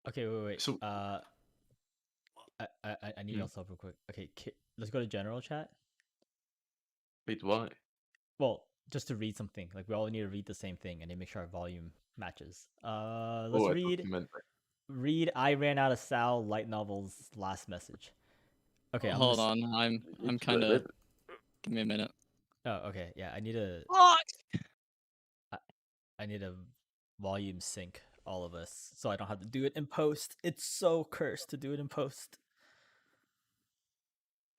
Okay, wait. So I need hmm, your help real quick. Okay, let's go to general chat. wait, why? Well, just to read something. Like we all need to read the same thing and then make sure our volume matches. Let's Oh, I thought read. you meant like I ran out of Sal light novels last message. Okay, I'm gonna. Hold on, I'm it's kind of. Give me a minute. Oh, okay. Yeah, I need a. Fuck! I, I need a volume sync all of us so I don't have to do it in post. It's so cursed to do it in post.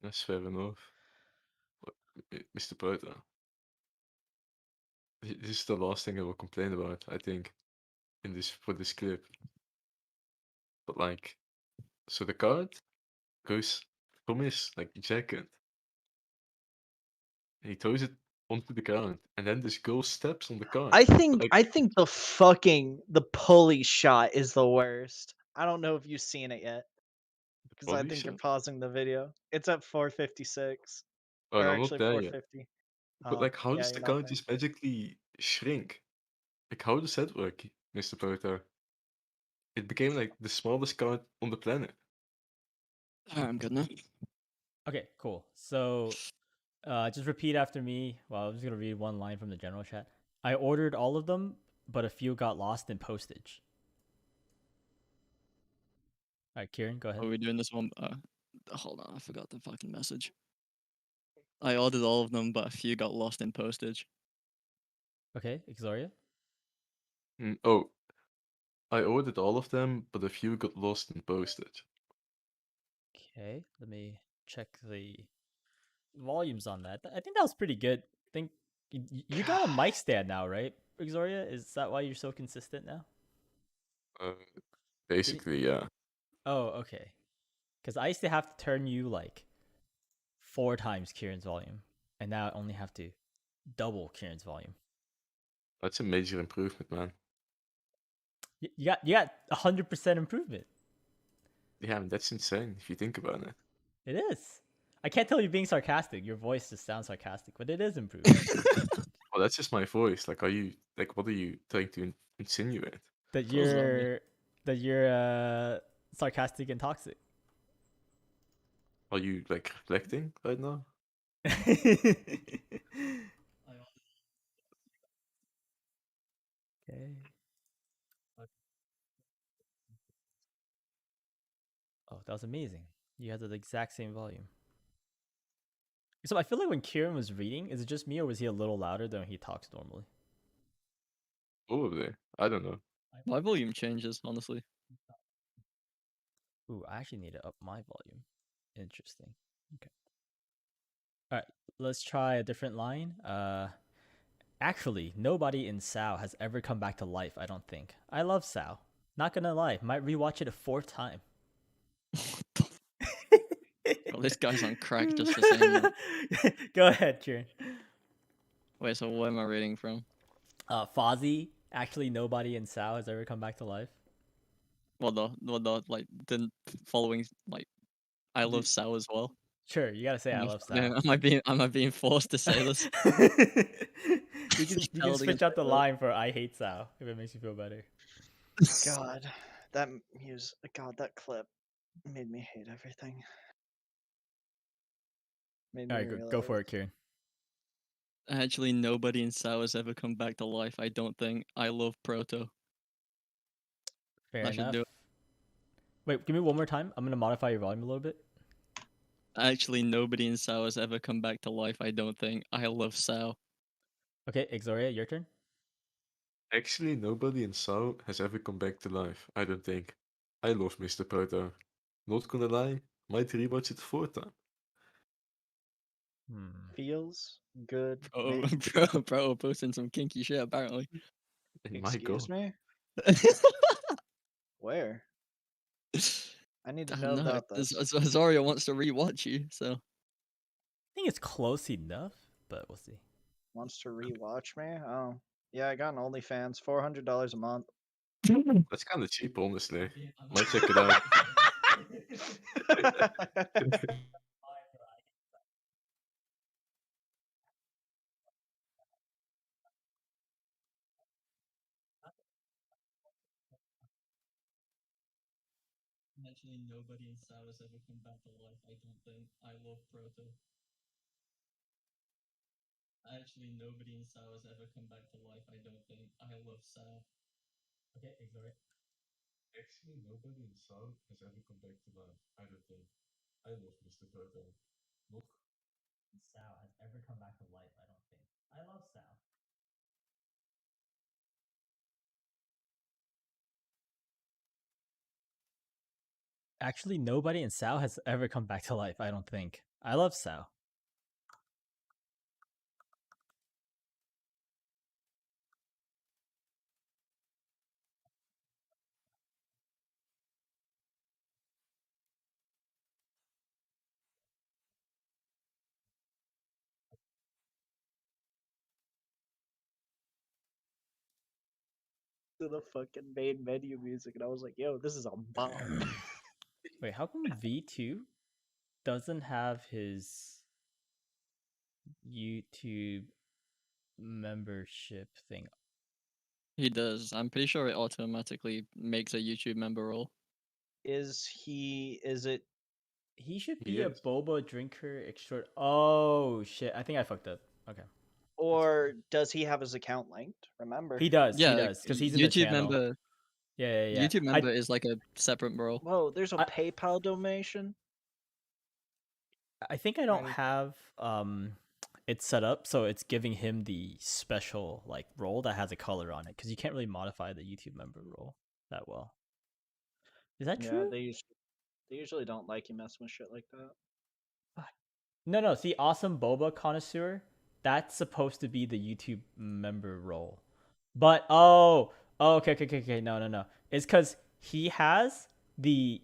that's fair enough. But, Mr. Potter, this is the last thing I will complain about, I think, in this for this clip. But like, so the card goes from his like jacket, and he throws it onto the ground, and then this girl steps on the card. I But think like, I think the pulley shot is the worst. I don't know if you've seen it yet the because I body think you're shot. pausing the video. It's at 456 Oh, or no, I'm not actually there yet. 450. But Oh, like, how yeah, does you're the not card there. just magically shrink? Like, how does that work, Mr. Potter? It became like the smallest card on the planet. I'm good now. Okay, cool. So, just repeat after me. Well, I'm just gonna read one line from the general chat. I ordered all of them, but a few got lost in postage. All right, Kieran, go ahead. Are we doing this one? Hold on, I forgot the fucking message. I ordered all of them, but a few got lost in postage. Okay, Exoria. Oh, I ordered all of them, but a few got lost in postage. Okay, let me check the volumes on that. I think that was pretty good. I think you got a mic stand now, right, Exoria? Is that why you're so consistent now? Uh, Didn't... basically, yeah. Oh, okay. Because I used to have to turn you like 4 times Kieran's volume, and now I only have to double Kieran's volume. That's a major improvement, man. You got 100% improvement. Yeah, I mean, that's insane if you think about it. It is. I can't tell you being sarcastic. Your voice just sounds sarcastic, but it is improved. Well, that's just my voice. Like, what are you trying to insinuate? that Close on me. you're that you're sarcastic and toxic. Are you like reflecting right now? Okay. Oh, that was amazing. You had the exact same volume. So I feel like when Kieran was reading, is it just me or was he a little louder than when he talks normally? Probably. I don't know. My volume changes, honestly. Ooh, I actually need to up my volume. Interesting. Okay. All right, let's try a different line. Actually, nobody in Sao has ever come back to life, I don't think. I love Sao. Not gonna lie, might rewatch it a fourth time. Bro, this guy's on crack just for saying that. Go ahead, Kieran. Wait, so where am I reading from? Fozzie. Actually, nobody in Sao has ever come back to life. Like the following like I love Sao as well. Sure, you gotta say I love Sao. Am I being forced to say this? You can switch out the line for I hate Sao if it makes you feel better. God, that clip made me hate everything. Made All me right, realize. go for it, Kieran. Actually, nobody in Sao has ever come back to life. I don't think. I love Proto. Fair That should enough. do it. Wait, give me one more time. I'm gonna modify your volume a little bit. Actually, nobody in Sao has ever come back to life. I don't think. I love Sao. Okay, Exoria, your turn. Actually, nobody in Sao has ever come back to life. I don't think. I love Mr. Potter. Not gonna lie, might rewatch it 4 times. Feels good. Bro, man. bro, posting some kinky shit apparently. And my Excuse god. me? Where? I need to I know don't know. about this. Azaria wants to rewatch you, so I think it's close enough, but we'll see. Wants to rewatch me? Oh. Yeah, I got an OnlyFans, $400 a month. That's kind of cheap, honestly. Might check it out. Actually, nobody in Sao has ever come back to life. I don't think. I love Proto. Actually, nobody in Sao has ever come back to life. I don't think. I love Sao. Okay, ignore it. Actually, nobody in South has ever come back to life. I don't think. I love Mr. Proto. Look. Sal has ever come back to life, I don't think. I love Sal. Actually, nobody in Sal has ever come back to life, I don't think. I love Sal. To the fucking main menu music, and I was like, "Yo, this is a bomb." Wait, how come V2 doesn't have his YouTube membership thing? He does. I'm pretty sure it automatically makes a YouTube member role. Is he? Is it? He should He be a is. boba drinker extra. Oh shit! I think I fucked up. Okay, Or does he have his account linked? Remember? he does. Yeah, He does because he's in the YouTube channel. member. Yeah. YouTube member is like a separate role. Whoa, there's a I- PayPal donation. I think I don't Right. have it set up, so it's giving him the special like role that has a color on it because you can't really modify the YouTube member role that well. Is that Yeah, true? they usually don't like you messing with shit like that. No. See, awesome boba connoisseur. That's supposed to be the YouTube member role, but okay. No. It's because he has the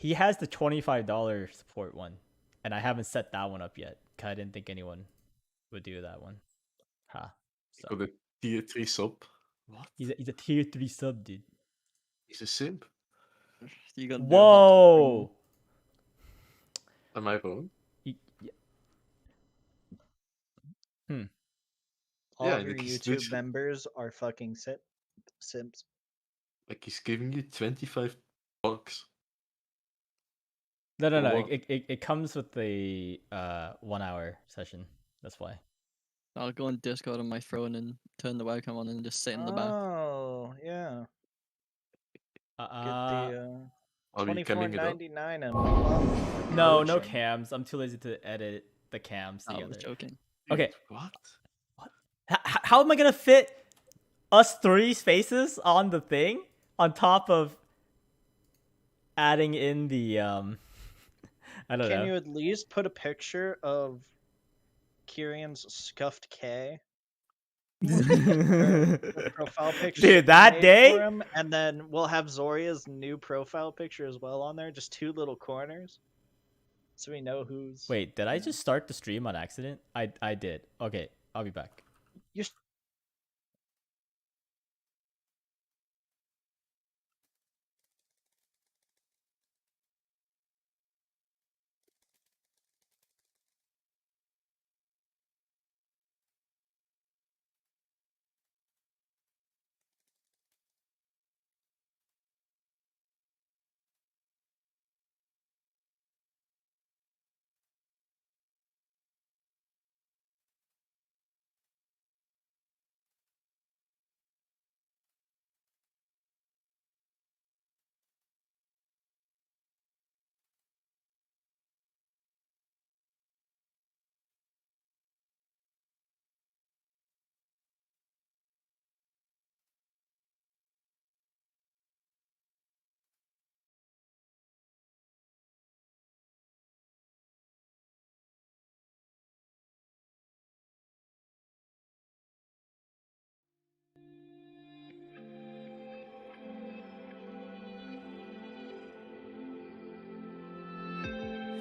$25 support one, and I haven't set that one up yet. 'Cause I didn't think anyone would do that one. Ha. So Got a tier 3 sub. What? he's a tier 3 sub, dude. He's a simp. You got Whoa. Am I wrong? All Yeah, of your like he's YouTube literally- members are fucking simps. Like he's giving you 25 bucks. No. What? It comes with the 1 hour session. That's why. I'll go on Discord on my phone and turn the webcam on and just sit in the back. Oh yeah. Get the Are we camming it up? $24.99 and no coaching. cams. I'm too lazy to edit the cams I together. was joking. Okay. Dude, what? How am I gonna fit us three's faces on the thing on top of adding in the I don't Can know. you at least put a picture of Kirian's scuffed K? The profile picture. Dude, you that made day? for him, and then we'll have Zoria's new profile picture as well on there, just two little corners, so we know who's. Wait, did I Yeah. just start the stream on accident? I did. Okay, I'll be back. You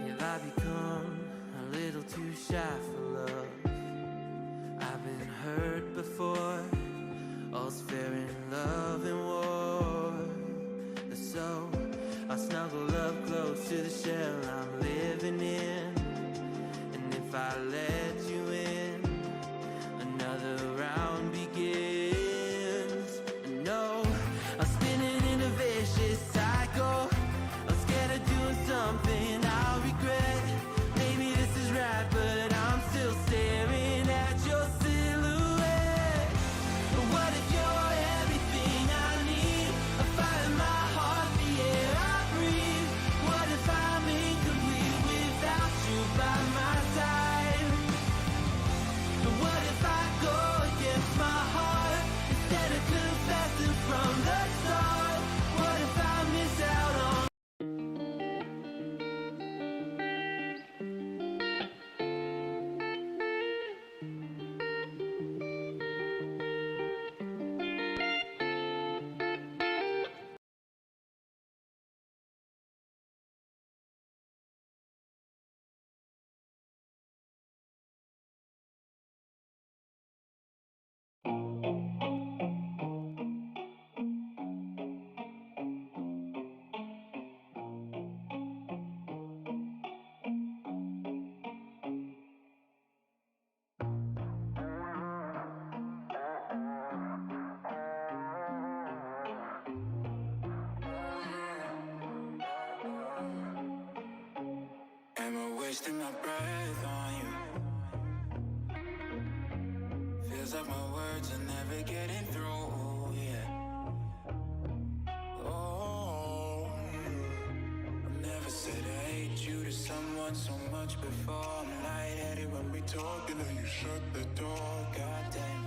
Have I become a little too shy for love? I've been hurt before. All's fair in love and war. So I snuggle up close to the shell I'm living in. And if I let you in, another round begins. No, I'm spinning in a vicious cycle. Am I wasting my breath on you? Feels like my words are never getting through, yeah. Oh, I've never said I hate you to someone so much before. I'm lightheaded when we talk and then you shut the door. Goddamn,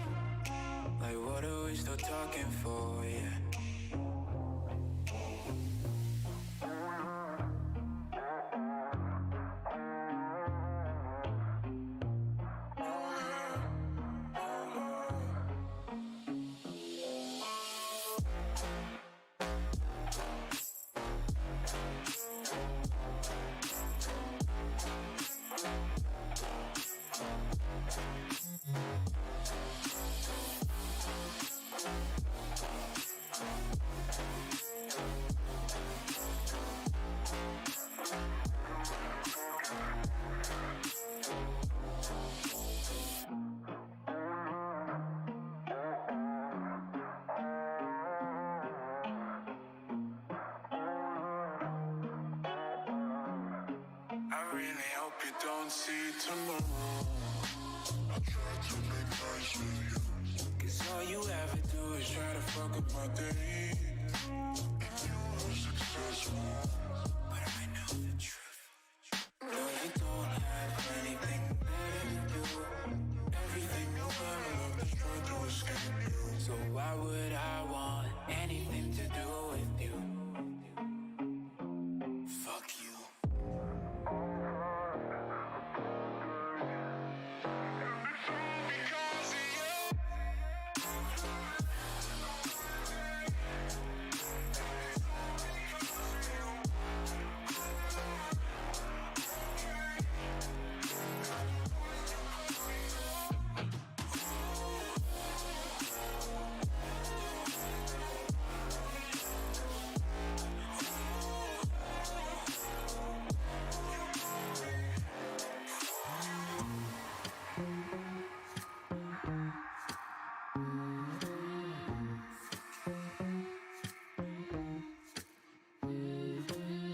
like what are we still talking for, yeah. I really hope you don't see tomorrow. I try to make nice with you, 'cause all you ever do is try to fuck up my day. And you are successful, but I know the truth. No, you don't have anything better to do. Everything you ever loved is trying to escape you. So why would I want anything to do with you? Fuck you.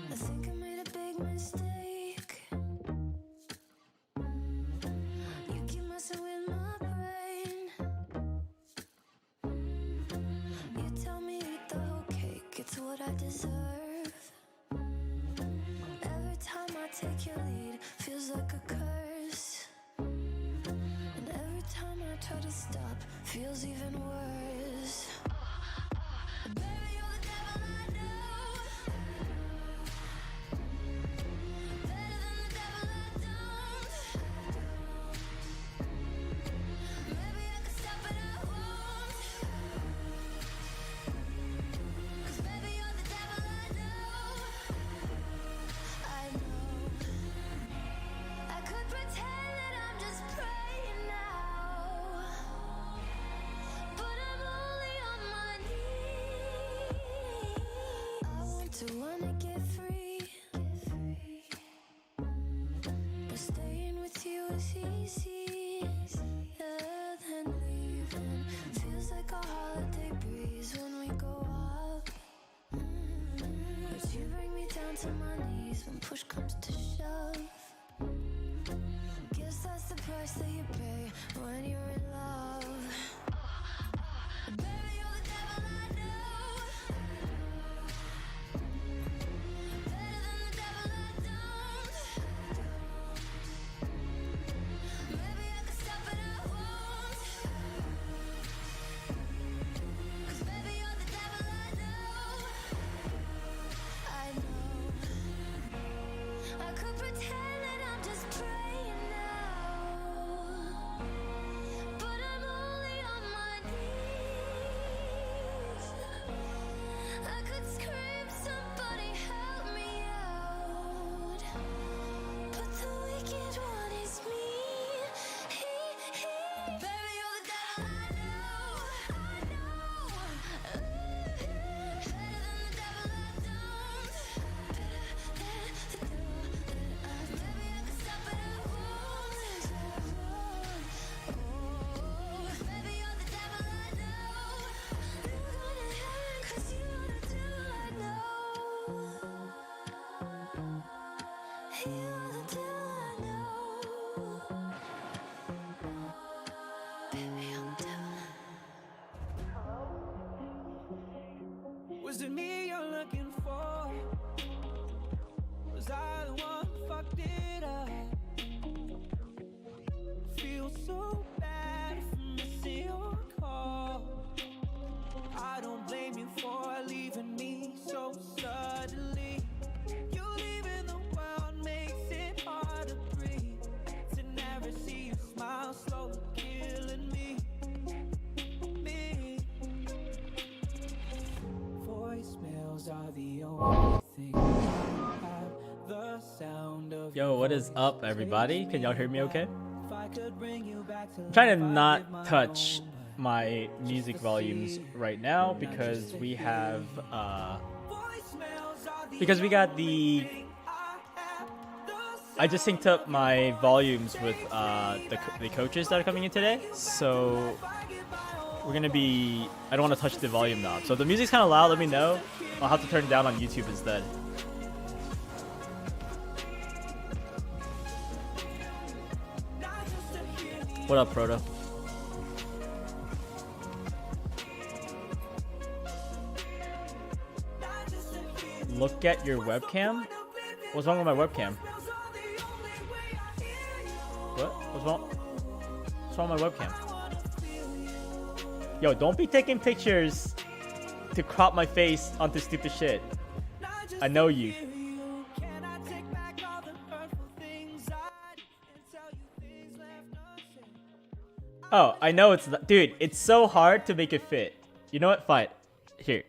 I think I made a big mistake. You keep messing with my brain. You tell me eat the whole cake, it's what I deserve. Every time I take your lead, feels like a curse. And every time I try to stop, feels even worse. Baby, you're the devil I know. Better than the devil I don't. Maybe I could stop but I won't. 'Cause baby you're the devil I know. I know. I could pretend that I'm just praying now, but I'm only on my knees. I want to wanna get free, but staying with you is easier than leaving. Feels like a holiday breeze when we go up. But you bring me down to my knees when push comes to shove. Guess that's the price that you pay when you're in love. Baby, you're the devil I know. Better than the devil I don't. Maybe I could stop but I won't. 'Cause baby you're the devil I know. I know. I could pretend that I'm just praying now, but I'm only on my knees. you're looking for. Was I the one who fucked it up? Feel so bad for missing your call. I don't blame you for leaving me so suddenly. You leaving the world makes it hard to breathe. To never see you smile slowly killing me. Voicemails are the only thing I have. The sound of Yo, what is up, everybody? Can y'all hear me okay? if I could bring you back to I'm trying to life, I'd not give my touch own, my music volumes right now because we have because we got the I just synced up my volumes with the coaches that are coming in today, so we're gonna be I don't want to touch the volume knob. So if the music's kind of loud, let me know. I'll have to turn it down on YouTube instead. What up, Proto? Look at your webcam? What's wrong with my webcam? What? What's wrong? What's wrong with my webcam? Yo, don't be taking pictures to crop my face onto stupid shit. I know you. Can I take back all the hurtful things I did and tell you things left unsaid? Oh, I know it's not. Dude, it's so hard to make it fit. You know what? Fine. Here.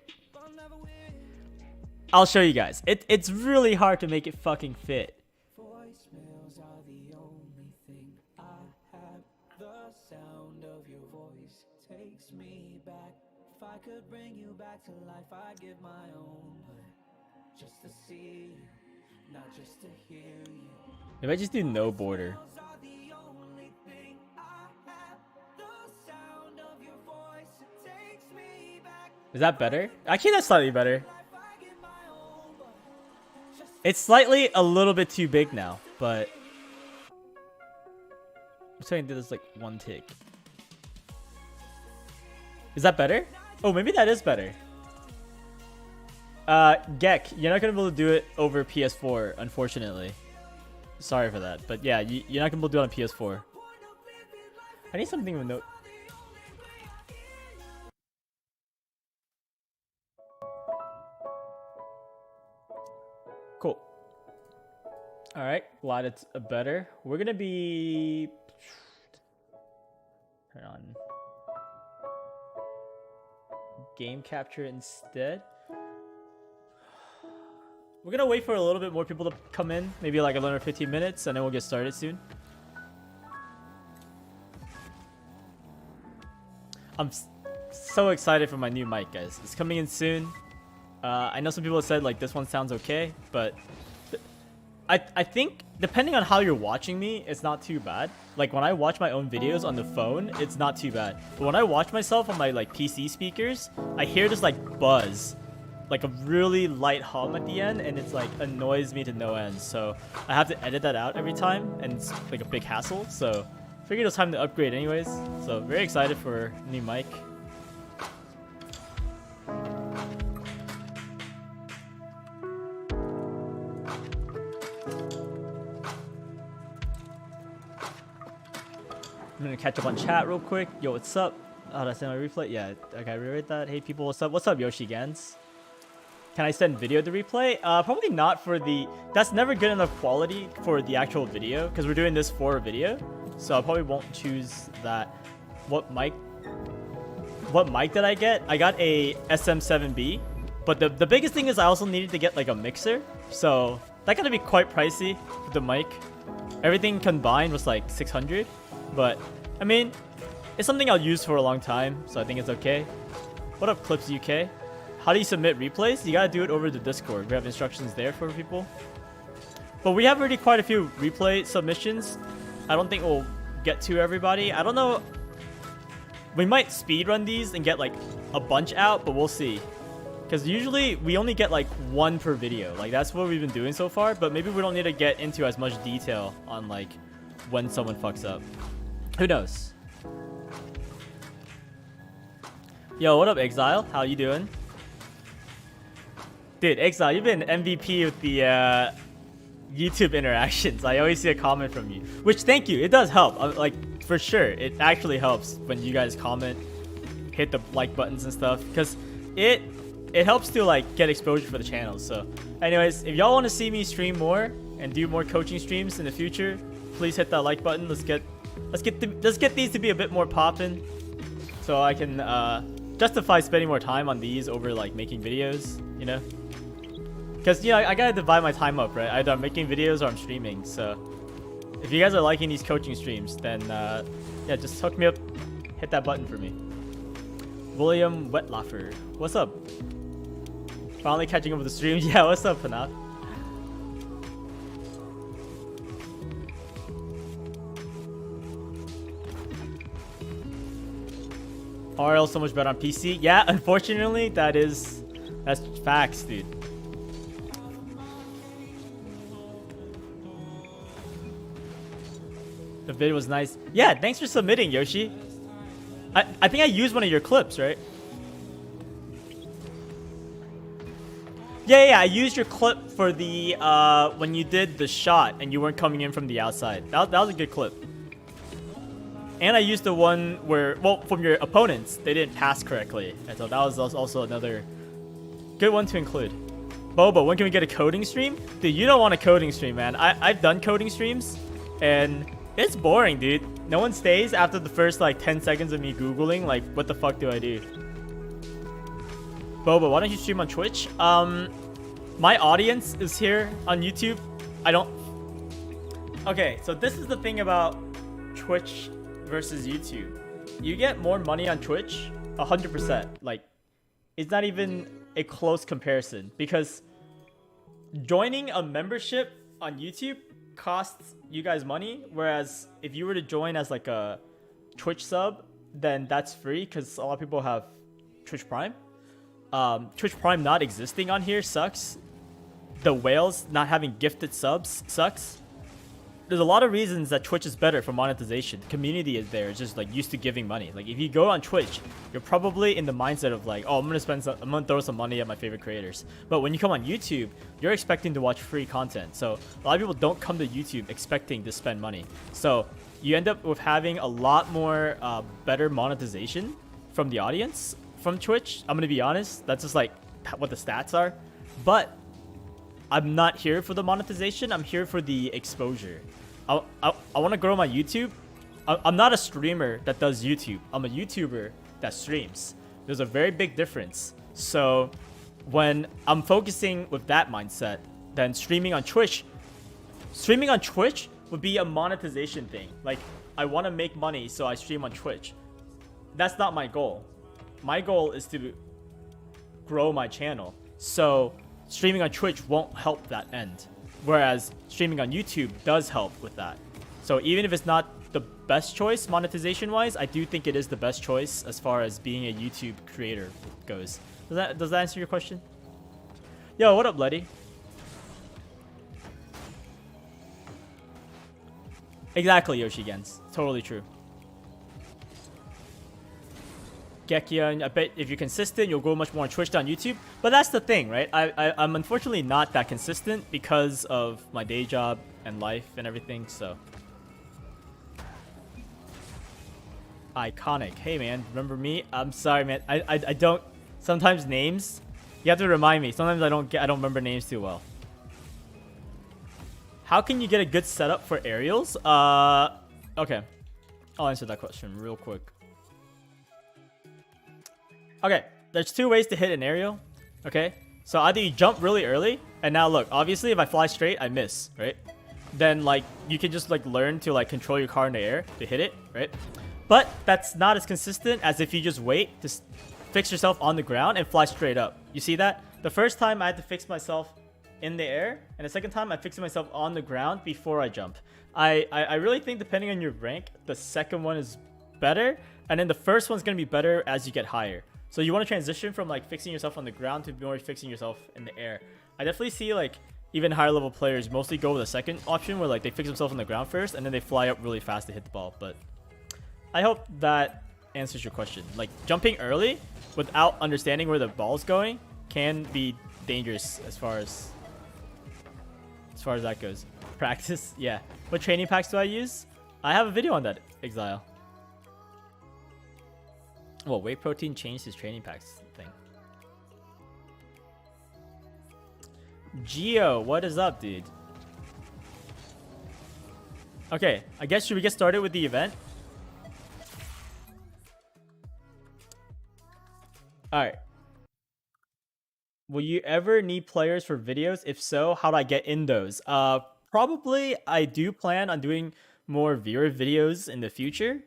I'll show you guys. It's really hard to make it fucking fit. Voicemails are the only thing I have. The sound of your voice takes me back. If I could bring you back to life, I'd give my own blood just to see you, not just to hear you. If I just do no border. Voicemails are the only thing I have. The sound of your voice, it takes me back. Is that better? Actually, that's slightly better. Life, I give my own blood just to It's slightly a little bit too big now, but I'm saying this like one tick. Is that better? Oh, maybe that is better. Gek, you're not gonna be able to do it over PS4, unfortunately. Sorry for that, but yeah, you're not gonna be able to do it on PS4. I need something with no. Cool. All right, glad it's better. We're gonna be. Turn on. Game capture instead. We're gonna wait for a little bit more people to come in, maybe like 11 or 15 minutes, and then we'll get started soon. I'm so excited for my new mic, guys. It's coming in soon. I know some people have said like this one sounds okay, but I think depending on how you're watching me, it's not too bad. Like when I watch my own videos on the phone, it's not too bad. But when I watch myself on my like PC speakers, I hear this like buzz, like a really light hum at the end, and it's like annoys me to no end. So I have to edit that out every time, and it's like a big hassle. So I figured it was time to upgrade anyways. So very excited for new mic. I'm gonna catch up on chat real quick. Yo, what's up? Oh, did I send my replay? Yeah, okay, I rewrite that. Hey people, what's up? What's up, Yoshi Gans? Can I send video to replay? Probably not for the... That's never good enough quality for the actual video, because we're doing this for a video. So I probably won't choose that. What mic did I get? I got a SM7B. But the biggest thing is I also needed to get like a mixer. So that gotta be quite pricey with the mic. Everything combined was like 600. But, I mean, it's something I'll use for a long time, so I think it's okay. What up, Clips UK? How do you submit replays? You gotta do it over the Discord. We have instructions there for people. But we have already quite a few replay submissions. I don't think we'll get to everybody. I don't know. We might speedrun these and get like a bunch out, but we'll see. Because usually we only get like one per video. Like that's what we've been doing so far, but maybe we don't need to get into as much detail on like when someone fucks up. Who knows? Yo, what up, Exile? How you doing? Dude, Exile, you've been MVP with the YouTube interactions. I always see a comment from you, which thank you. It does help. Like for sure, it actually helps when you guys comment, hit the like buttons and stuff, because it helps to like get exposure for the channel. So, anyways, if y'all want to see me stream more and do more coaching streams in the future, please hit that like button. Let's get these to be a bit more poppin', so I can justify spending more time on these over like making videos, you know. Because, you know, I gotta divide my time up, right? Either I'm making videos or I'm streaming. So, if you guys are liking these coaching streams, then, yeah, just hook me up. Hit that button for me. William Wetlaffer. What's up? Finally catching up with the streams. Yeah, what's up, Panat? RL so much better on PC. Yeah, unfortunately, that's facts, dude. The video was nice. Yeah, thanks for submitting, Yoshi. I think I used one of your clips, right? Yeah, I used your clip for the when you did the shot and you weren't coming in from the outside. That was a good clip. And I used the one where, well, from your opponents, they didn't pass correctly. And so that was also another good one to include. Bobo, when can we get a coding stream? Dude, you don't want a coding stream, man. I've done coding streams, and it's boring, dude. No one stays after the first, like, 10 seconds of me Googling, like, what the fuck do I do? Bobo, why don't you stream on Twitch? My audience is here on YouTube. I don't... Okay, so this is the thing about Twitch versus YouTube. You get more money on Twitch, 100%. Like, it's not even a close comparison, because joining a membership on YouTube costs you guys money, whereas if you were to join as like a Twitch sub, then that's free, because a lot of people have Twitch Prime. Twitch Prime not existing on here sucks. The whales not having gifted subs sucks. There's a lot of reasons that Twitch is better for monetization. The community is there, it's just like used to giving money. Like if you go on Twitch, you're probably in the mindset of like, oh, I'm gonna throw some money at my favorite creators. But when you come on YouTube, you're expecting to watch free content. So a lot of people don't come to YouTube expecting to spend money. So you end up with having a lot more better monetization from the audience from Twitch. I'm gonna be honest, that's just like what the stats are. But I'm not here for the monetization, I'm here for the exposure. I want to grow my YouTube. I'm not a streamer that does YouTube. I'm a YouTuber that streams. There's a very big difference. So when I'm focusing with that mindset, then streaming on Twitch would be a monetization thing. Like, I want to make money, so I stream on Twitch. That's not my goal. My goal is to grow my channel. So streaming on Twitch won't help that end. Whereas streaming on YouTube does help with that. So even if it's not the best choice monetization-wise, I do think it is the best choice as far as being a YouTube creator goes. Does that answer your question? Yo, what up, Letty? Exactly, Yoshi Gens. Totally true. Gekian, I bet if you're consistent, you'll grow much more on Twitch than on YouTube. But that's the thing, right? I'm unfortunately not that consistent because of my day job and life and everything, so. Iconic. Hey, man, remember me? I'm sorry, man. I don't... Sometimes names, you have to remind me. Sometimes I don't remember names too well. How can you get a good setup for aerials? Okay. I'll answer that question real quick. Okay, there's two ways to hit an aerial. Okay, so either you jump really early, and now look, obviously if I fly straight, I miss, right? Then like you can just like learn to like control your car in the air to hit it, right? But that's not as consistent as if you just wait to fix yourself on the ground and fly straight up. You see that? The first time I had to fix myself in the air, and the second time I fixed myself on the ground before I jump. I really think depending on your rank, the second one is better, and then the first one's gonna be better as you get higher. So you want to transition from like fixing yourself on the ground to more fixing yourself in the air. I definitely see like even higher level players mostly go with the second option where like they fix themselves on the ground first and then they fly up really fast to hit the ball. But I hope that answers your question. Like jumping early without understanding where the ball's going can be dangerous as far as that goes. Practice, yeah. What training packs do I use? I have a video on that, Exile. Well, whey protein changed his training packs thing. Geo, what is up, dude? Okay, I guess should we get started with the event? Alright. Will you ever need players for videos? If so, how do I get in those? Probably I do plan on doing more viewer videos in the future.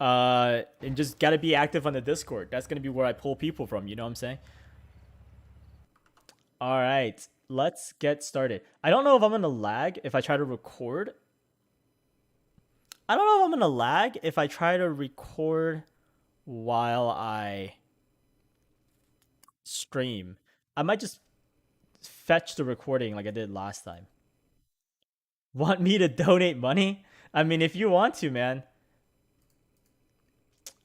And just gotta be active on the Discord. That's gonna be where I pull people from, you know what I'm saying? Alright, let's get started. I don't know if I'm gonna lag if I try to record. I don't know if I'm gonna lag if I try to record while I stream. I might just fetch the recording like I did last time. Want me to donate money? I mean, if you want to, man.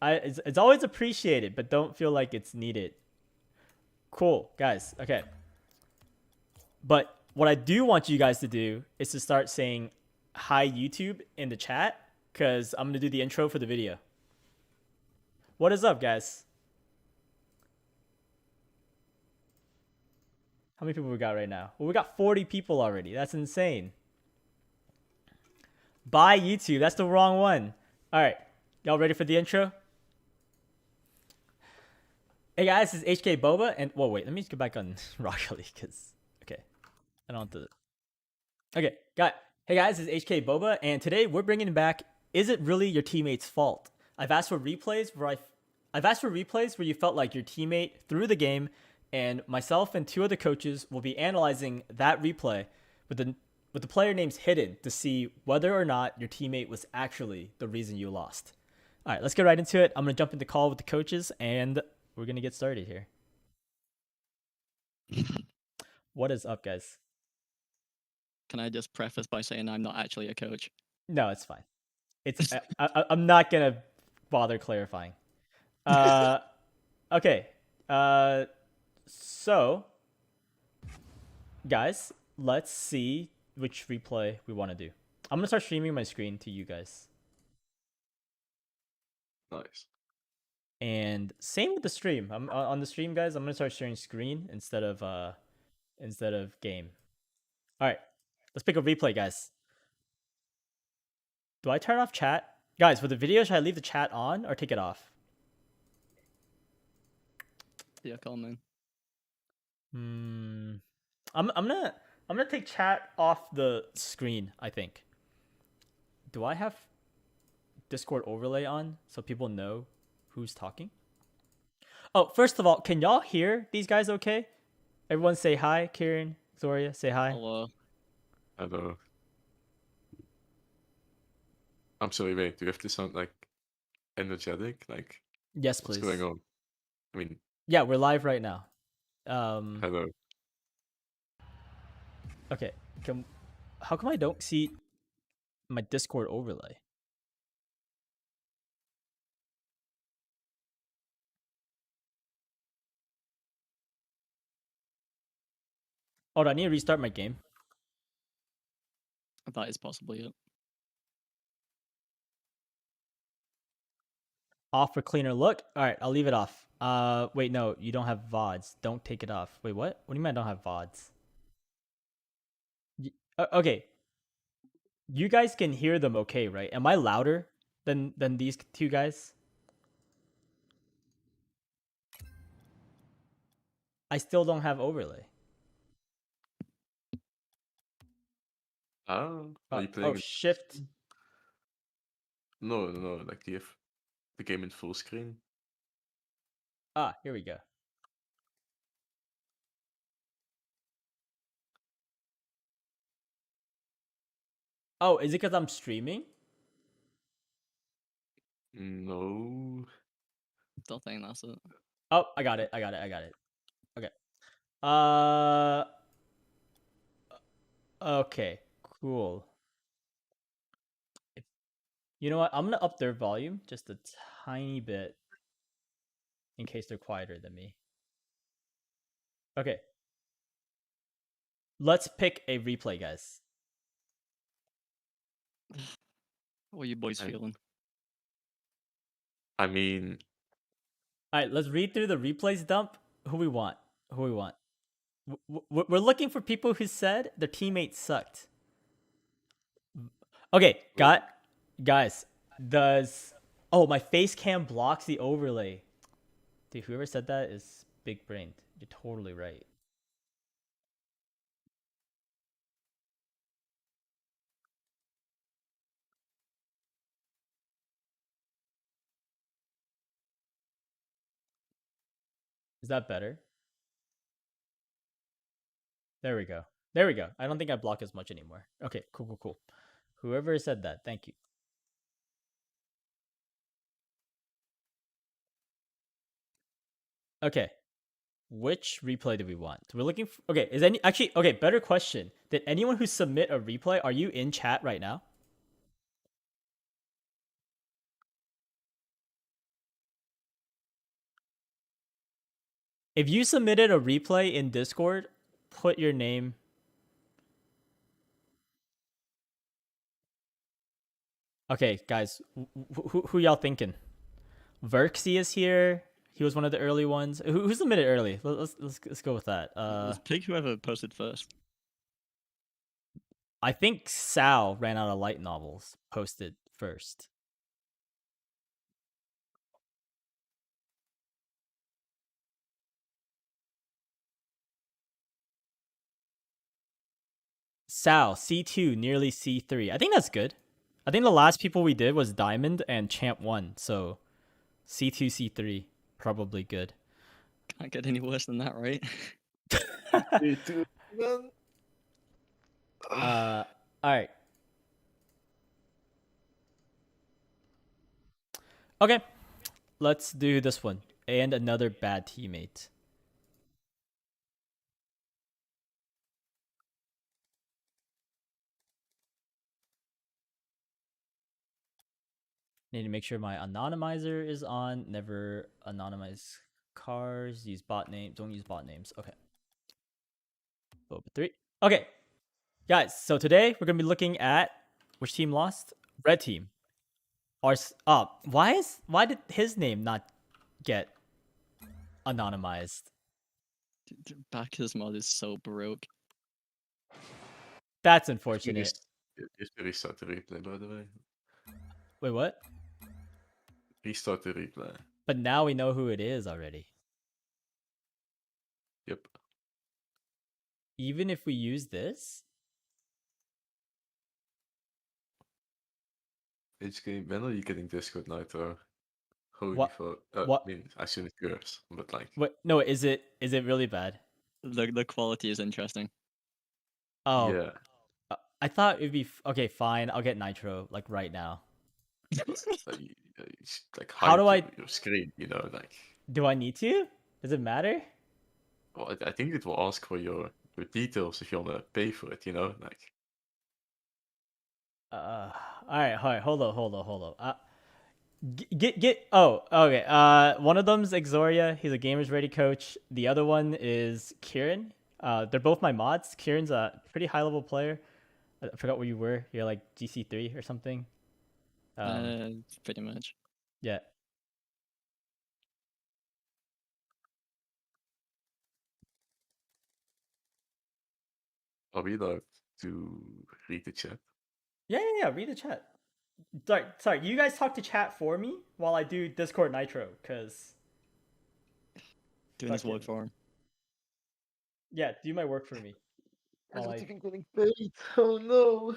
It's always appreciated, but don't feel like it's needed. Cool, guys. Okay. But what I do want you guys to do is to start saying hi YouTube in the chat, because I'm going to do the intro for the video. What is up, guys? How many people we got right now? Well, we got 40 people already. That's insane. Bye, YouTube. That's the wrong one. All right. Y'all ready for the intro? Hey, guys. This is HK Boba. And, well, wait. Let me just go back on Rocket League because, okay. I don't want to. Okay. Hey, guys. This is HK Boba. And today we're bringing back, is it really your teammate's fault? I've asked for replays where you felt like your teammate threw the game, and myself and 2 other coaches will be analyzing that replay with the player names hidden to see whether or not your teammate was actually the reason you lost. All right, let's get right into it. I'm going to jump into call with the coaches, and we're going to get started here. What is up, guys? Can I just preface by saying I'm not actually a coach? No, it's fine. It's I'm not going to bother clarifying. Okay. So, guys, let's see which replay we want to do. I'm going to start streaming my screen to you guys. Nice. And same with the stream. I'm on the stream, guys. I'm going to start sharing screen instead of game. All right. Let's pick a replay, guys. Do I turn off chat? Guys, for the video, should I leave the chat on or take it off? Yeah, call man. I'm gonna take chat off the screen, I think. Do I have Discord overlay on so people know who's talking? Oh, first of all, can y'all hear these guys okay? Everyone say hi. Kieran, Zoria, say hi. Hello. Hello. I'm sorry, wait, do you have to sound like energetic? Like, Yes, what's please. going on? I mean, Yeah, we're live right now. hello. Okay. How come I don't see my Discord overlay? Oh, do I need to restart my game? That is possibly it. Off for cleaner look? Alright, I'll leave it off. Wait, no, you don't have VODs. Don't take it off. Wait, what? What do you mean I don't have VODs? Okay. You guys can hear them okay, right? Am I louder than these 2 guys? I still don't have overlay. Are you playing? Oh, shift. No, like, do you have the game in full screen? Ah, here we go. Oh, is it because I'm streaming? No. Don't think that's it. Oh, I got it. Okay. Okay, cool. You know what? I'm gonna up their volume just a tiny bit in case they're quieter than me. Okay. Let's pick a replay, guys. What are you boys I- feeling? I mean, All right, let's read through the replays dump. Who we want? Who we want? We're looking for people who said their teammates sucked. Okay, guys. Does my face cam blocks the overlay? Dude, whoever said that is big brained. You're totally right. Is that better? There we go. There we go. I don't think I block as much anymore. Okay, cool. Whoever said that, thank you. Okay. Which replay do we want? We're looking for, okay, is any actually okay, better question. Did anyone who submit a replay, are you in chat right now? If you submitted a replay in Discord, put your name. Okay, guys, who y'all thinking? Verxy is here. He was one of the early ones. Who submitted early? Let's go with that. Let's pick whoever posted first. I think Sal ran out of light novels. Posted first. Sal, C2, nearly C3. I think that's good. I think the last people we did was Diamond and Champ 1. So C2, C3, probably good. Can't get any worse than that, right? All right. Okay. Let's do this one. And another bad teammate. Need to make sure my anonymizer is on. Never anonymize cars. Use bot name. Don't use bot names. Okay. Boba 3. Okay. Guys, so today we're going to be looking at which team lost? Red team. Why did his name not get anonymized? Bacchus mod is so broke. That's unfortunate. Just restart the replay, by the way. Wait, what? Restart the replay. But now we know who it is already. Yep. Even if we use this? HK, when are you getting Discord Nitro? Holy What- fuck. what- I mean, as soon as it goes, but like, What? No, is it really bad? The quality is interesting. Oh, yeah. I thought it'd be okay. Fine, I'll get Nitro like right now. Like How do hide I- your screen, you know, like, Do I need to? Does it matter? well, I think it will ask for your details if you want to pay for it, you know, like, All right, hold on. Get. Oh, okay. One of them's Exoria. He's a Gamers Ready coach. The other one is Kieran. They're both my mods. Kieran's a pretty high level player. I forgot where you were. You're like GC3 or something. Pretty much. Yeah. are we allowed to read the chat? Yeah. Read the chat. Sorry. You guys talk to chat for me while I do Discord Nitro, cause Doing his work Fucking- for him. yeah, do my work for me. While I- getting paid. Oh no.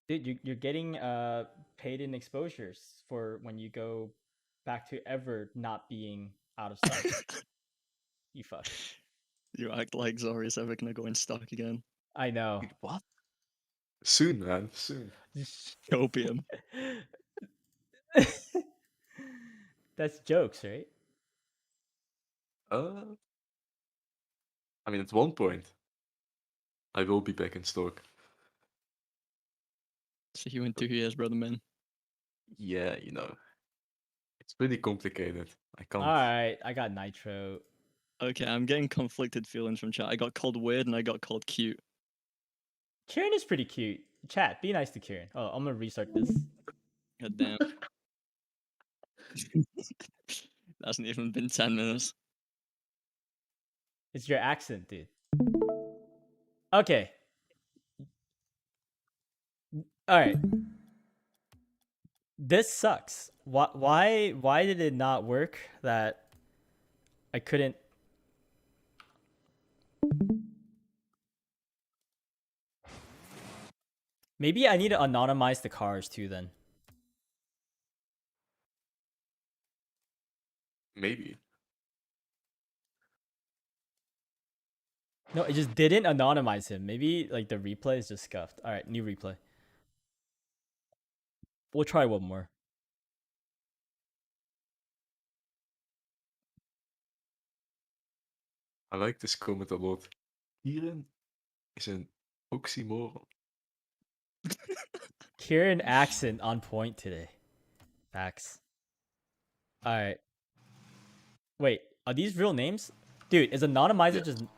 Dude, you're getting paid in exposures for when you go back to ever not being out of stock. You fuck. You act like Zori's ever gonna go in stock again. I know. Wait, what? Soon, man. Soon. Copium. That's jokes, right? I mean, at one point, I will be back in stock. See you in 2 years, brother man. Yeah, you know, it's pretty complicated. I can't. All right, I got Nitro. Okay, I'm getting conflicted feelings from chat. I got called weird and I got called cute. Kieran is pretty cute. Chat, be nice to Kieran. Oh, I'm gonna restart this. God damn. Hasn't even been 10 minutes. It's your accent, dude. Okay. All right. This sucks. Why did it not work that I couldn't? Maybe I need to anonymize the cars too then. Maybe. No, it just didn't anonymize him. Maybe like the replay is just scuffed. All right, new replay. We'll try one more. I like this comment a lot. Kieran is an oxymoron. Kieran accent on point today. Facts. All right. Wait, are these real names? Dude, is anonymizer Yeah. just You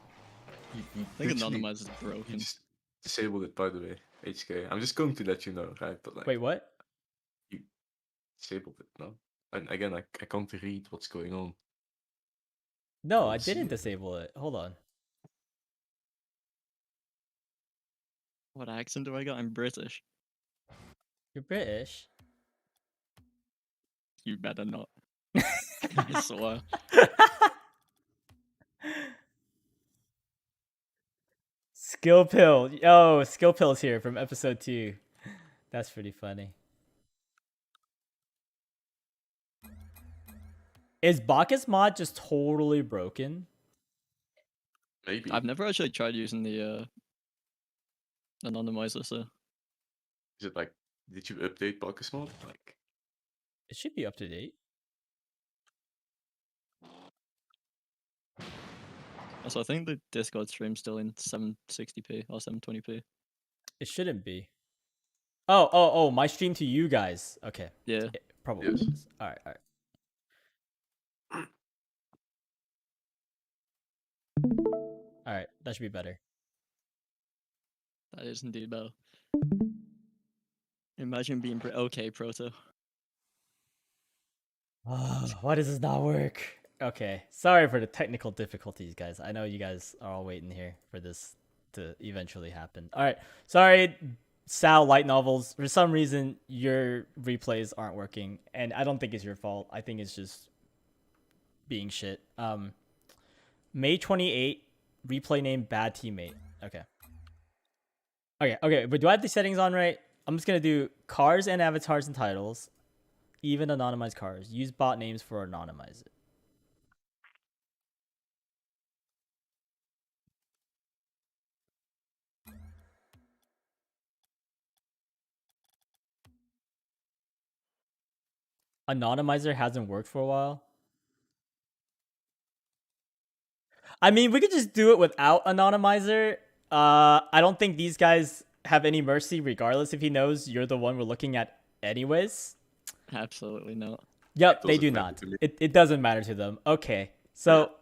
I think literally- Anonymize is You broken. just disabled it, by the way, HK. I'm just going to let you know, right? But like, wait, what? disabled it, no? And again, I can't read what's going on. No, I Let's see. didn't disable it. Hold on. What accent do I got? I'm British. You're British. You better not. I swear. Skill pill. Yo, skill pill's here from episode 2. That's pretty funny. Is Bacchus mod just totally broken? Maybe. I've never actually tried using the anonymizer, so Is it like, did you update Bacchus mod? Like, It should be up to date. also I think the Discord stream's still in 760p or 720p. It shouldn't be. Oh, my stream to you guys. Okay. Yeah. It probably Yes. is. All right. All right, that should be better. That is indeed better. Imagine being okay, Proto. Why does this not work? Okay, sorry for the technical difficulties, guys. I know you guys are all waiting here for this to eventually happen. All right, sorry, Sal Light Novels. For some reason, your replays aren't working, and I don't think it's your fault. I think it's just being shit. May 28, replay name Bad Teammate. Okay. Okay, but do I have the settings on right? I'm just gonna do cars and avatars and titles. Even anonymized cars. Use bot names for anonymize it. Anonymizer hasn't worked for a while. I mean, we could just do it without anonymizer. I don't think these guys have any mercy, regardless if he knows you're the one we're looking at anyways. Absolutely not. Yep, they doesn't do matter not. to me. It doesn't matter to them. Okay, so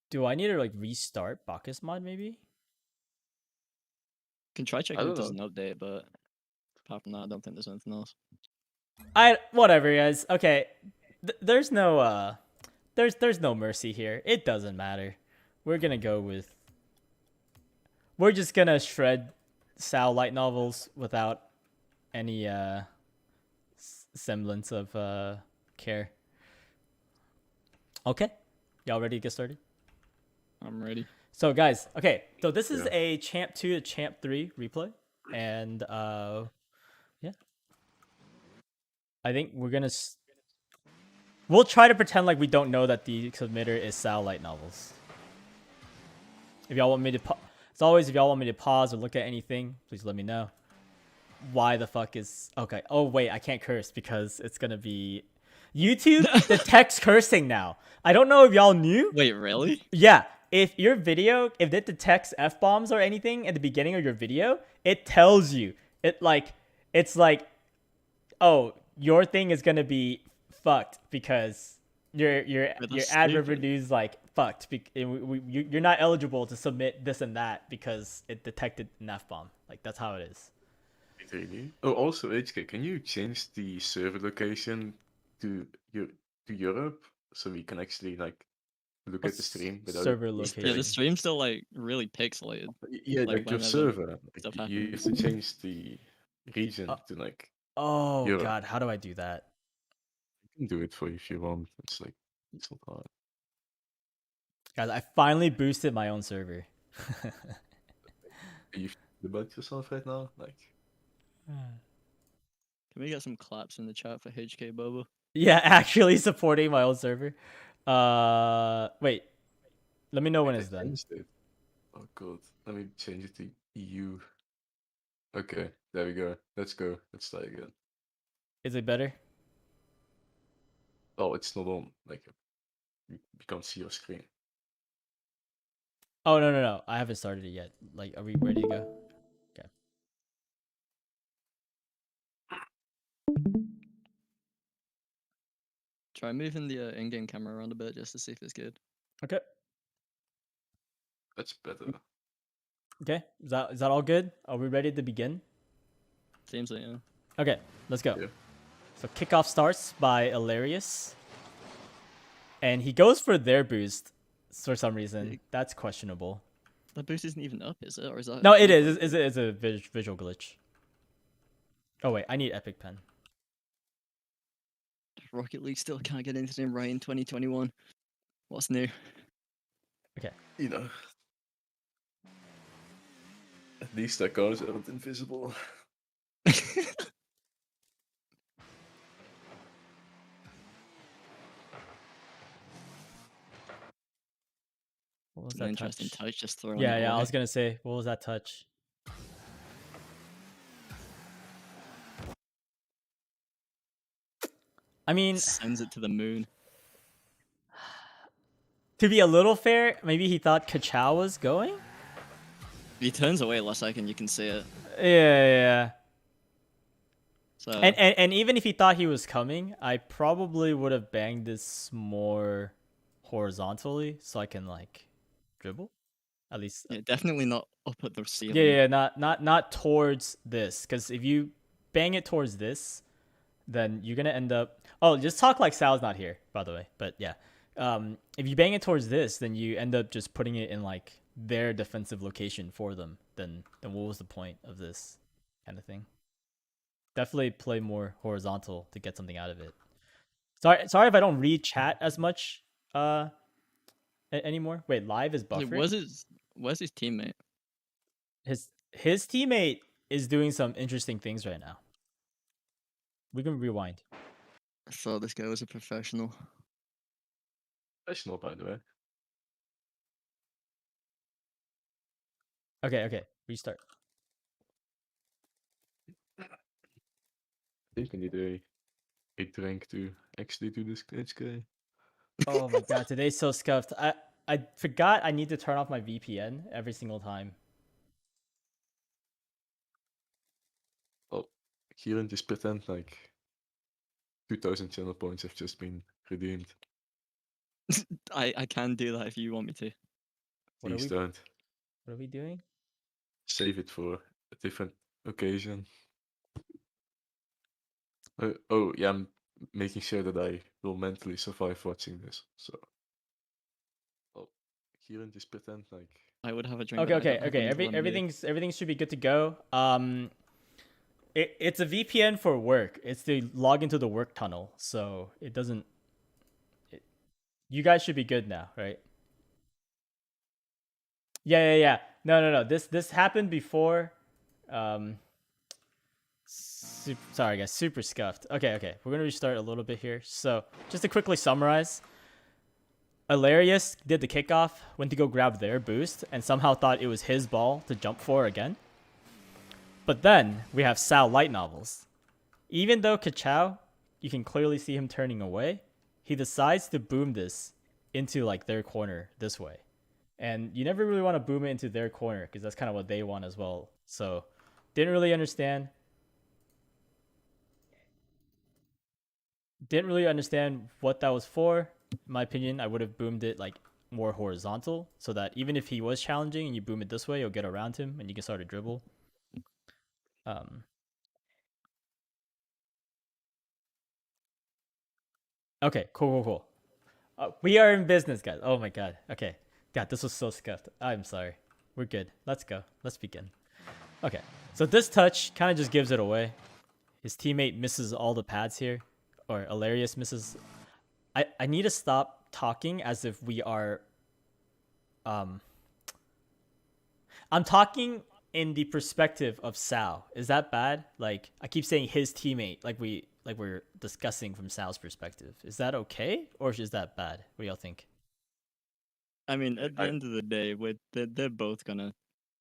do I need to like restart Bacchus mod maybe? Can try checking don't if there's an know. update, but apart from that, I don't think there's anything else. Whatever, guys. Okay, there's no there's no mercy here. It doesn't matter. We're gonna go with. We're just gonna shred Sal Light Novels without any semblance of care. Okay, y'all ready to get started? I'm ready. So guys, okay, so this is Yeah. a Champ 2 to Champ 3 replay, and yeah, I think we're gonna we'll try to pretend like we don't know that the submitter is Sal Light Novels. If y'all want me to, as always, if y'all want me to pause or look at anything, please let me know. Why the fuck is okay? Oh wait, I can't curse because it's gonna be YouTube detects cursing now. I don't know if y'all knew. Wait, really? Yeah, if your video, if it detects F-bombs or anything at the beginning of your video, it tells you. It's like, oh, your thing is gonna be fucked because your that's ad stupid. revenue's like fucked. You're not eligible to submit this and that because it detected an F-bomb. Like that's how it is. Really? Oh, also, HK, can you change the server location to Europe so we can actually like look at the What's stream without server it location? Yeah, the Crazy. stream's still like really pixelated. Yeah, like, like your whenever server. Like, stuff you have to change the region to like. Oh Europe. god, how do I do that? I can do it for you if you want. It's like it's not hard. Guys, I finally boosted my own server. Are you feeling about yourself right now? Like, Can we get some claps in the chat for HK Bobo? Yeah, actually supporting my own server. Wait. Let me know when I it's done. changed it. Oh god, let me change it to EU. Okay, there we go. Let's go. Let's try again. Is it better? Oh, it's not on. Like, you can't see your screen. Oh no. I haven't started it yet. Like, are we ready to go? Okay. Try moving the in-game camera around a bit just to see if it's good. Okay. That's better. Okay. Is that all good? Are we ready to begin? Seems like, yeah. Okay, let's go. Yeah. So kickoff starts by Hilarious. And he goes for their boost for some reason. That's questionable. That boost isn't even up, is it? Or is that? No, it is. It's a visual glitch. Oh wait, I need Epic Pen. Rocket League still can't get anything right in 2021. What's new? You know. At least our cars aren't invisible. What was An that interesting touch? touch just throwing. Yeah, it I away. was gonna say, what was that touch? I mean, Sends it to the moon. to be a little fair, maybe he thought Kachow was going? If he turns away last second, you can see it. Yeah. So And even if he thought he was coming, I probably would have banged this more horizontally so I can like dribble. At least yeah, definitely not up at the ceiling. yeah, not towards this, because if you bang it towards this, then you're gonna end up. Oh, just talk like Sal's not here, by the way. But yeah, if you bang it towards this, then you end up just putting it in like their defensive location for them. Then what was the point of this kind of thing? Definitely play more horizontal to get something out of it. Sorry if I don't read chat as much anymore. Wait, live is Like, buffering. where's his teammate? His teammate is doing some interesting things right now. We can rewind. I thought this guy was a professional. Professional, by the way. Okay, restart. I think I need a drink to actually do this glitch guy. Oh my god, today's so scuffed. I forgot I need to turn off my VPN every single time. Oh, Kieran, just pretend like 2,000 channel points have just been redeemed. I can do that if you want me to. What are Please we don't. what are we doing? Save it for a different occasion. Oh, yeah, I'm making sure that I will mentally survive watching this. So, oh, Kieran, just pretend like. I would have a drink. but I don't have any to lend me. Everything should be good to go. It's a VPN for work. It's to log into the work tunnel, so it doesn't. You guys should be good now, right? Yeah. No. This happened before. Sorry guys, super scuffed. Okay. We're gonna restart a little bit here. So just to quickly summarize, Hilarious did the kickoff, went to go grab their boost, and somehow thought it was his ball to jump for again. But then we have Sal Light Novels. Even though Kachow, you can clearly see him turning away. He decides to boom this into like their corner this way. And you never really want to boom it into their corner because that's kind of what they want as well. So didn't really understand. Didn't really understand what that was for. In my opinion, I would have boomed it like more horizontal so that even if he was challenging and you boom it this way, you'll get around him and you can start a dribble. Okay, cool. We are in business, guys. Oh my god. Okay. God, this was so scuffed. I'm sorry. We're good. Let's go. Let's begin. Okay. So this touch kind of just gives it away. His teammate misses all the pads here. Or Hilarious misses. I need to stop talking as if we are... I'm talking in the perspective of Sal. Is that bad? Like, I keep saying his teammate, like we're discussing from Sal's perspective. Is that okay, or is that bad? What do y'all think? I mean, at the end of the day, they're both gonna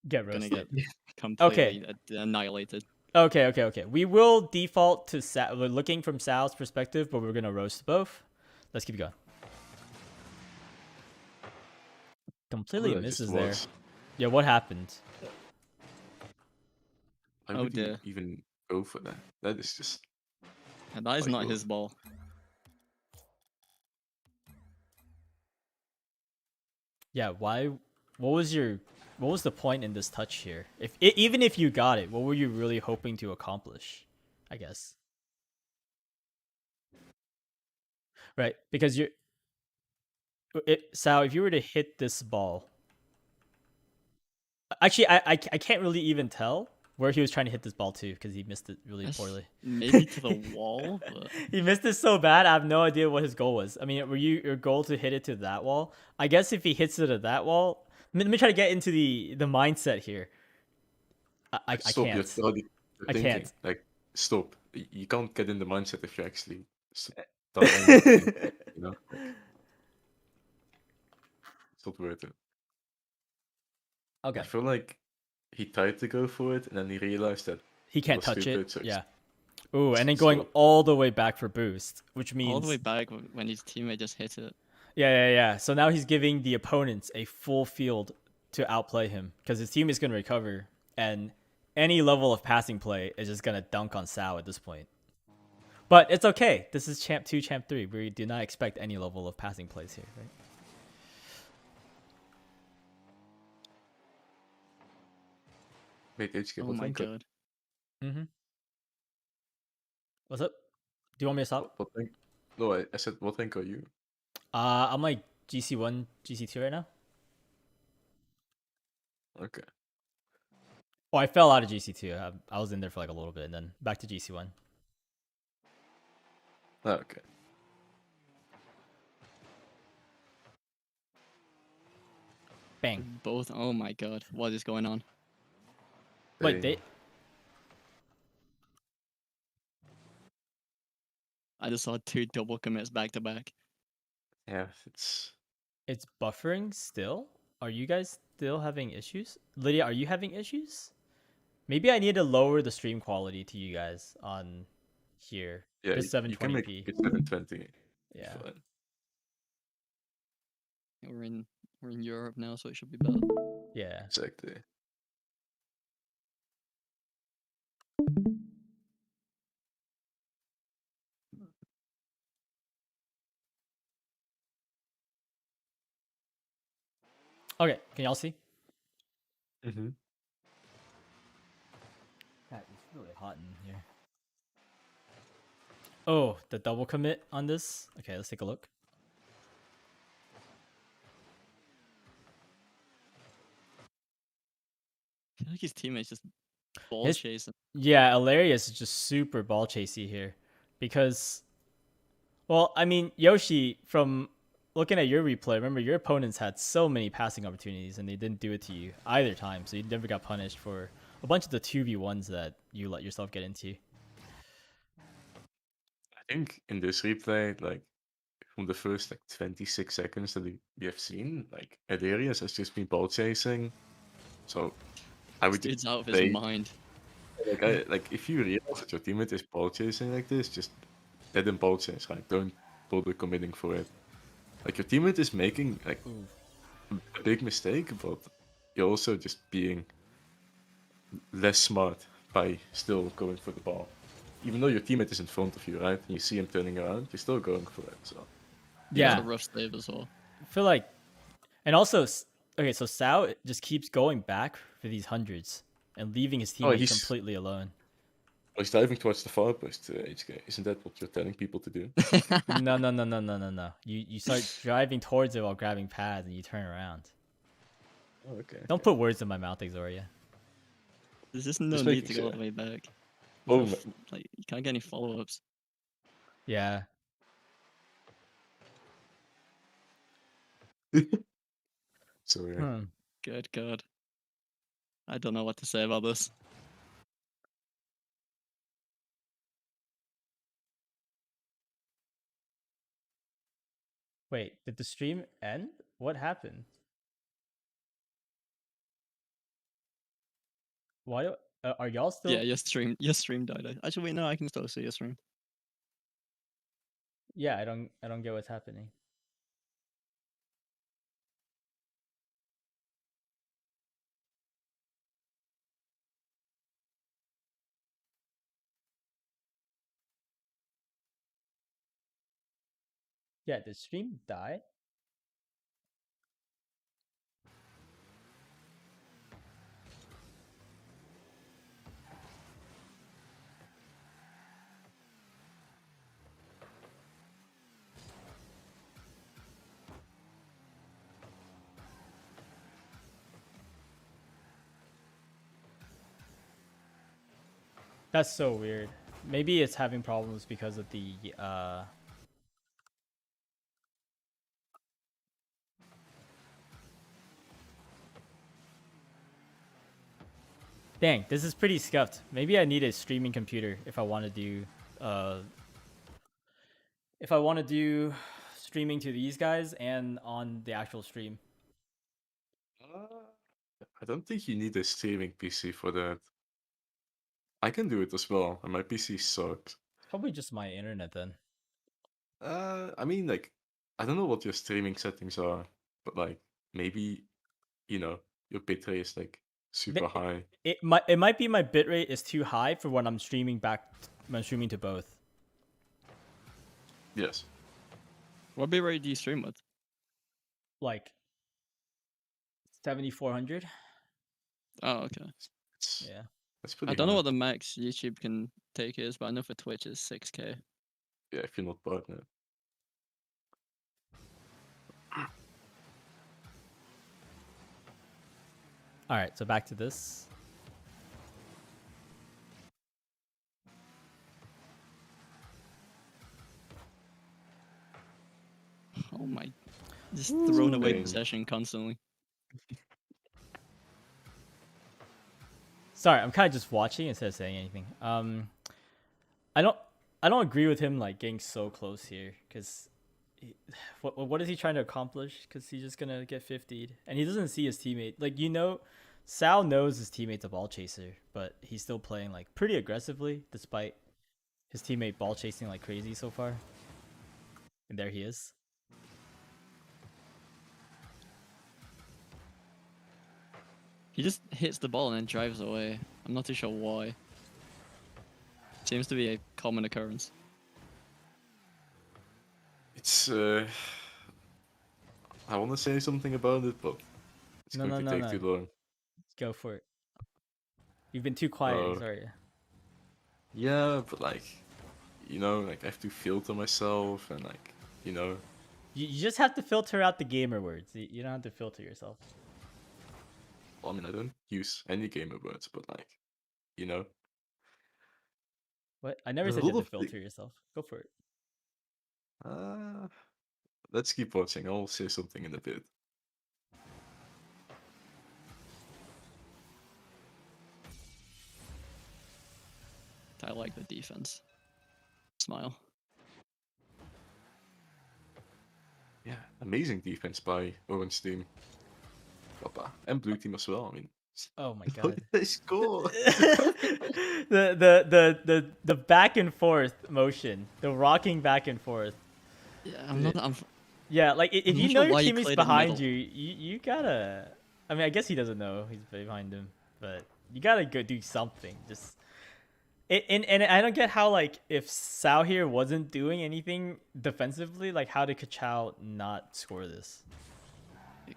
Get roasted. get completely annihilated. Okay. We will default to Sal. We're looking from Sal's perspective, but we're gonna roast both. Let's keep going. Completely That misses just there. was. Yeah, what happened? How Oh would you dear. even go for that? That is just. And that is Like, not well- his ball. Yeah, why? What was the point in this touch here? Even if you got it, what were you really hoping to accomplish? I guess. Right, because Sal, if you were to hit this ball, actually, I can't really even tell where he was trying to hit this ball to because he missed it really Yes. poorly. Maybe to the wall, but He missed it so bad. I have no idea what his goal was. I mean, were your goal to hit it to that wall? I guess if he hits it at that wall, let me try to get into the mindset here. I Stop, can't. you're I thinking. can't. Like, stop. You can't get in the mindset if you actually start thinking, you know? It's not worth it. Okay, I feel like he tried to go for it and then he realized that he can't was touch stupid, it. so Yeah. Ooh, and then going So- all the way back for boost, which means all the way back when his teammate just hit it. Yeah. So now he's giving the opponents a full field to outplay him because his team is going to recover, and any level of passing play is just going to dunk on Sal at this point. But it's okay. This is Champ 2, Champ 3. We do not expect any level of passing plays here, right? wait, HK, Oh what my rank are- god. Mm-hmm. What's up? Do you want me to stop? what rank? No, I said what rank are you? I'm like GC1, GC2 right now. Okay. Oh, I fell out of GC2. I was in there for like a little bit and then back to GC1. Okay. Bang. Both. Oh my god. What is going on? Wait, they... I just saw 2 double commits back to back. Yeah, it's. It's buffering still? Are you guys still having issues? Lydia, are you having issues? Maybe I need to lower the stream quality to you guys on here. Yeah, Just you can make 720p. it 720. Yeah. Fine. We're in Europe now, so it should be better. Yeah. Exactly. Okay, can y'all see? Mm-hmm. God, it's really hot in here. Oh, the double commit on this? Okay, let's take a look. I feel like his teammates just ball His- chasing. Yeah, Hilarious is just super ball chasey here. Because, well, I mean, Yoshi, from looking at your replay, remember your opponents had so many passing opportunities and they didn't do it to you either time. So you never got punished for a bunch of the 2v1s that you let yourself get into. I think in this replay, like from the first like 26 seconds that we have seen, like Adarius has just been ball chasing. So I would Dude's out of play- his mind. like if you realize that your teammate is ball chasing like this, just dead in ball change. Like, don't bother committing for it. Like, your teammate is making like Ooh. a big mistake, but you're also just being less smart by still going for the ball. Even though your teammate is in front of you, right? And you see him turning around, you're still going for it. So He got Yeah, a rough save as well. I feel like, and also, okay, so Sao just keeps going back for these hundreds and leaving his Oh, teammates he's- completely alone. he's diving towards the far post, HK. Isn't that what you're telling people to do? No, no, no, no, no, no, no. You start driving towards it while grabbing pads, and you turn around. Oh, okay. Don't put words in my mouth, Exoria. There's just no Just need making to go all sure. the way back. Oh, No like you can't get any follow-ups. Yeah. sorry. Hmm. Good God. I don't know what to say about this. Wait, did the stream end? What happened? Why? Are y'all still? Yeah, your stream died. Actually, wait, no, I can still see your stream. Yeah, I don't get what's happening. Yeah, did stream die? That's so weird. Maybe it's having problems because of the Dang, this is pretty scuffed. Maybe I need a streaming computer if I want to do streaming to these guys and on the actual stream. I don't think you need a streaming PC for that. I can do it as well, and my PC sucks. Probably just my internet then. I mean, like, I don't know what your streaming settings are, but like, maybe, your bitrate is like super high. It might be my bitrate is too high for when I'm streaming when I'm streaming to both. Yes. What bitrate do you stream with? Like 7400. Oh, okay. It's, Yeah. That's pretty I don't know high. what the max YouTube can take is, but I know for Twitch is 6K. Yeah, if you're not partnered. All right, so back to this. Oh my. Just thrown away Dang. possession constantly. Sorry, I'm kind of just watching instead of saying anything. I don't agree with him like getting so close here because what is he trying to accomplish? Because he's just gonna get 50'd and he doesn't see his teammate. Like Sal knows his teammate's a ball chaser, but he's still playing like pretty aggressively despite his teammate ball chasing like crazy so far. And there he is. He just hits the ball and then drives away. I'm not too sure why. Seems to be a common occurrence. It's I want to say something about it, but it's No, going no, to no, take no. too long. Go for it. You've been too quiet, Oh. sorry. Yeah, but like, like I have to filter myself and like, You just have to filter out the gamer words. You don't have to filter yourself. well, I mean, I don't use any gamer words, but like, What? I never There's a said you lot have to of thi- filter yourself. Go for it. let's keep watching. I'll say something in a bit. I like the defense. Smile. Yeah, amazing defense by Orange team. Papa. And blue team as well. I mean, Oh my How god. did they score? The back and forth motion, the rocking back and forth. Yeah, I'm not. I'm. Yeah, like if I'm you not know sure your why he teammate's played in the behind middle. you gotta. I mean, I guess he doesn't know he's behind him, but you gotta go do something. Just and I don't get how like if Sao here wasn't doing anything defensively, like how did Kachao not score this?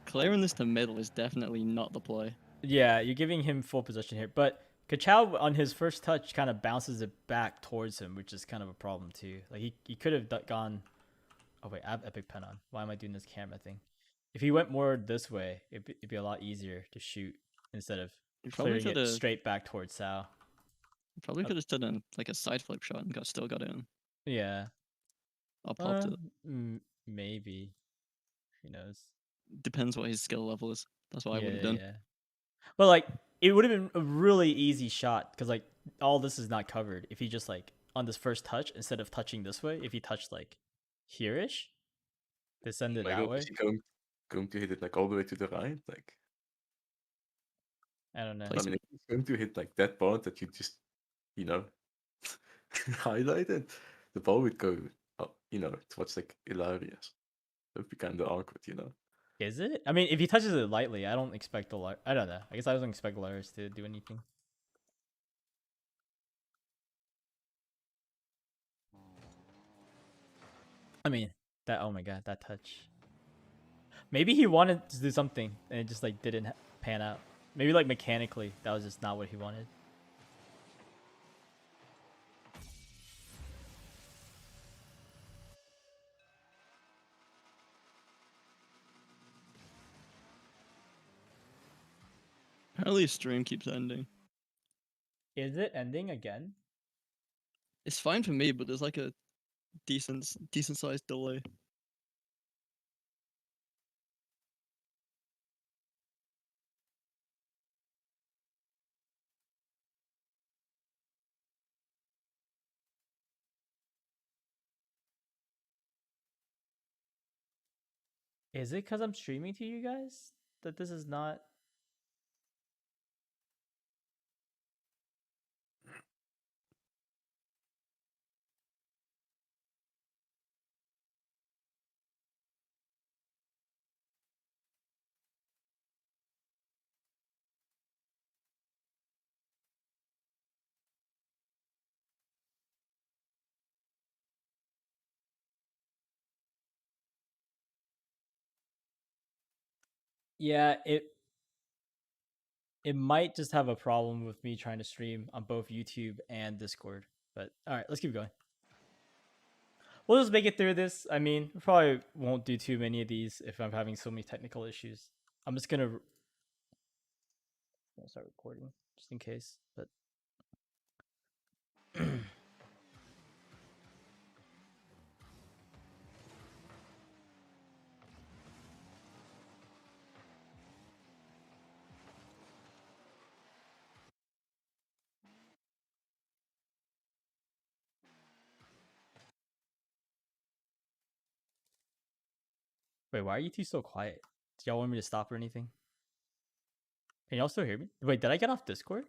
Clearing this to middle is definitely not the play. Yeah, you're giving him full possession here, but Kachao on his first touch kind of bounces it back towards him, which is kind of a problem too. Like he could have gone. Oh wait, I have Epic Pen on. Why am I doing this camera thing? If he went more this way, it'd be a lot easier to shoot instead of You probably clearing could it have. straight back towards Sao. Probably could have done like a side flip shot and still got in. Yeah. Or popped it. Maybe. Who knows? Depends what his skill level is. That's what I would have done. Yeah. But like, it would have been a really easy shot because like all this is not covered. If he just like on this first touch instead of touching this way, if he touched like here-ish, descended My that god, way. is he going to hit it like all the way to the right? Like, I don't know. Place I mean, if he's going to hit like that part that you just, you know, highlighted, the ball would go, you know, towards like Hilarious. That would be kind of awkward, you know. Is it? I mean, if he touches it lightly, I don't expect I don't know. I guess I don't expect Lars to do anything. I mean, that. Oh my god, that touch. Maybe he wanted to do something and it just like didn't pan out. Maybe like mechanically, that was just not what he wanted. Apparently, his stream keeps ending. Is it ending again? It's fine for me, but there's like a decent sized delay. Is it because I'm streaming to you guys that this is not? Yeah, it might just have a problem with me trying to stream on both YouTube and Discord. But all right, let's keep going. We'll just make it through this. I mean, we probably won't do too many of these if I'm having so many technical issues. I'm just gonna start recording just in case. But wait, why are you two so quiet? Do y'all want me to stop or anything? Can y'all still hear me? Wait, did I get off Discord?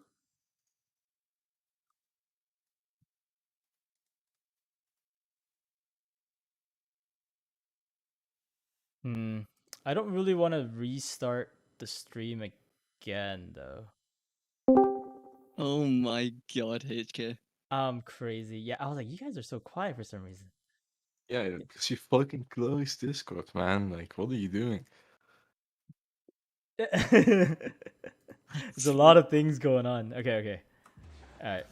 I don't really want to restart the stream again though. Oh my god, HK. I'm crazy. Yeah, I was like, you guys are so quiet for some reason. Yeah, because you fucking closed Discord, man. Like, what are you doing? There's a lot of things going on. Okay. All right.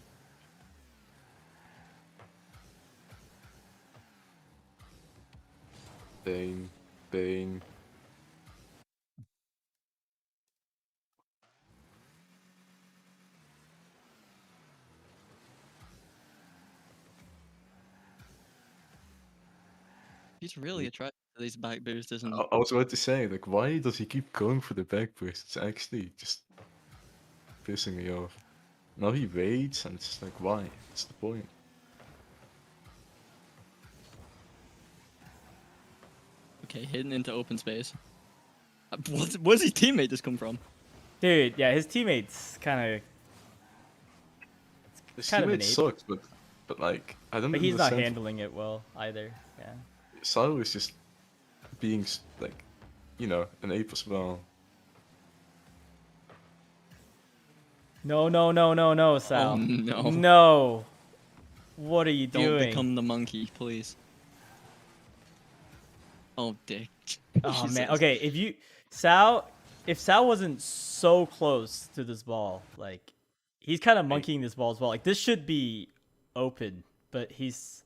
Bane. He's really attracted to these back boosts, isn't he? I was about to say, like, why does he keep going for the back burst? It's actually just pissing me off. Now he waits, and it's like, why? What's the point? Okay, hidden into open space. Where's his teammate just come from? Dude, yeah, his teammates kind His Kind of an teammate ape. sucks, but like I of, don't but he's not understand. handling it well either. Yeah. Sao is just being like, an ape as well. No, no, no, no, no, Oh Sal. no. No. What are you Don't doing? become the monkey, please. Oh, dick. Oh man. Jesus. Okay, if Sal wasn't so close to this ball, like he's kind of monkeying this ball as well. Like this should be open, but he's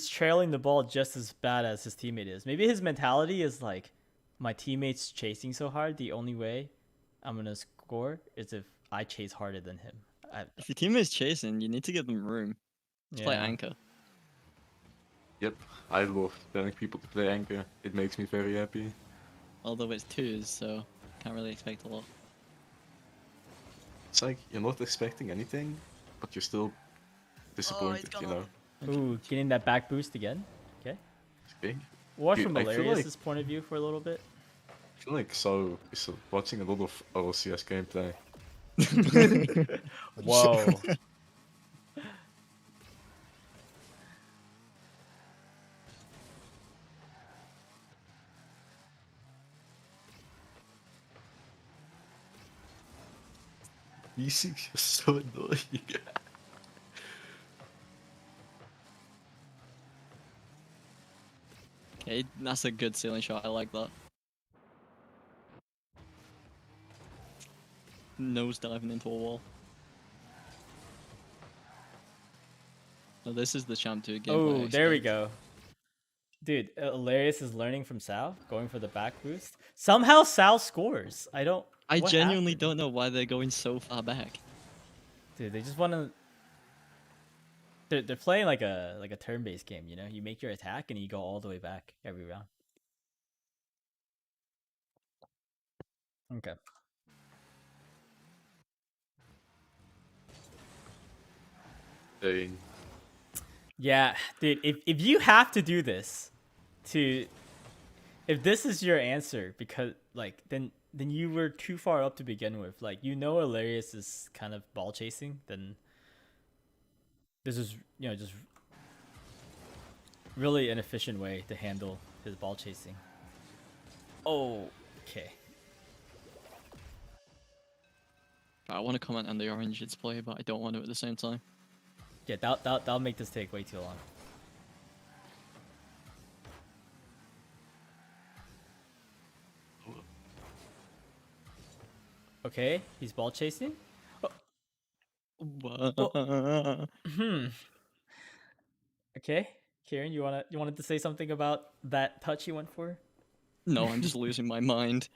trailing the ball just as bad as his teammate is. Maybe his mentality is like, my teammate's chasing so hard. The only way I'm gonna score is if I chase harder than him. If your teammate's chasing, you need to give them room. Let's play Yeah. anchor. Yep, I love telling people to play anchor. It makes me very happy. Although it's twos, so can't really expect a lot. It's like you're not expecting anything, but you're still disappointed, you know? Ooh, getting that back boost again. Okay. It's big. Watch Dude, from I feel Hilarious' point of view for a little bit. I feel like So is watching a lot of OCS gameplay. Whoa. These things are so annoying. Okay, that's a good ceiling shot. I like that. Nose diving into a wall. So this is the champ 2 game. Oh, there we go. Dude, Hilarious is learning from Sal, going for the back boost. Somehow Sal scores. I what genuinely happened? don't know why they're going so far back. Dude, they just want to. They're playing like a turn-based game, you know. You make your attack and you go all the way back every round. Okay. Dang. Yeah, dude. If you have to do this, if this is your answer, because like then you were too far up to begin with. Like Hilarious is kind of ball chasing. Then this is just really an efficient way to handle his ball chasing. Oh, okay. I want to comment on the orange it's play, but I don't want to at the same time. Yeah, that'll make this take way too long. Okay, he's ball chasing. Okay, Kieran, you wanted to say something about that touch he went for? No, I'm just losing my mind.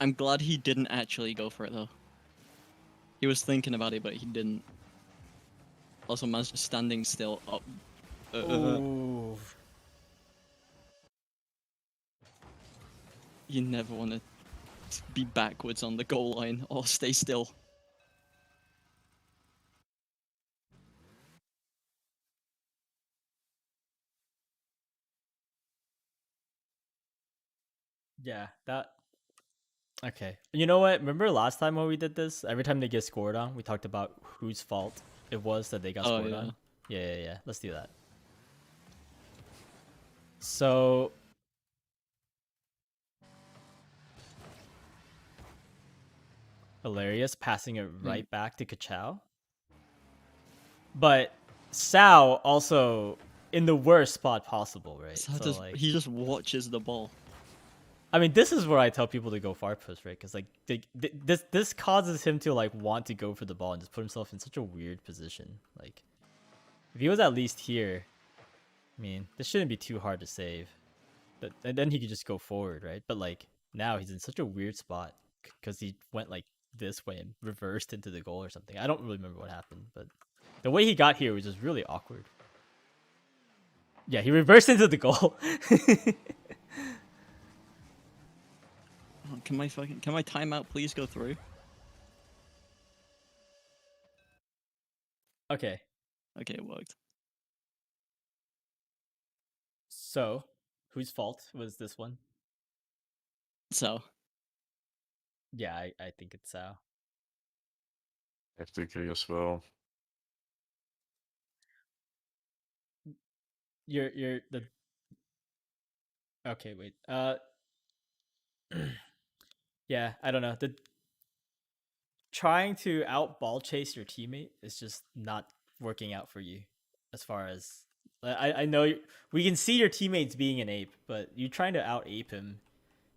I'm glad he didn't actually go for it though. He was thinking about it, but he didn't. Also, man's just standing still up. Ooh. You never want to be backwards on the goal line or stay still. Yeah, that. Okay. You know what? Remember last time when we did this? Every time they get scored on, we talked about whose fault it was that they got Oh, scored yeah. on. Yeah. Let's do that. So. Hilarious passing it right back to Kachao. But Sao also in the worst spot possible, right? So he just watches the ball. I mean, this is where I tell people to go far post, right? Because like this causes him to like want to go for the ball and just put himself in such a weird position. Like, if he was at least here, I mean, this shouldn't be too hard to save. And then he could just go forward, right? But like now he's in such a weird spot because he went like this way and reversed into the goal or something. I don't really remember what happened, but the way he got here was just really awkward. Yeah, he reversed into the goal. Oh, can my timeout please go through? Okay, Okay, it worked. so Whose fault was this one? So Yeah, I think it's Sao. I have to agree as well. You're the okay. Wait. Yeah, I don't know. The trying to out ball chase your teammate is just not working out for you. As far as I know, we can see your teammates being an ape, but you trying to out ape him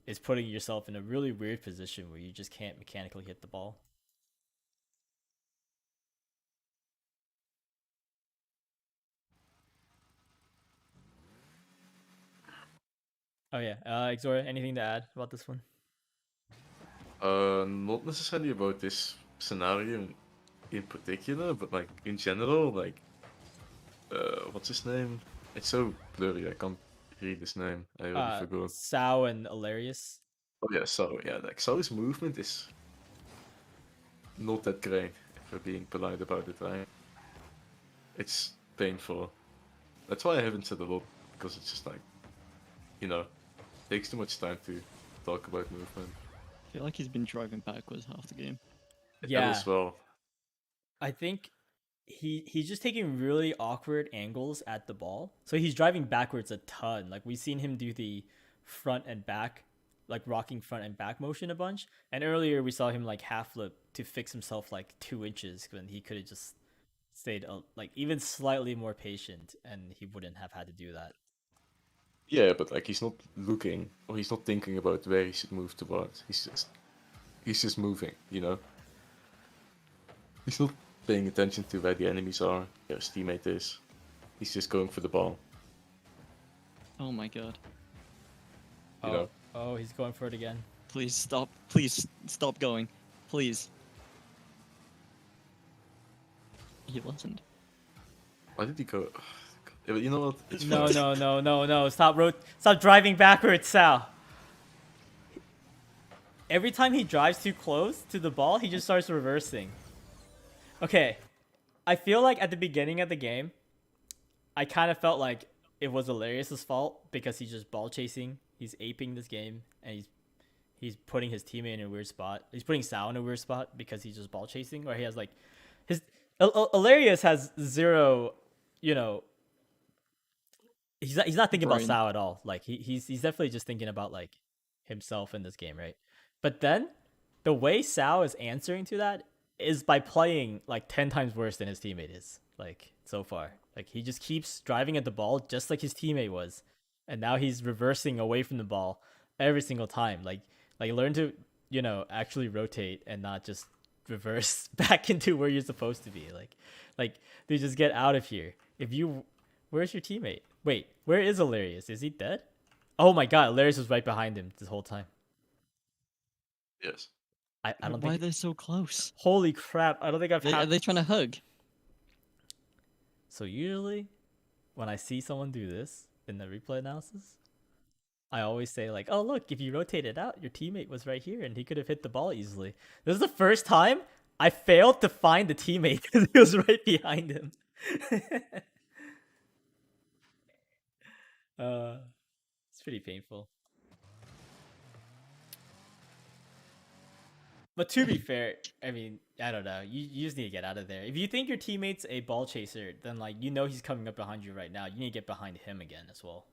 is putting yourself in a really weird position where you just can't mechanically hit the ball. Oh yeah, Exora, anything to add about this one? Not necessarily about this scenario in particular, but like in general, like, what's his name? It's so blurry. I can't read his name. I already forgot. Sao and Hilarious. Oh yeah, so yeah, like Sally's movement is not that great. If we're being polite about it, right? It's painful. That's why I haven't said a lot, because it's just like, you know, takes too much time to talk about movement. I feel like he's been driving backwards half the game. That Yeah, as well. I think he's just taking really awkward angles at the ball. So he's driving backwards a ton. Like we've seen him do the front and back, like rocking front and back motion a bunch. And earlier we saw him like half flip to fix himself like 2 inches when he could have just stayed like even slightly more patient and he wouldn't have had to do that. Yeah, but like he's not looking or he's not thinking about where he should move towards. He's just moving, you know. He's not paying attention to where the enemies are, where his teammate is. He's just going for the ball. Oh my god. You know. Oh, he's going for it again. Please stop. Please stop going. Please. He wasn't. Why did he go? You know what? It's No, fine. no. Stop driving backwards, Sal. Every time he drives too close to the ball, he just starts reversing. Okay. I feel like at the beginning of the game, I kind of felt like it was Hilarious' fault because he's just ball chasing. He's aping this game and he's putting his teammate in a weird spot. He's putting Sal in a weird spot because he's just ball chasing, or he has like his Hilarious has zero, you know, he's not thinking about Brain. Sao at all. Like he's definitely just thinking about like himself in this game, right? But then the way Sao is answering to that is by playing like 10 times worse than his teammate is. Like so far, like he just keeps driving at the ball just like his teammate was, and now he's reversing away from the ball every single time. Like learn to, you know, actually rotate and not just reverse back into where you're supposed to be. Like dude, just get out of here. Where's your teammate? Wait, where is Hilarious? Is he dead? Oh my god, Hilarious was right behind him this whole time. Yes. I don't Why are think. they so close? Holy crap! I don't think I've Are had. they trying to hug? So usually, when I see someone do this in the replay analysis, I always say like, "Oh look, if you rotate it out, your teammate was right here and he could have hit the ball easily." This is the first time I failed to find the teammate because he was right behind him. It's pretty painful. But to be fair, I mean, I don't know. You just need to get out of there. If you think your teammate's a ball chaser, then like you know he's coming up behind you right now. You need to get behind him again as well.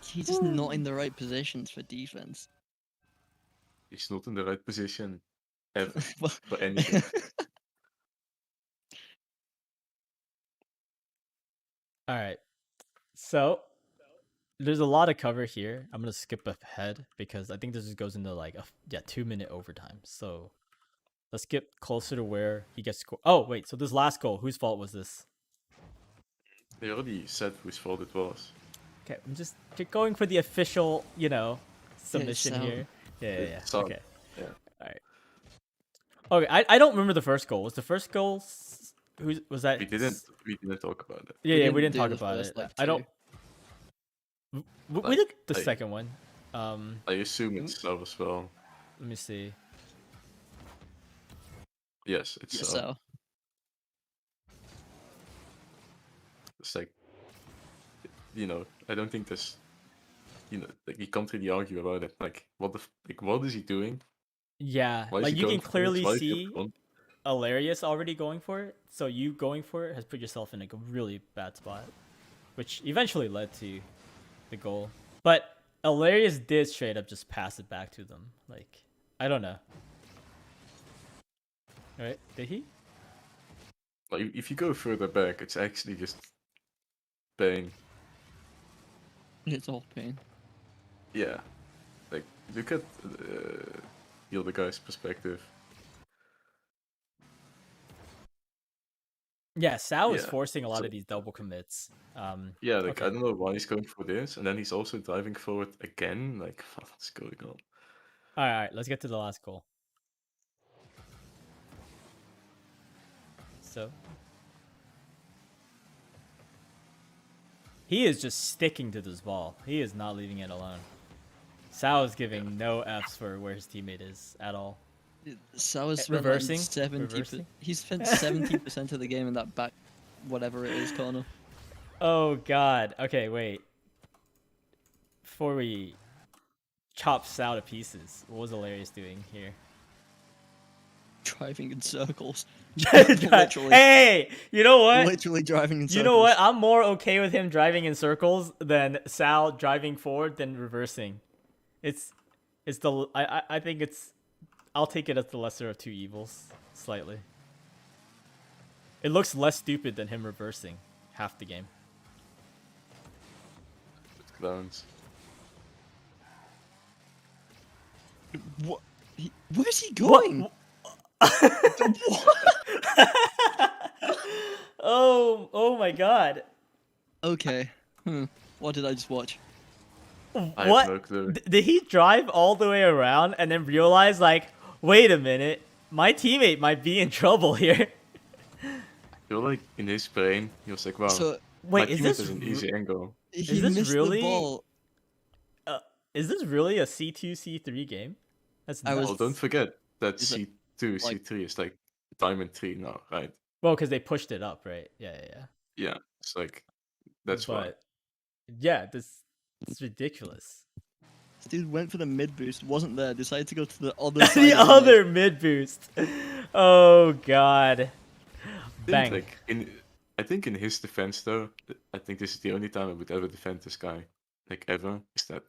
He's just not in the right positions for defense. He's not in the right position ever Well, for anything. All right. So there's a lot of cover here. I'm gonna skip ahead because I think this just goes into like a 2-minute overtime. So let's get closer to where he gets scored. Oh wait, so this last goal, whose fault was this? They already said whose fault it was. Okay, I'm just going for the official, you know, submission so- here. Yeah. So- Okay. yeah. All right. Okay, I don't remember the first goal. Was the first goal? Who was that? We didn't talk about it. Yeah, we didn't didn't do talk the about first, it. like, I don't. We did the like- second one. I assume it's so as well. Let me see. Yes, it's Yes, so. so. It's like, I don't think there's, like you can't really argue about it. Like, what is he doing? Yeah, Why is like he you going can for this? clearly Why is he up see front? Alarius already going for it, so you going for it has put yourself in like a really bad spot, which eventually led to the goal. But Alarius did straight up just pass it back to them. Like, I don't know. Right? Did he? Like, if you go further back, it's actually just pain. It's all pain. Yeah, like look at the other guy's perspective. Yeah, Sao is Yeah, forcing a lot so- of these double commits. Yeah, like I Okay. don't know why he's going for this, and then he's also diving for it again. Like, what's going on? All right, let's get to the last goal. So he is just sticking to this ball. He is not leaving it alone. Sao is giving no Fs for where his teammate is at all. Sao's spent reversing? like 70. Reversing? He spent 70% of the game in that back, whatever it is, corner. Oh god. Okay, wait. Before we chop Sao to pieces, what was Hilarious doing here? Driving in circles. Literally. Hey, you know what? Literally driving in circles. You know what? I'm more okay with him driving in circles than Sal driving forward than reversing. It's the I think it's I'll take it as the lesser of two evils slightly. It looks less stupid than him reversing half the game. It's clowns. What? Where's he going? Oh my god. Okay. What did I just watch? I What? have no clue. Did he drive all the way around and then realize like, wait a minute, my teammate might be in trouble here? You're like in his brain. He was like, wow. So Wait, my is teammate this has an easy angle. he this missed really- the ball. is this really a C2 C3 game? That's I was- Well, nuts. don't forget that Is it, C2, like- C3 is like Diamond 3 now, right? Well, because they pushed it up, right? Yeah. Yeah, it's like that's why. But yeah, this is ridiculous. This dude went for the mid boost, wasn't there, decided to go to the other side. The of other mid boost. Oh god. Bang. Like I think in his defense though, I think this is the only time I would ever defend this guy, like ever. Is that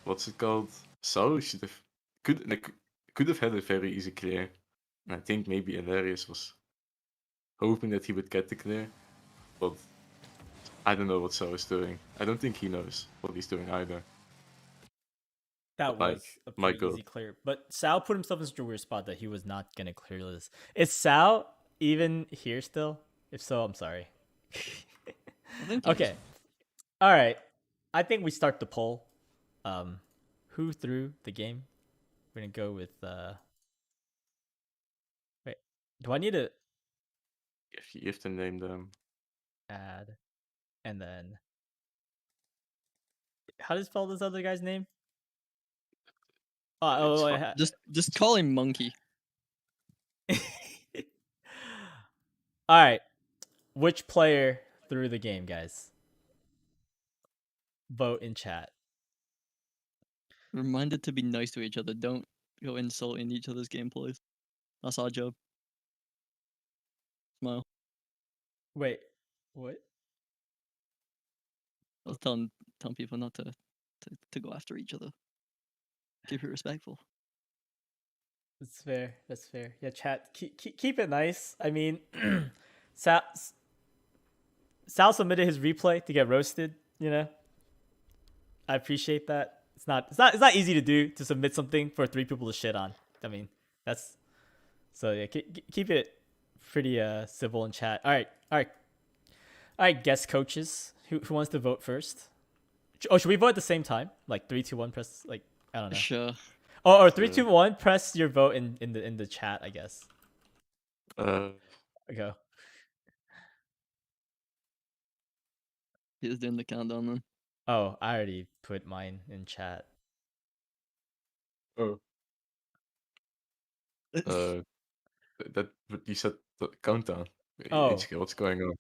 what's it called? Sao should have could have had a very easy clear, and I think maybe Hilarious was hoping that he would get the clear, but I don't know what Sao is doing. I don't think he knows what he's doing either. That like, was a my pretty God. easy clear. But Sal put himself in such a weird spot that he was not gonna clear this. Is Sal even here still? If so, I'm sorry. I think he Okay. Alright. I think we start the poll. Who threw the game? We're gonna go with wait. Do I need to If you have to name them, add and then how do you spell this other guy's name? It's I fine. just call him Monkey. All right. Which player threw the game, guys? Vote in chat. Reminded to be nice to each other. Don't go insulting each other's gameplays. That's our job. Smile. Wait, what? I was telling people not to go after each other. Keep it respectful. That's fair. That's fair. Yeah, chat. Keep it nice. I mean, Sal submitted his replay to get roasted. You know, I appreciate that. It's not easy to do to submit something for 3 people to shit on. I mean, that's so yeah. Keep it pretty civil in chat. All right. Guest coaches. Who wants to vote first? Oh, should we vote at the same time? Like 3, 2, 1. Press like I don't know. Sure. Oh, or 3, 2, 1. Press your vote in the chat. I guess. uh, Go. He's doing the countdown then. Oh, I already put mine in chat. oh, That but you said the countdown. Oh. Ichigo, what's going on?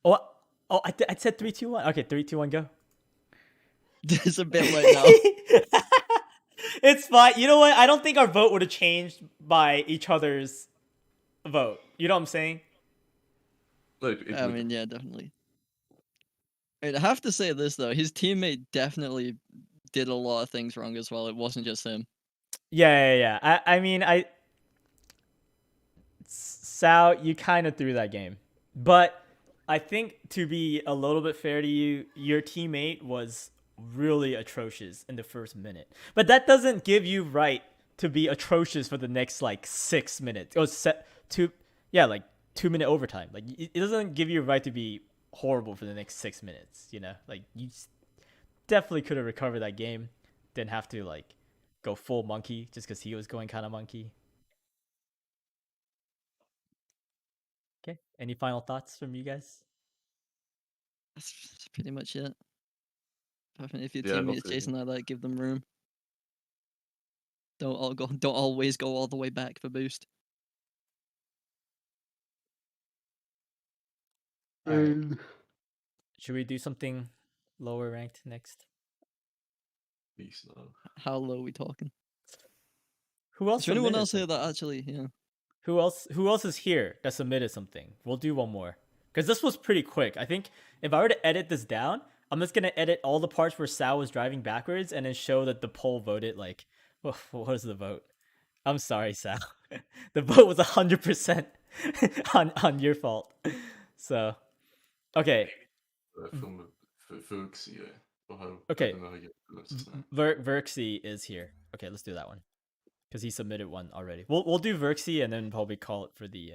Oh, I said 3, 2, 1. Okay, 3, 2, 1, go. It's a bit late now. It's fine. You know what? I don't think our vote would have changed by each other's vote. You know what I'm saying? Like, I mean, yeah, definitely. I have to say this though, his teammate definitely did a lot of things wrong as well. It wasn't just him. Yeah. I mean, Sal, you kind of threw that game, but I think to be a little bit fair to you, your teammate was really atrocious in the first minute. But that doesn't give you right to be atrocious for the next like 6 minutes. Or like 2 minute overtime. Like it doesn't give you a right to be horrible for the next 6 minutes. You know, like you definitely could have recovered that game. Didn't have to like go full monkey just because he was going kind of monkey. Okay. Any final thoughts from you guys? That's pretty much it. I think if your Yeah, teammate not is really. chasing like that, give them room. Don't always go all the way back for boost. Alright. Should we do something lower ranked next? Please, no. How low are we talking? Who else? Is there anyone submitted else here something? that actually, yeah? Who else is here that submitted something? We'll do one more. Because this was pretty quick. I think if I were to edit this down, I'm just gonna edit all the parts where Sal was driving backwards and then show that the poll voted like what was the vote? I'm sorry, Sal. The vote was 100% on your fault. So okay. From Fuxi, or how, Okay. I don't know how you pronounce his name. Verxy is here. Okay, let's do that one. Because he submitted one already. We'll do Verxy and then probably call it for the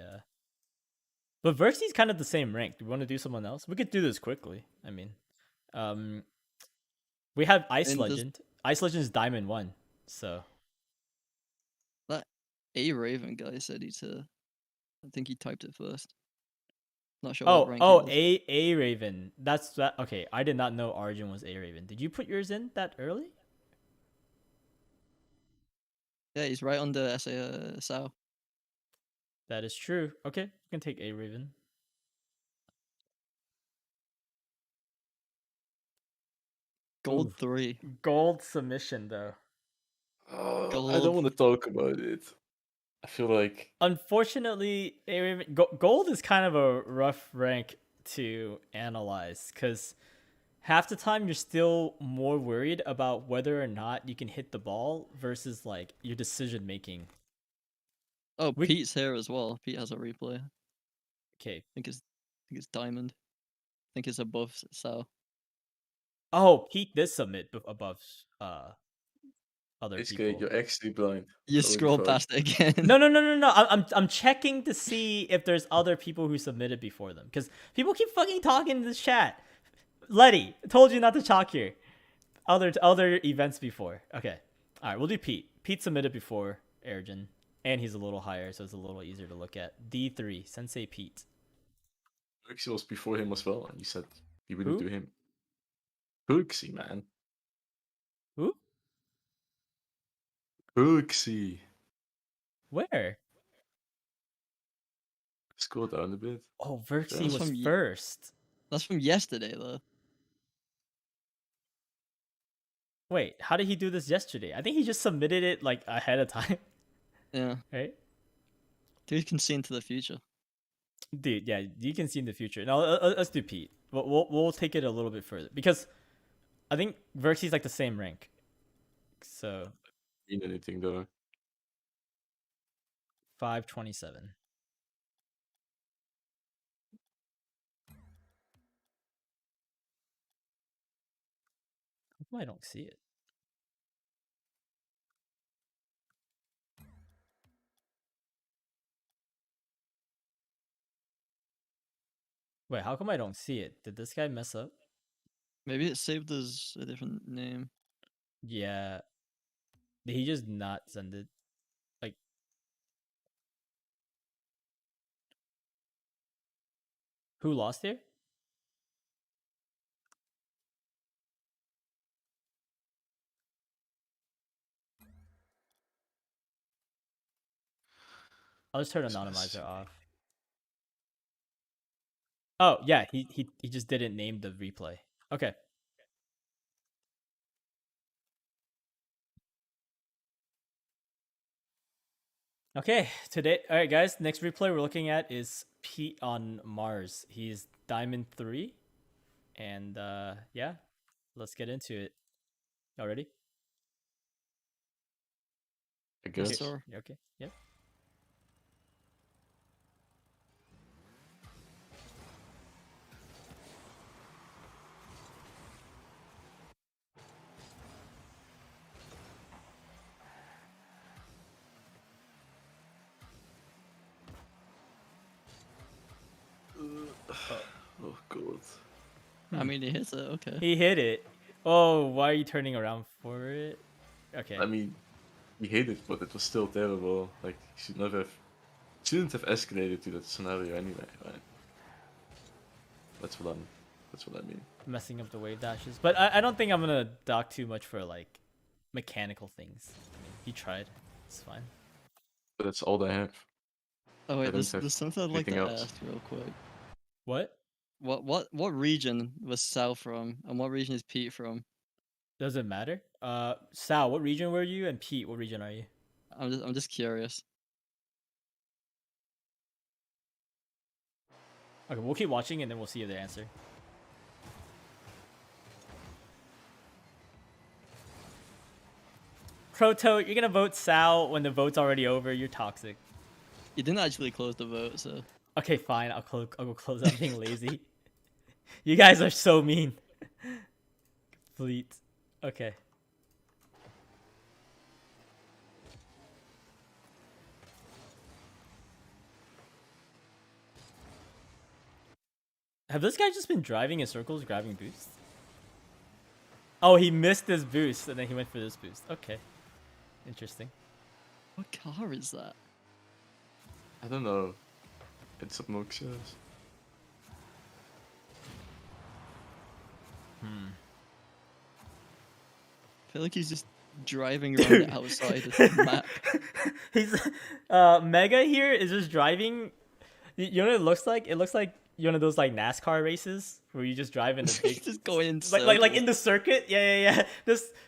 But Verxy's kind of the same rank. Do we want to do someone else? We could do this quickly. I mean, we have Ice And Legend. Ice Legend's Diamond 1. So that A Raven guy said he's I think he typed it first. Not sure what rank he was. A Raven. That's that. Okay, I did not know Origin was A Raven. Did you put yours in that early? Yeah, he's right under Sao. That is true. Okay, we can take A Raven. Gold Ooh. 3. Gold submission though. I Gold. don't want to talk about it. I feel like Unfortunately, A Raven Gold is kind of a rough rank to analyze because half the time you're still more worried about whether or not you can hit the ball versus like your decision making. Oh, Pete's here as well. Pete has a replay. Okay. I think it's Diamond. I think it's above Sao. Oh, Pete did submit above other it's people. good. You're actually blind. You Holy scroll fuck. past it again. No. I'm checking to see if there's other people who submitted before them because people keep fucking talking in this chat. Letty told you not to talk here. Other events before. Okay. All right, we'll do Pete. Pete submitted before Ergen, and he's a little higher, so it's a little easier to look at. D3 Sensei Pete. Fuxi was before him as well, and you said you wouldn't Who? do him. Fuxi, man. Who? Fuxi. Where? Scroll down a bit. Oh, Verxy That's was from first. That's from yesterday though. Wait, how did he do this yesterday? I think he just submitted it like ahead of time, Yeah. right? Dude can see into the future. Dude, yeah, you can see in the future. Now let's do Pete. We'll take it a little bit further because I think Verxy's like the same rank. So Mean anything though? 527. How come I don't see it? Wait, how come I don't see it? Did this guy mess up? Maybe it's saved as a different name. Yeah. Did he just not send it? Like, who lost here? I'll just turn Let's anonymizer see. off. Oh yeah, he just didn't name the replay. Okay. Okay, today, all right, guys. Next replay we're looking at is Pete on Mars. He's Diamond 3, and yeah, let's get into it. Y'all ready? I Yes, guess. sir. You okay? Yep. Oh god. I mean, he hits it. Okay. He hit it. Oh, why are you turning around for it? Okay. I mean, he hated it, but it was still terrible. Like, he shouldn't have escalated to that scenario anyway, right? That's what I mean. Messing up the wave dashes, but I don't think I'm gonna dock too much for like mechanical things. I mean, he tried. It's fine. But that's all I have. Oh I wait, don't there's have something I'd like to anything else. ask real quick. What? What region was Sal from, and what region is Pete from? Does it matter? Sal, what region were you? And Pete, what region are you? I'm just curious. Okay, we'll keep watching and then we'll see the answer. Proto, you're gonna vote Sal when the vote's already over. You're toxic. You didn't actually close the vote, so Okay, fine. I'll go close. I'm being lazy. You guys are so mean. Fleet. Okay. Have this guy just been driving in circles, grabbing boosts? Oh, he missed his boost and then he went for this boost. Okay. Interesting. what car is that? I don't know. It's obnoxious. I feel like he's just driving around the outside of the map. He's Mega here is just driving. You know what it looks like? It looks like one of those like NASCAR races where you just drive in the He's big just going in like in circles. the circuit. Yeah.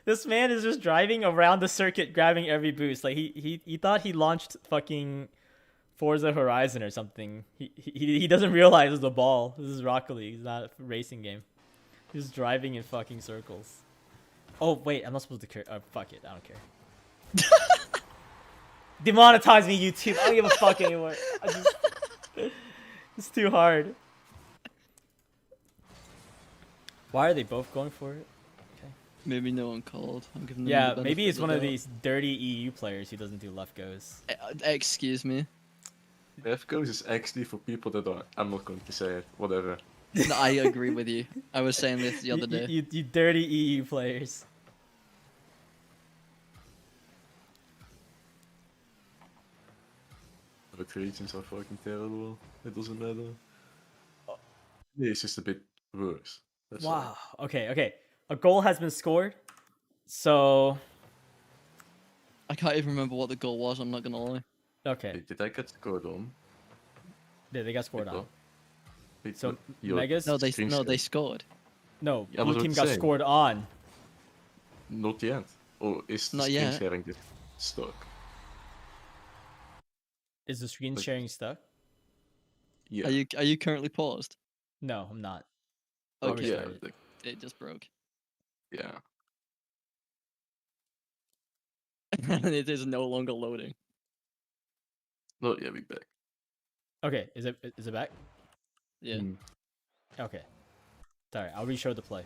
This man is just driving around the circuit grabbing every boost. Like he thought he launched fucking Forza Horizon or something. He doesn't realize it's a ball. This is Rocket League. It's not a racing game. He's just driving in fucking circles. Oh wait, I'm not supposed to care. Fuck it, I don't care. Demonetize me, YouTube. I don't give a fuck anymore. It's too hard. Why are they both going for it? Maybe no one called. I'm giving them Yeah, the maybe benefit it's of one the of doubt. these dirty EU players who doesn't do left goes. Excuse me. Left goes is actually for people that are. I'm not going to say it. Whatever. No, I agree with you. I was saying this the other day. You dirty EU players. But regions are fucking terrible. It doesn't matter. It's just a bit worse. That's all. Wow. Okay. A goal has been scored. So I can't even remember what the goal was. I'm not gonna lie. okay, Wait, did I get scored on? they got scored Wait, on. what? Wait, So what? Your Megas No, they screen no, they share? scored. no Yeah, blue but team I'm got saying. scored on. Not yet. Or is the Not screen yet. sharing just stuck? Is the screen Like- sharing stuck? Yeah. Are you currently paused? No, I'm not. Oh, Okay, yeah. restarted. like, it just broke. yeah. And it is no longer loading. No, yeah, we back. Okay, is it back? Yeah. Mm. Okay. Sorry, I'll reshow the play.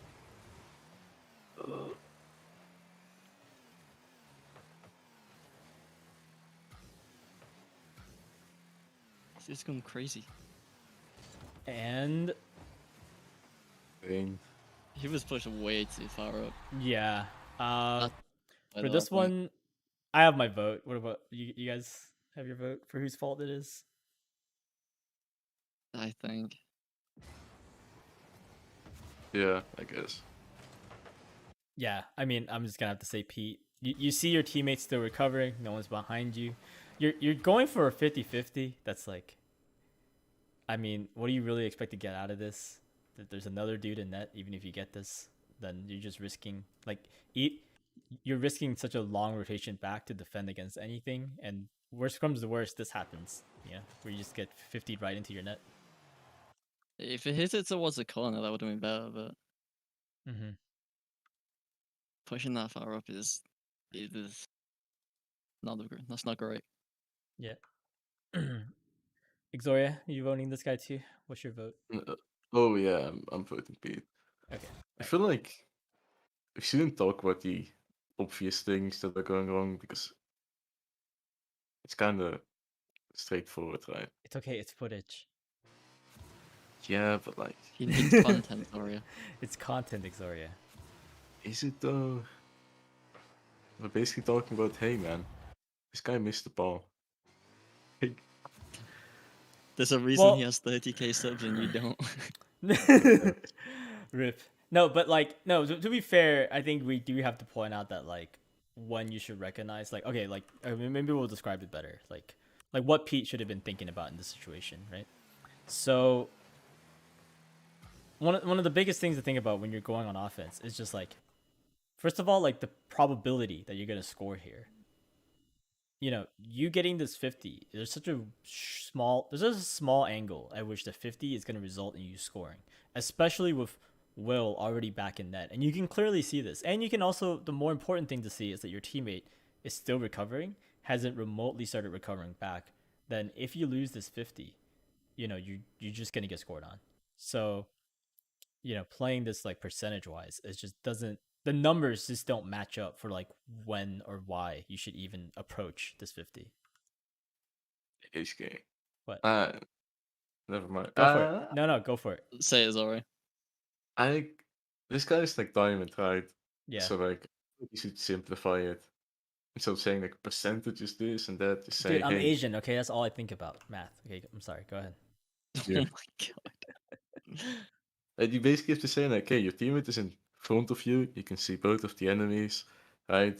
It's going crazy. And Dang. He was pushed way too far up. yeah, by for that this point. one, I have my vote. What about you? You guys have your vote for whose fault it is? I think. Yeah, I guess. Yeah, I mean, I'm just gonna have to say Pete. You see your teammates still recovering. No one's behind you. you're going for a 50-50. That's like, I mean, what do you really expect to get out of this? That there's another dude in net. Even if you get this, then you're just risking like you're risking such a long rotation back to defend against anything. And worst comes to worst, this happens. Yeah, where you just get 50 right into your net. If it hit it towards the corner, that would have been better. But Mm-hmm. pushing that far up is not that's not great. Yeah. Exoria, you voting this guy too? What's your vote? Oh yeah, I'm voting Pete. Okay. I feel like we shouldn't talk about the obvious things that are going wrong because it's kind of straightforward, right? It's okay. It's footage. Yeah, but like, He needs content, Zoria. It's content, Exoria. is it though? We're basically talking about, hey man, this guy missed the ball. Like, There's a reason Well- he has 30k subs and you don't. Rip. No, but like, no. To be fair, I think we do have to point out that like when you should recognize, like, okay, like maybe we'll describe it better, like what Pete should have been thinking about in this situation, right? So one of the biggest things to think about when you're going on offense is just like, first of all, like the probability that you're gonna score here. You know, you getting this 50, there's such a small angle at which the 50 is going to result in you scoring, especially with Will already back in net. And you can clearly see this. And you can also, the more important thing to see is that your teammate is still recovering, hasn't remotely started recovering back. Then if you lose this 50, you know, you're just going to get scored on. So, you know, playing this like percentage wise, it just doesn't, the numbers just don't match up for like when or why you should even approach this 50. HK. What? Never mind. Go for it. No, go for it. Say it, Zoria. This guy is like Diamond, right? Yeah. So like, you should simplify it. Instead of saying like percentage is this and that, just say, Dude, I'm hey, Asian, okay? That's all I think about. Math. Okay, I'm sorry. Go ahead. Yeah. Oh my god. and you basically have to say like, hey, your teammate is in front of you. You can see both of the enemies, right?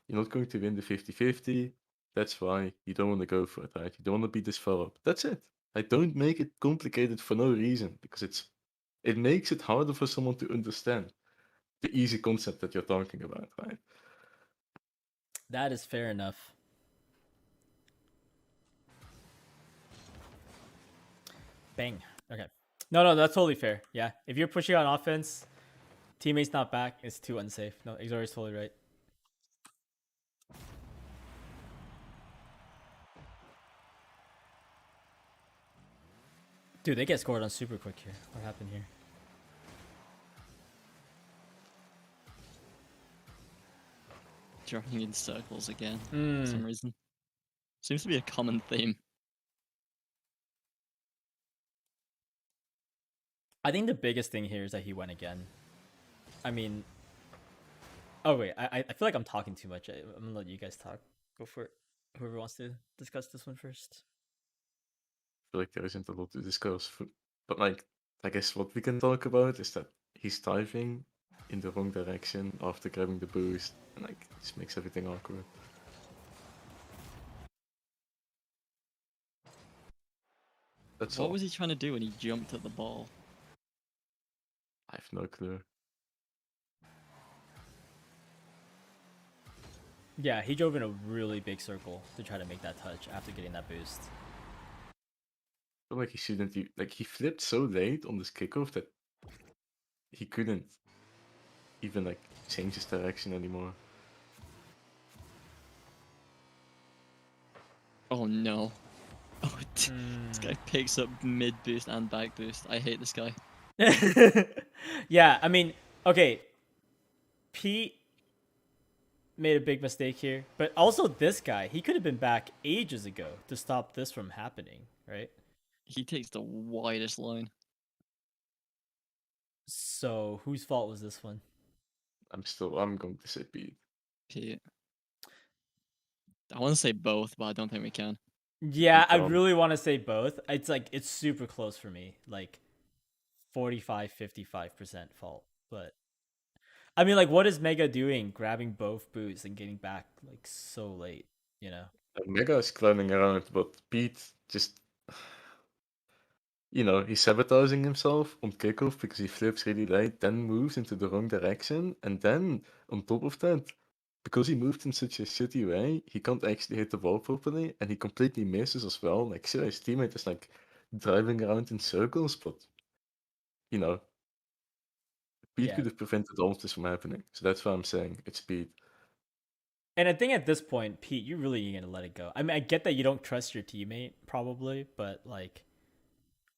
You're not going to win the 50-50. That's why you don't want to go for it, right? You don't want to be this far up. That's it. I don't make it complicated for no reason because it makes it harder for someone to understand the easy concept that you're talking about, right? That is fair enough. Bang. Okay. No, that's totally fair. Yeah. If you're pushing on offense, teammate's not back, it's too unsafe. No, Exori's totally right. Dude, they get scored on super quick here. What happened here? Dropping in circles again for Mm. some reason. Seems to be a common theme. I think the biggest thing here is that he went again. I mean, oh wait, I feel like I'm talking too much. I'm gonna let you guys talk. Go for it. Whoever wants to discuss this one first. I feel like there isn't a lot to discuss. But like, I guess what we can talk about is that he's diving in the wrong direction after grabbing the boost, and like, this makes everything awkward. That's What all. was he trying to do when he jumped at the ball? I have no clue. Yeah, he drove in a really big circle to try to make that touch after getting that boost. I feel like he shouldn't. Like, he flipped so late on this kickoff that he couldn't even like change his direction anymore. Oh no. Oh, this guy picks up mid boost and back boost. I hate this guy. Yeah, I mean, okay. Pete made a big mistake here, but also this guy, he could have been back ages ago to stop this from happening, right? He takes the widest line. So whose fault was this one? I'm going to say Pete. Pete. I want to say both, but I don't think we can. Yeah, I Dumb. really want to say both. It's like it's super close for me, like 45-55% fault. But I mean, like, what is Mega doing, grabbing both boots and getting back like so late? You know? Mega is clowning around, but Pete just, he's sabotaging himself on kickoff because he flips really late, then moves into the wrong direction, and then on top of that, because he moved in such a shitty way, he can't actually hit the ball properly, and he completely misses as well. Like, sure, his teammate is like driving around in circles, but you know, Pete Yeah. could have prevented all of this from happening. So that's why I'm saying it's Pete. And I think at this point, Pete, you really gonna let it go. I mean, I get that you don't trust your teammate, probably, but like,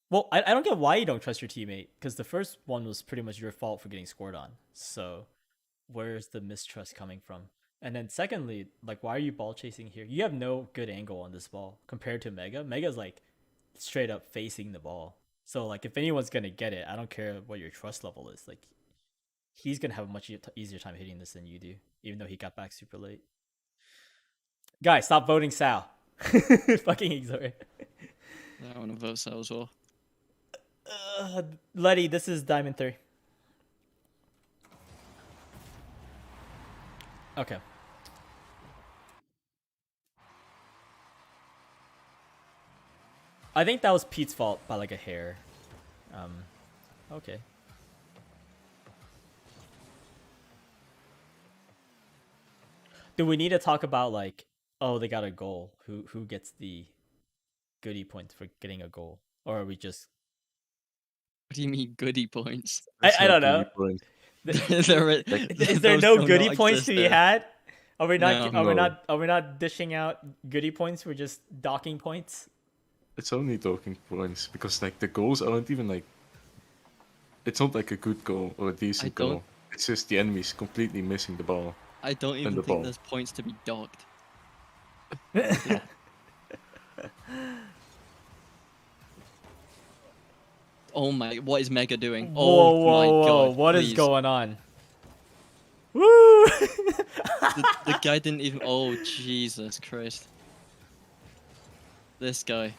well, I don't get why you don't trust your teammate, because the first one was pretty much your fault for getting scored on. So, where's the mistrust coming from? And then secondly, like, why are you ball chasing here? You have no good angle on this ball compared to Mega. Mega's like straight up facing the ball. So like, if anyone's gonna get it, I don't care what your trust level is. Like, he's gonna have a much easier time hitting this than you do, even though he got back super late. Guys, stop voting Sal. Fucking Exor. I want to vote Sal as well. Letty, this is Diamond 3. Okay. I think that was Pete's fault by like a hair. Okay. Do we need to talk about like, oh, they got a goal? Who gets the goodie points for getting a goal? Or are we just What do you mean goodie points? That's I not don't really know. point. Is there those no do goodie not points to be exist had? Are we not No. are we not dishing out goodie points? We're just docking points? It's only talking points because like the goals aren't even like. It's not like a good goal or a decent don't- goal. It's just the enemy's completely missing the ball. I don't even the think ball. there's points to be docked. Oh my, what is Mega doing? Whoa, Oh whoa, my whoa! god. What is please. going on? Woo! The guy didn't even. Oh, Jesus Christ. This guy.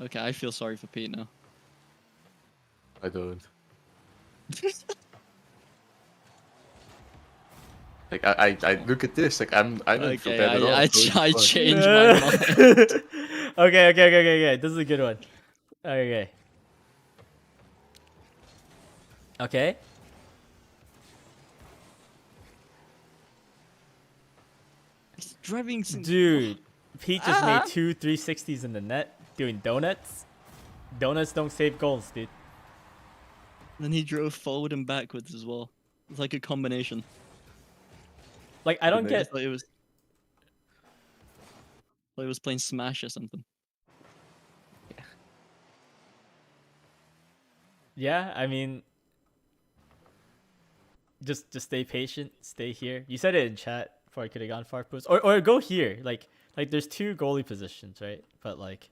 Okay, I feel sorry for Pete now. I don't. Like I look at this. Like I don't feel Okay, bad at all. I It's totally fine. changed my mind. Okay. This is a good one. Okay. Okay. He's driving. Dude, Pete just Ah. made 2 360s in the net doing donuts. Donuts don't save goals, dude. Then he drove forward and backwards as well. It's like a combination. Like, I don't Good get. It's like it was. Like it was playing Smash or something. Yeah, I mean, just stay patient, stay here. You said it in chat before I could have gone far post, or go here. Like there's 2 goalie positions, right? But like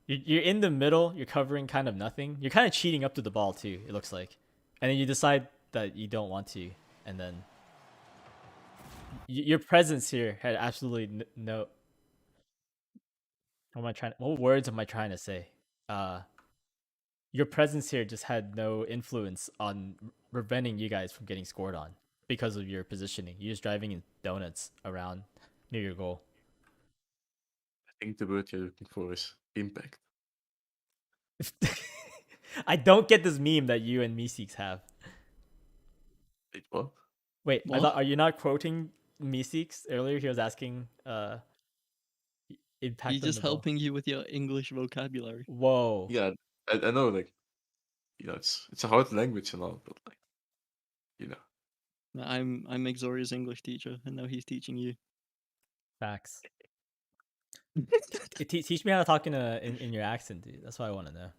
you're in the middle. You're covering kind of nothing. You're kind of cheating up to the ball too. It looks like, and then you decide that you don't want to, and then your presence here had absolutely no. What words am I trying to say? Your presence here just had no influence on preventing you guys from getting scored on because of your positioning. You're just driving in donuts around near your goal. I think the word you're looking for is impact. I don't get this meme that you and Meeseeks have. Wait, what? Wait, What? are you not quoting Meeseeks earlier? He was asking impact. He's on just the ball. helping you with your English vocabulary. Whoa. Yeah, I know. Like, it's a hard language and all, but like, I'm Exoria's English teacher, and now he's teaching you. Facts. Teach me how to talk in your accent, dude. That's what I want to know.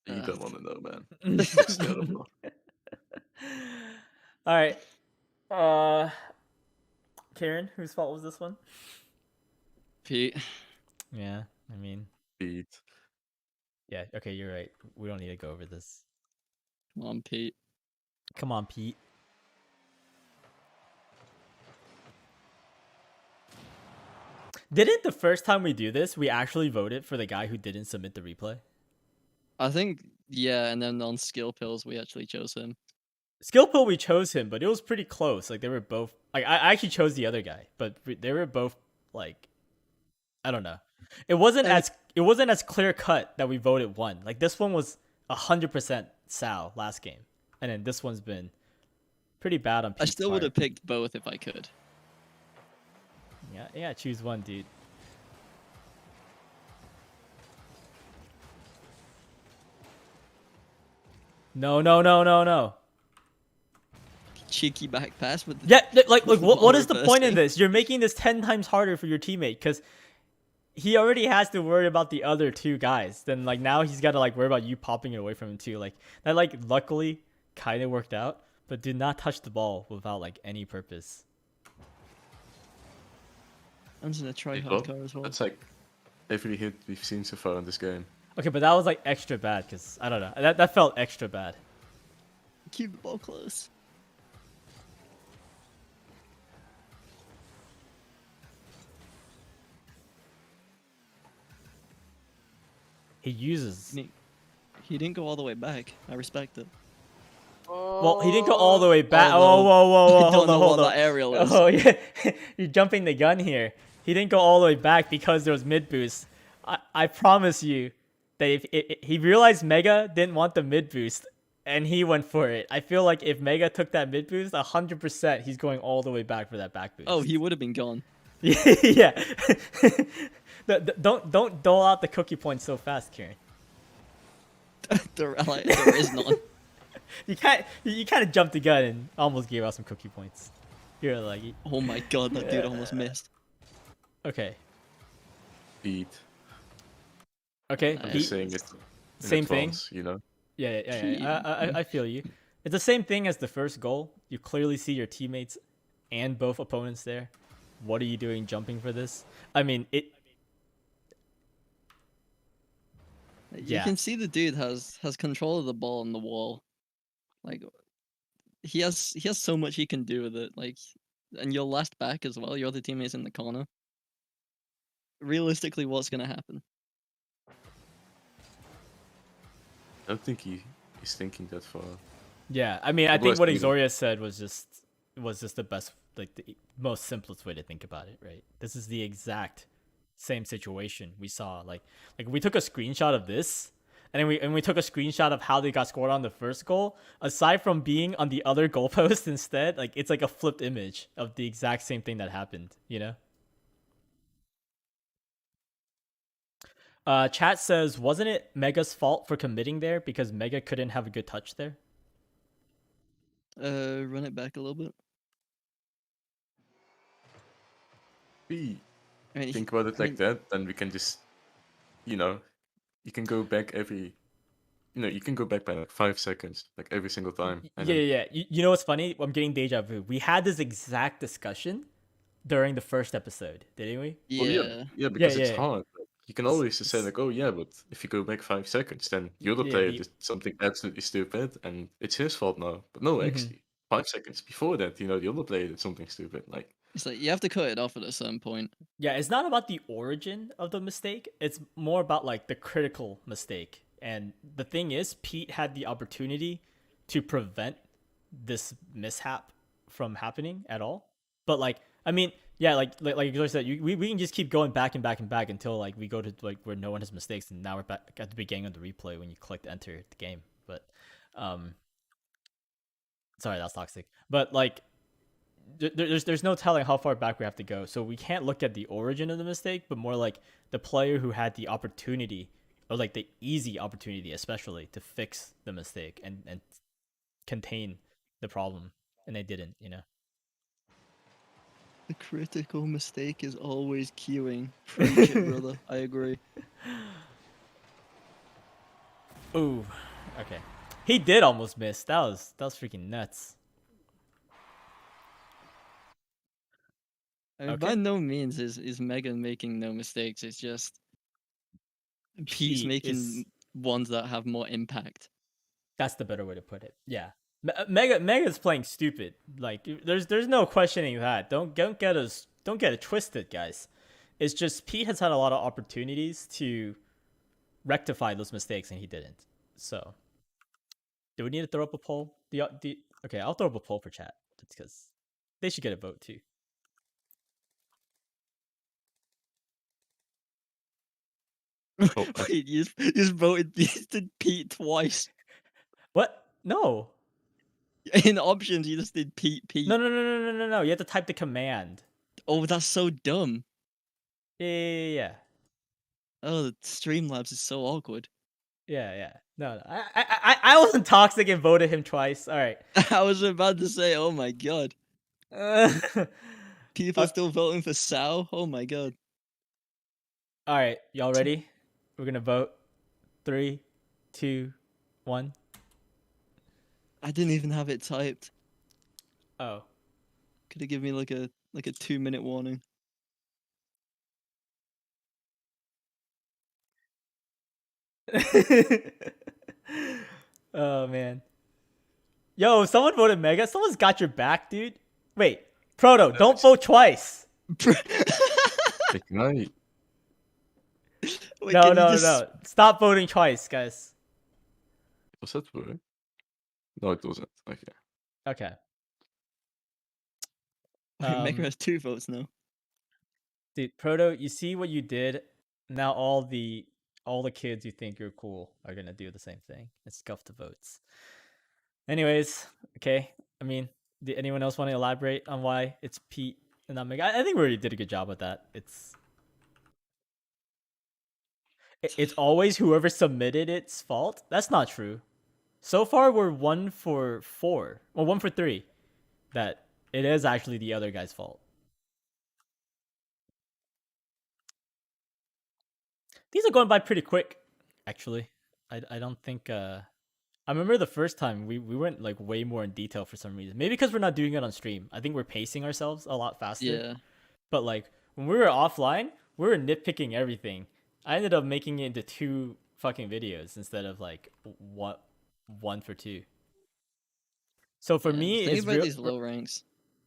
you Uh. don't want to know, man. It's terrible. All right. Karen, whose fault was this one? Pete. Yeah, I mean, Pete. yeah. Okay, you're right. We don't need to go over this. Come on, Pete. Come on, Pete. Didn't the first time we do this, we actually voted for the guy who didn't submit the replay? I think, yeah, and then on skill pills, we actually chose him. skill pool we chose him, but it was pretty close. Like they were both like I actually chose the other guy, but they were both like I don't know. It wasn't as clear cut that we voted one. Like this one was 100% Sal last game, and then this one's been pretty bad on. I Pete's still would part. have picked both if I could. Yeah, choose one, dude. No. Cheeky back pass with the Yeah, like what While is the point in reversing. this? You're making this 10 times harder for your teammate because he already has to worry about the other two guys. Then like now he's got to like worry about you popping it away from him too. Like that like luckily kind of worked out, but did not touch the ball without like any purpose. I'm just gonna try Well, hard car as well. that's like every hit we've seen so far in this game. Okay, but that was like extra bad because I don't know. That felt extra bad. Keep the ball close. He uses. He didn't go all the way back. I respect it. Well, he didn't go all the way back. Although, Whoa! I don't Hold know on, what hold on. that aerial is. Oh yeah, you're jumping the gun here. He didn't go all the way back because there was mid boost. I promise you that if he realized Mega didn't want the mid boost and he went for it, I feel like if Mega took that mid boost, 100% he's going all the way back for that back boost. Oh, he would have been gone. yeah. Don't dole out the cookie points so fast, Kieran. there is none. You kind of jumped the gun and almost gave out some cookie points. You're like, Oh my god, that dude almost missed. okay. Beat. Okay, I'm I'm he- just saying it. In same thing? advance, you know. Yeah. I feel you. It's the same thing as the first goal. You clearly see your teammates and both opponents there. What are you doing jumping for this? I mean, it. You Yeah. can see the dude has control of the ball on the wall. Like he has so much he can do with it. Like, and your last back as well. Your other teammate's in the corner. Realistically, what's gonna happen? I don't think he's thinking that far. Yeah, I mean, I think Otherwise, what you- Exoria said was just the best, like the most simplest way to think about it, right? This is the exact same situation we saw. Like we took a screenshot of this, and then we took a screenshot of how they got scored on the first goal. Aside from being on the other goalpost instead, like it's like a flipped image of the exact same thing that happened. You know. Chat says, wasn't it Mega's fault for committing there because Mega couldn't have a good touch there? Run it back a little bit. We I mean, think about it like that, then we can just, you know, you can go back you can go back by like 5 seconds, like every single time. And then- Yeah. You know what's funny? I'm getting deja vu. We had this exact discussion during the first episode, didn't we? Yeah. Yeah, because it's yeah. hard. Like, you can always just say like, oh yeah, but if you go back 5 seconds, then the other Yeah, player you- did something absolutely stupid, and it's his fault now. But no, Mhm. actually, 5 seconds before that, the other player did something stupid. Like, It's like you have to cut it off at a certain point. Yeah, it's not about the origin of the mistake. It's more about like the critical mistake. And the thing is, Pete had the opportunity to prevent this mishap from happening at all. But like, I mean, yeah, like you said, we can just keep going back and back and back until like we go to like where no one has mistakes, and now we're back at the beginning of the replay when you click enter the game. But sorry, that's toxic. But like, there's no telling how far back we have to go, so we can't look at the origin of the mistake, but more like the player who had the opportunity, or like the easy opportunity especially, to fix the mistake and contain the problem, and they didn't. The critical mistake is always queuing. Preach it, brother. I agree. Ooh, okay, he did almost miss. That was freaking nuts. I mean, Okay. by no means is Megan making no mistakes. It's just Pete's Pete making is- ones that have more impact. That's the better way to put it. Yeah. Mega's playing stupid. Like there's no questioning that. Don't get it twisted, guys. It's just Pete has had a lot of opportunities to rectify those mistakes and he didn't. So, do we need to throw up a poll? Okay, I'll throw up a poll for chat just because they should get a vote too. Oh, Wait, you just voted you just did Pete twice. What? No. In options, you just did Pete. No. You have to type the command. Oh, that's so dumb. Yeah. Oh, the Streamlabs is so awkward. Yeah. No. I wasn't toxic and voted him twice. All right. I was about to say, oh my god. People are still voting for Sao? Oh my god. All right. Y'all ready? We're gonna vote. 3, 2, 1. I didn't even have it typed. Oh. Could have given me like a 2-minute warning. Oh man. Yo, someone voted Mega. Someone's got your back, dude. Wait, Proto, don't vote twice. Hey, can I? Wait, No. can you just- Stop voting twice, guys. Was that word? No, it wasn't. Okay. Okay. Wait, Mega Um, has 2 votes now. Dude, Proto, you see what you did? Now all the kids you think you're cool are gonna do the same thing and scuff the votes. Anyways, okay. I mean, did anyone else want to elaborate on why it's Pete and not Mega? I think we already did a good job with that. It's always whoever submitted it's fault. That's not true. So far, we're 1 for 4. Well, 1 for 3. That it is actually the other guy's fault. These are going by pretty quick, actually. I don't think. I remember the first time we went like way more in detail for some reason. Maybe because we're not doing it on stream. I think we're pacing ourselves a lot faster. Yeah. But like when we were offline, we were nitpicking everything. I ended up making it into 2 fucking videos instead of like 1 for 2. So for Yeah, me, think it's about these low ranks.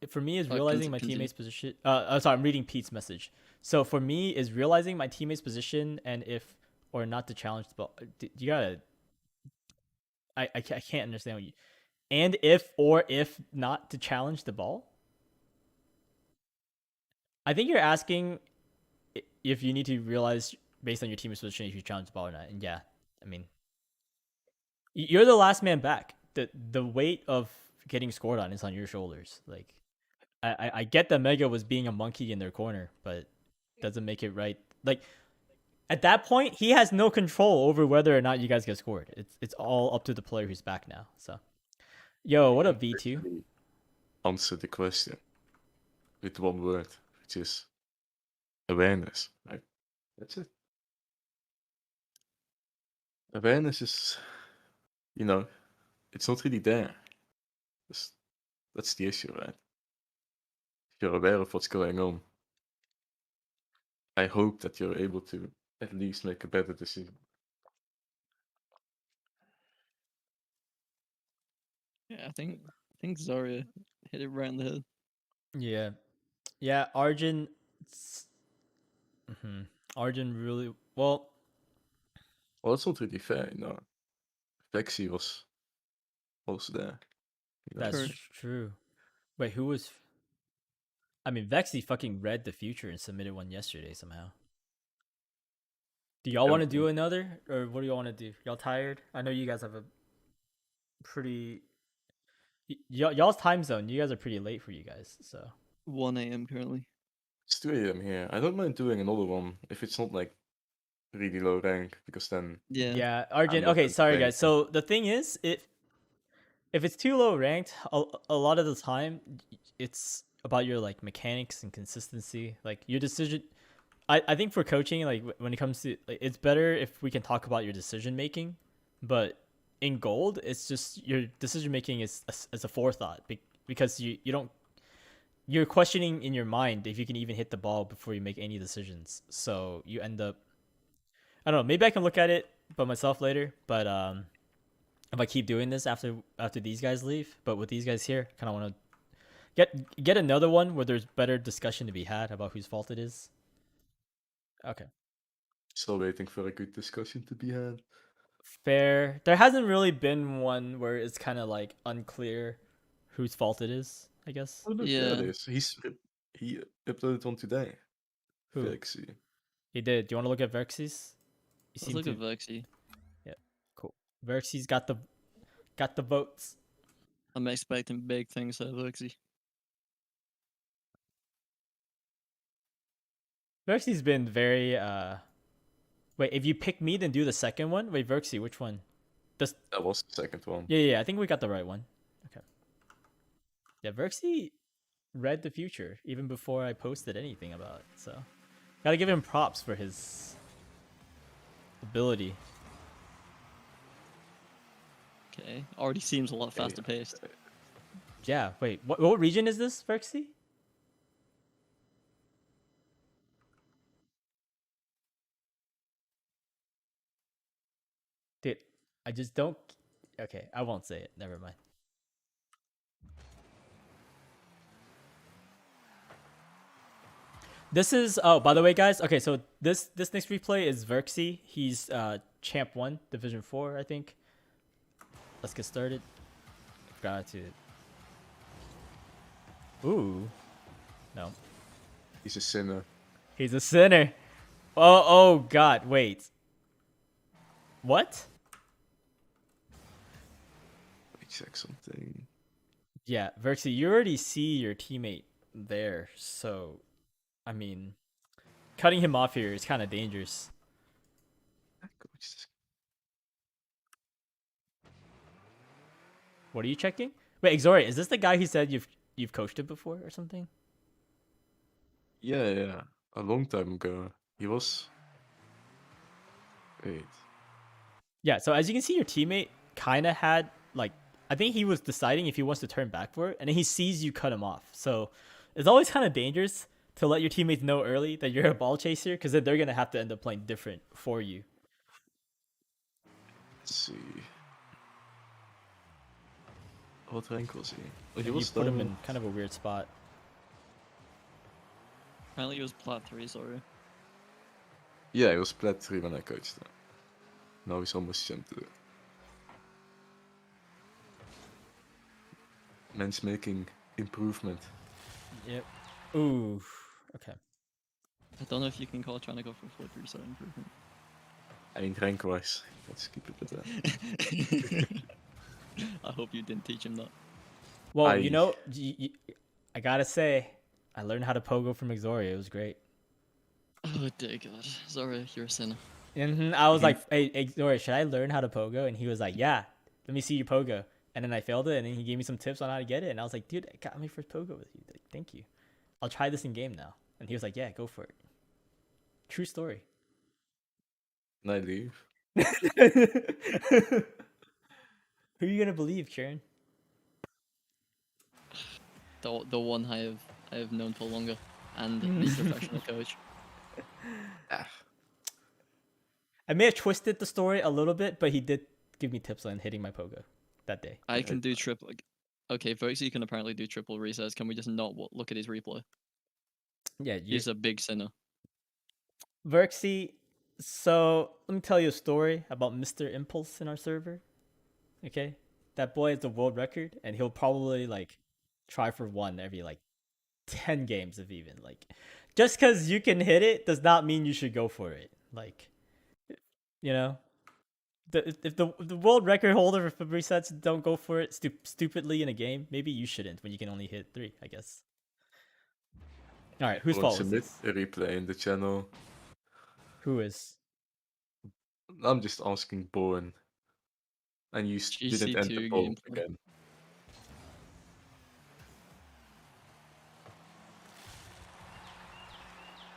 for me is Oh, realizing my continue. teammate's position. Sorry, I'm reading Pete's message. So for me is realizing my teammate's position and if or not to challenge the ball. You gotta. I can't understand what you. And if not to challenge the ball. I think you're asking if you need to realize based on your teammate's position if you challenge the ball or not. And yeah, I mean, you're the last man back. The weight of getting scored on is on your shoulders. Like, I get that Mega was being a monkey in their corner, but doesn't make it right. Like, at that point, he has no control over whether or not you guys get scored. It's all up to the player who's back now. So, yo, what up, V2? Actually answer the question with one word, which is awareness. Right? That's it. Awareness is, it's not really there. That's the issue, right? If you're aware of what's going on, I hope that you're able to at least make a better decision. Yeah, I think Zarya hit it right in the head. Yeah. Arjun. Arjun really well. Well, that's not really fair, Vexy was also there. That's True. true. Wait, who was? I mean, Vexy fucking read the future and submitted one yesterday somehow. Do y'all want to do another, or what do y'all want to do? Y'all tired? I know you guys have a pretty. Y'all's time zone. You guys are pretty late for you guys, so. 1 a.m. currently. It's 3 a.m. here. I don't mind doing another one if it's not like really low rank, because then Yeah. Yeah, Arjun. not Okay, gonna sorry play guys. So the thing is, if it's too low ranked, a lot of the time it's about your like mechanics and consistency, like your decision. I think for coaching, like when it comes to, like, it's better if we can talk about your decision making, but in gold, it's just your decision making is a forethought because you're questioning in your mind if you can even hit the ball before you make any decisions. So you end up, I don't know, maybe I can look at it by myself later, but if I keep doing this after these guys leave, but with these guys here, kind of want to get another one where there's better discussion to be had about whose fault it is. Okay. still waiting for a good discussion to be had. Fair. There hasn't really been one where it's kind of like unclear whose fault it is, I guess. Oh, look, there Yeah. it is. He uploaded one today. Who? Vexy. He did. Do you want to look at Verxes? You Let's seem look to. at Vexy. Cool. Verxes got the votes. I'm expecting big things out of Vexy. Verxy's been very Wait, if you pick me, then do the second one. Wait, Verxy, which one? That was the second one. Yeah, I think we got the right one. Okay. Yeah, Verxy read the future even before I posted anything about it. So, gotta give him props for his ability. Okay, already seems a lot faster paced. Yeah. Wait, what region is this, Verxy? Dude, I just don't. Okay, I won't say it. Never mind. This is by the way, guys. Okay, so this next replay is Verxy. He's champ 1, division 4, I think. Let's get started. Gratitude. Ooh. No. He's a sinner. He's a sinner. Oh god, wait. What? Let me check something. Yeah, Verxy, you already see your teammate there, so I mean, cutting him off here is kind of dangerous. What are you checking? Wait, Exoria, is this the guy who said you've coached him before or something? Yeah. A long time ago. He was. Wait. Yeah, so as you can see, your teammate kind of had, like, I think he was deciding if he wants to turn back for it, and then he sees you cut him off. So it's always kind of dangerous to let your teammates know early that you're a ball chaser, because then they're going to have to end up playing different for you. Let's see. What rank was he? Oh, he And you was put him diamond. in kind of a weird spot. Apparently, it was Plat 3, sorry. Yeah, he was plat 3 when I coached him. Now he's almost champ 2. Man's making improvement. Yep. Ooh. Okay. I don't know if you can call trying to go for 4-3 improvement. I mean, rank wise. Let's keep it at that. I hope you didn't teach him that. Well, you know, I gotta say, I learned how to pogo from Exoria. It was great. Oh dear God, Zora, you're a sinner. And I was like, hey, Exoria, should I learn how to pogo? And he was like, yeah, let me see you pogo. And then I failed it, and then he gave me some tips on how to get it. And I was like, dude, I got my first pogo with you. Like, thank you. I'll try this in game now. And he was like, yeah, go for it. True story. And I leave. Who are you gonna believe, Kieran? The one I have known for longer, and the professional coach. Ah, I may have twisted the story a little bit, but he did give me tips on hitting my pogo that day. I can do triple. Okay, Voxy can apparently do triple resets. Can we just not look at his replay? Yeah, He's a big sinner. Verxy, so let me tell you a story about Mr. Impulse in our server. Okay? That boy has the world record, and he'll probably like try for one every like 10 games if even. Like, just because you can hit it does not mean you should go for it. Like, you know? If the world record holder for resets don't go for it stupidly in a game, maybe you shouldn't when you can only hit 3, I guess. Alright, whose fault was submit this? a replay in the channel. Who is? I'm just asking Bowen. And you didn't end the GC2 poll gameplay. again.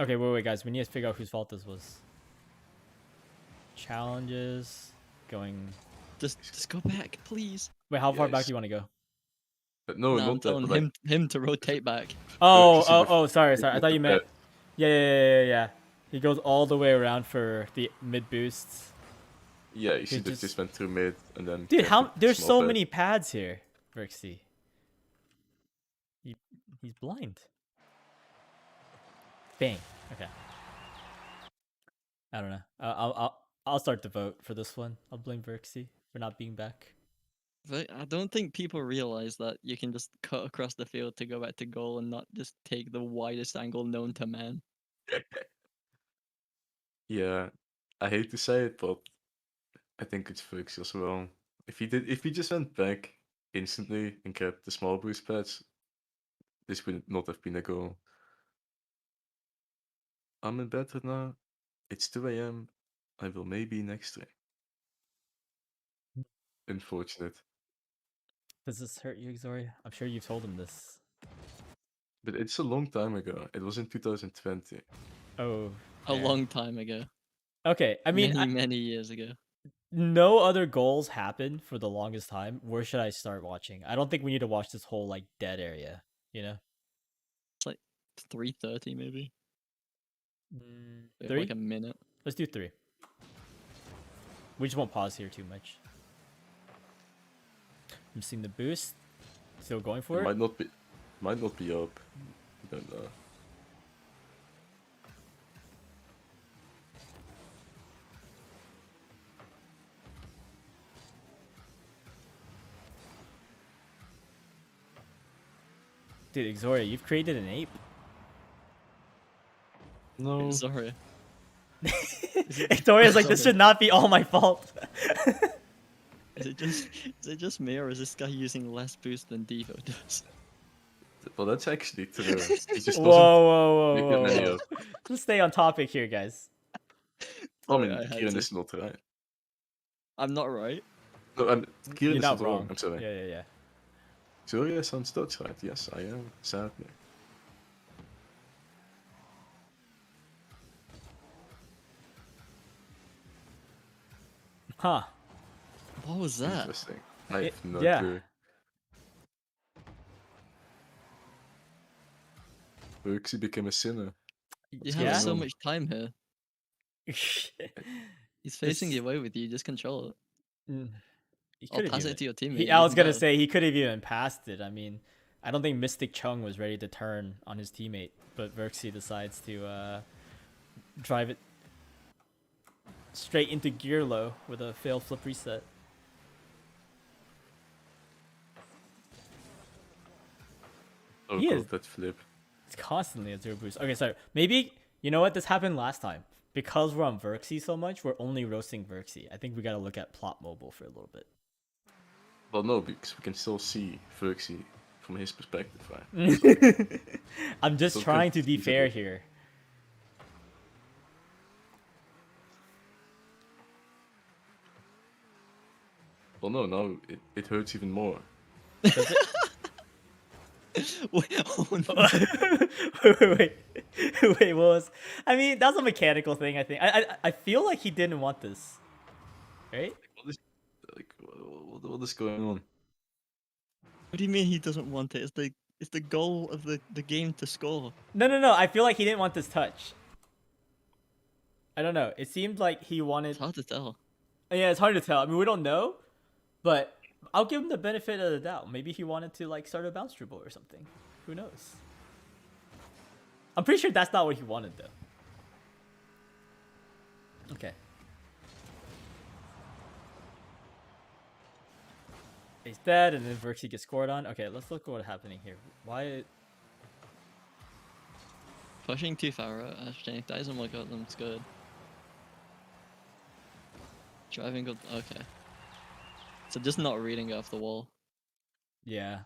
Okay, wait, guys. We need to figure out whose fault this was. Challenges. Going. Just go back, please. Wait, how far back Yes. do you want to go? But no, Nah, I'm not that. telling Like, him to rotate back. Oh, see the sorry. I thought you meant. that- Yeah. He goes all the way around for the mid boosts. Yeah, you should have just- just went through mid and then. Dude, kept it there's small so bit. many pads here, Verxy. He's blind. Bang. Okay. I don't know. I'll start the vote for this one. I'll blame Verxy for not being back. But I don't think people realize that you can just cut across the field to go back to goal and not just take the widest angle known to man. Yeah, I hate to say it, but I think it's Fuchs as well. If he just went back instantly and kept the small boost pads, this would not have been a goal. I'm in bed right now. It's 2 a.m. I will maybe next stream. Unfortunate. Does this hurt you, Xoria? I'm sure you've told him this. But it's a long time ago. It was in 2020. Oh. A fair. long time ago. Okay, I mean, many years ago. no other goals happened for the longest time. Where should I start watching? I don't think we need to watch this whole like dead area. You know, It's like 3:30 maybe. We have, 3. like a minute. Let's do 3. We just won't pause here too much. I'm seeing the boost. Still going for It it. might not be up. I don't know. Dude, Xoria, you've created an ape. No. Sorry. Xoria's like, this Sorry. should not be all my fault. Is it just me or is this guy using less boost than Devo does? Well, that's actually true. He just Whoa, doesn't whoa, pick whoa, that whoa, many whoa. up. Let's stay on topic here, guys. I mean, Sorry, I had Kieran to. is not right. I'm not right. No, Kieran You're is not not wrong. I'm sorry. Yeah. Zoria sounds Dutch, right? Yes, I am. Sadly. Huh. What was that? Interesting. I It- have no yeah. clue. Berksy became a sinner. You What's have going so on? much time here. He's facing This- the away with you. Just control it. He I'll could've pass even- it to your teammate. I was even gonna better. say he could have even passed it. I mean, I don't think Mystic Chung was ready to turn on his teammate, but Verxy decides to drive it straight into gear low with a failed flip reset. Oh He god, is- that flip. It's constantly a 0 boost. Okay, sorry. Maybe you know what? This happened last time. Because we're on Verxy so much, we're only roasting Verxy. I think we gotta look at Plot Mobile for a little bit. Well, no, because we can still see Berksy from his perspective, right? I'm just Don't trying to be confuse fair it. here. Well, no, now it hurts even more. Does it? Wait, oh, no. wait, what was? I mean, that's a mechanical thing. I think. I feel like he didn't want this, right? What is going on? What do you mean he doesn't want it? It's the goal of the game to score. No. I feel like he didn't want this touch. I don't know. It seemed like he wanted. It's hard to tell. Yeah, it's hard to tell. I mean, we don't know, but I'll give him the benefit of the doubt. Maybe he wanted to like start a bounce dribble or something. Who knows? I'm pretty sure that's not what he wanted though. Okay. He's dead, and then Verxy gets scored on. Okay, let's look at what's happening here. Why? Pushing too far out, actually. Doesn't look at them, it's good. Driving good. Okay. So just not reading it off the wall. Yeah.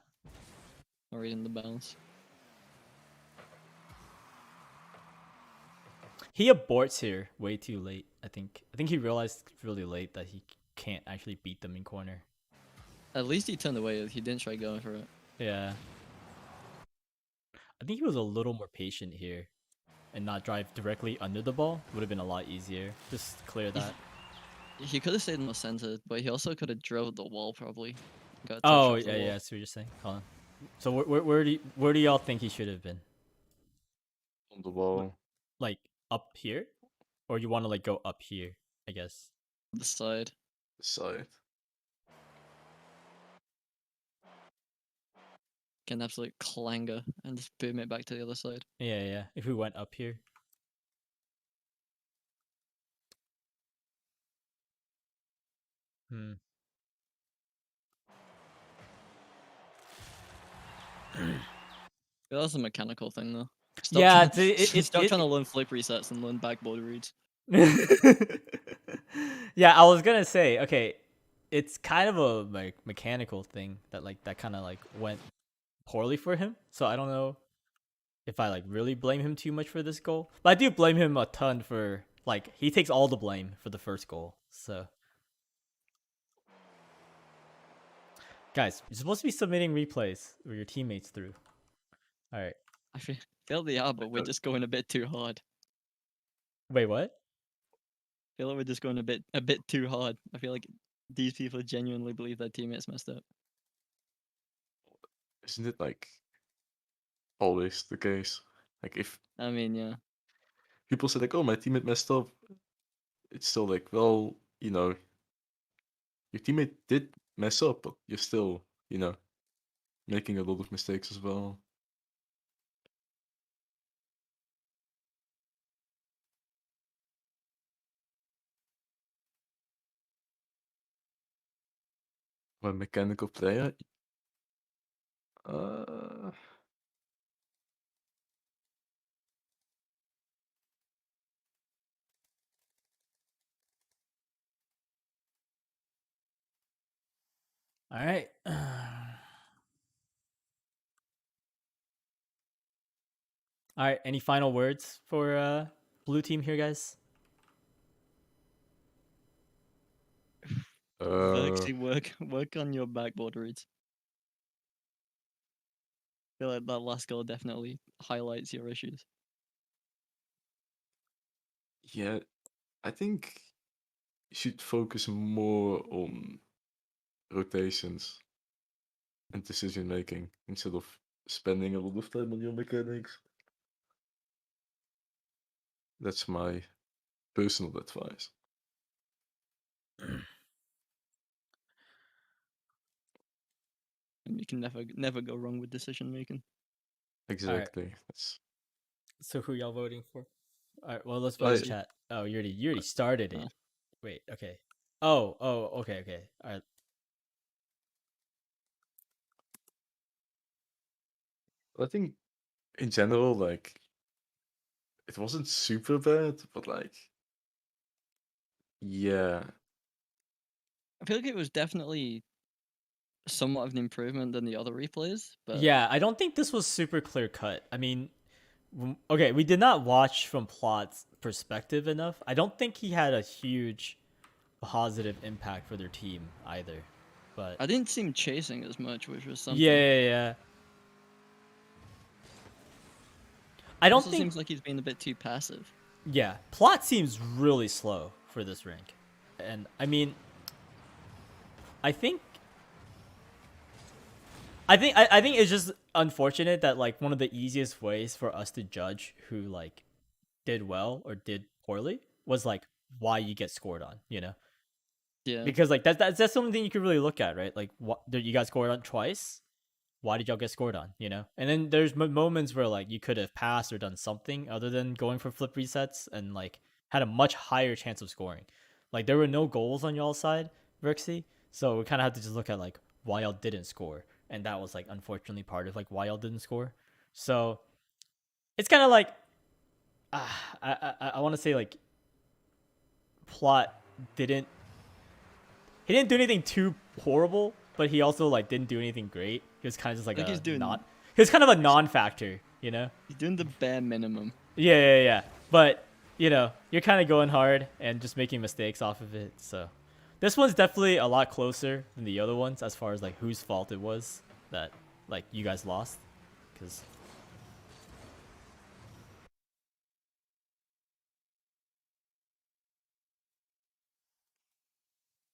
Not reading the bounce. He aborts here way too late. I think he realized really late that he can't actually beat them in corner. At least he turned away. He didn't try going for it. Yeah. I think he was a little more patient here and not drive directly under the ball. Would have been a lot easier. Just clear that. He could have stayed more centered, but he also could have drove the wall probably. Got a touch Oh, off the yeah, wall. that's what you're saying. Hold on. So where do y'all think he should have been? On the wall. Like up here? Or you want to like go up here, I guess. The side. Side. Get an absolute clanger and just boom it back to the other side. Yeah. If we went up here. That's a mechanical thing though. Yeah, trying, it stop trying to learn flip resets and learn backboard reads. Yeah, I was gonna say, okay, it's kind of a like mechanical thing that kind of like went poorly for him. So I don't know if I like really blame him too much for this goal, but I do blame him a ton for like he takes all the blame for the first goal. So guys, you're supposed to be submitting replays with your teammates through. All right. I feel they are, but we're just going a bit too hard. Wait, what? I feel like we're just going a bit too hard. I feel like these people genuinely believe their teammates messed up. Isn't it like always the case? Like if I mean, yeah. people say like, "Oh, my teammate messed up," it's still like, well, your teammate did mess up, but you're still, making a lot of mistakes as well. I'm a mechanical player. Uh, All right. All right. Any final words for blue team here, guys? Actually, work on your backboard reads. I feel like that last goal definitely highlights your issues. yeah, I think you should focus more on rotations and decision making instead of spending a lot of time on your mechanics. That's my personal advice. And you can never go wrong with decision making. Exactly. That's So who y'all voting for? All right. Well, let's vote in I chat. Oh, you already started it. Oh. Wait. Okay. Oh. Okay. All right. I think in general, like it wasn't super bad, but like yeah, I feel like it was definitely somewhat of an improvement than the other replays, but Yeah, I don't think this was super clear cut. I mean, okay, we did not watch from Plot's perspective enough. I don't think he had a huge positive impact for their team either. But I didn't see him chasing as much, which was something. yeah. I don't Also think. seems like he's been a bit too passive. Yeah, Plot seems really slow for this rank, and I mean, I think. I think it's just unfortunate that like one of the easiest ways for us to judge who like did well or did poorly was like why you get scored on, you know? Yeah. Because like that's the only thing you can really look at, right? Like what did you guys scored on twice? Why did y'all get scored on, you know? And then there's moments where like you could have passed or done something other than going for flip resets and like had a much higher chance of scoring. Like there were no goals on y'all's side, Rixie, so we kind of have to just look at like why y'all didn't score, and that was like unfortunately part of like why y'all didn't score. So it's kind of like I want to say like Plot didn't he didn't do anything too horrible, but he also like didn't do anything great. He was kind of just like Like he's doing- he was kind of a non-factor, you know? He's doing the bare minimum. Yeah. But you know, you're kind of going hard and just making mistakes off of it. So this one's definitely a lot closer than the other ones as far as like whose fault it was that like you guys lost, because.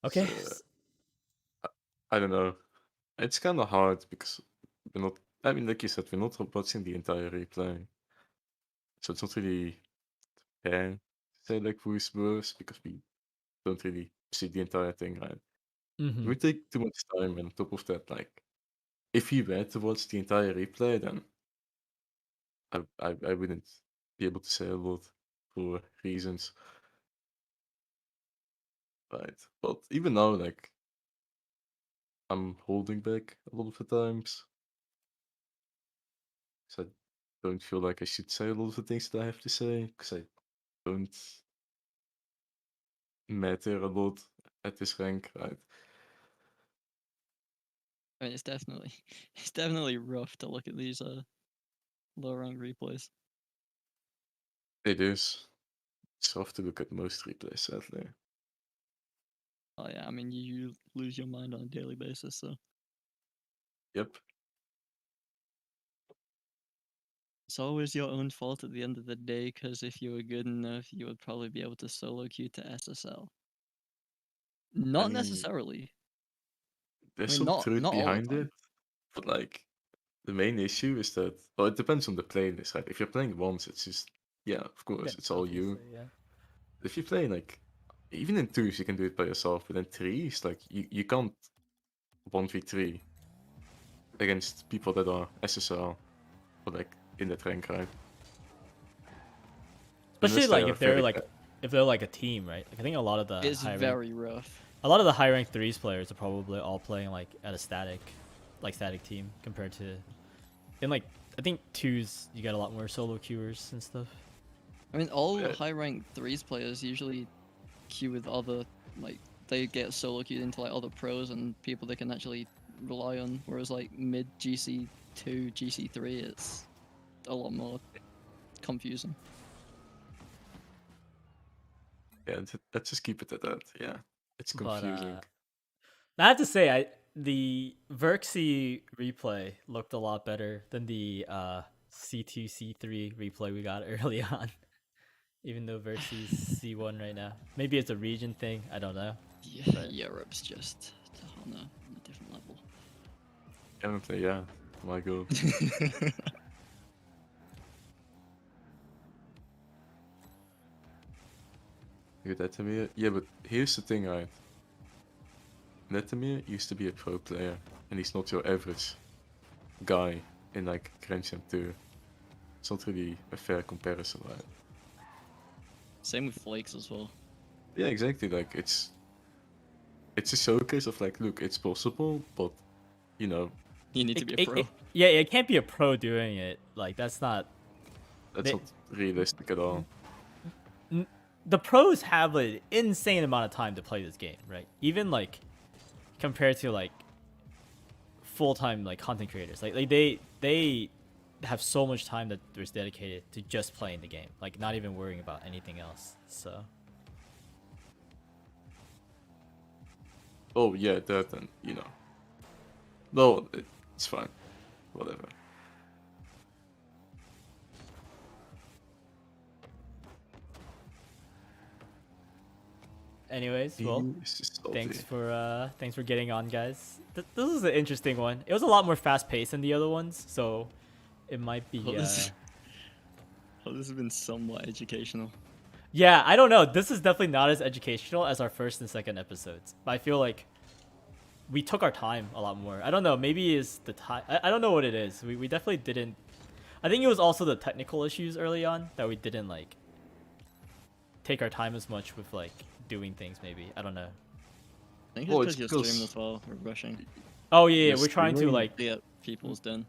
Okay. So, I don't know. It's kind of hard because we're not. I mean, like you said, we're not watching the entire replay, so it's not really fair to say like who's worse because we don't really see the entire thing, right? Mhm. We take too much time, and on top of that, like if we were to watch the entire replay, then I wouldn't be able to say a lot for reasons, right? But even now, like I'm holding back a lot of the times. So I don't feel like I should say a lot of the things that I have to say because I don't matter a lot at this rank, right? I mean, it's definitely it's definitely rough to look at these low rank replays. It is. It's tough to look at most replays, sadly. Oh yeah, I mean you lose your mind on a daily basis, so Yep. it's always your own fault at the end of the day. Because if you were good enough, you would probably be able to solo queue to SSL. Not mean, necessarily. There's I mean, some not truth all the behind time. it, but like the main issue is that well, it depends on the playlist, right? If you're playing once, it's just yeah, of course, Yeah, it's all you. obviously, yeah. If you play like even in twos, you can do it by yourself, but in threes, like you can't 1v3 against people that are SSL or like in that rank, right? Especially Unless they like are if they're very like bad. if they're like a team, right? Like I think a lot of the It's high rank, very rough. a lot of the high rank threes players are probably all playing like at a static team compared to in like I think twos you get a lot more solo queuers and stuff. I mean, all Yeah. high rank threes players usually queue with other like they get solo queued into like other pros and people they can actually rely on. Whereas like mid GC2, GC3, it's a lot more confusing. Yeah, let's just keep it at that. Yeah, it's But confusing. I have to say the Verxy replay looked a lot better than the C2 C3 replay we got early on. Even though Verxy's C1 right now. Maybe it's a region thing, I don't know. Yeah, But- Europe's just on a different level. Definitely, yeah. My god. Look at Etemir. Yeah, but here's the thing, right? Etemir used to be a pro player, and he's not your average guy in like Grand Champ 2. It's not really a fair comparison, right? Same with Flakes as well. Yeah, exactly. Like it's a showcase of like, look, it's possible, but you know, You need to be a pro. yeah, it can't be a pro doing it. Like that's not. that's They- not realistic at all. The pros have an insane amount of time to play this game, right? Even like compared to like full-time like content creators, like they have so much time that there's dedicated to just playing the game, like not even worrying about anything else. So Oh yeah, that and you know. No, it's fine. Whatever. anyways, well, This is salty. thanks for getting on, guys. This is an interesting one. It was a lot more fast-paced than the other ones, so it might be Oh, this has been somewhat educational. yeah, I don't know. This is definitely not as educational as our first and second episodes. But I feel like we took our time a lot more. I don't know. Maybe it's the time. I don't know what it is. We definitely didn't. I think it was also the technical issues early on that we didn't like take our time as much with like doing things. Maybe I don't know. I think Well, it's it's because you're because- streaming as well. We're rushing Oh yeah, You're we're trying to streaming? like, to get people's done.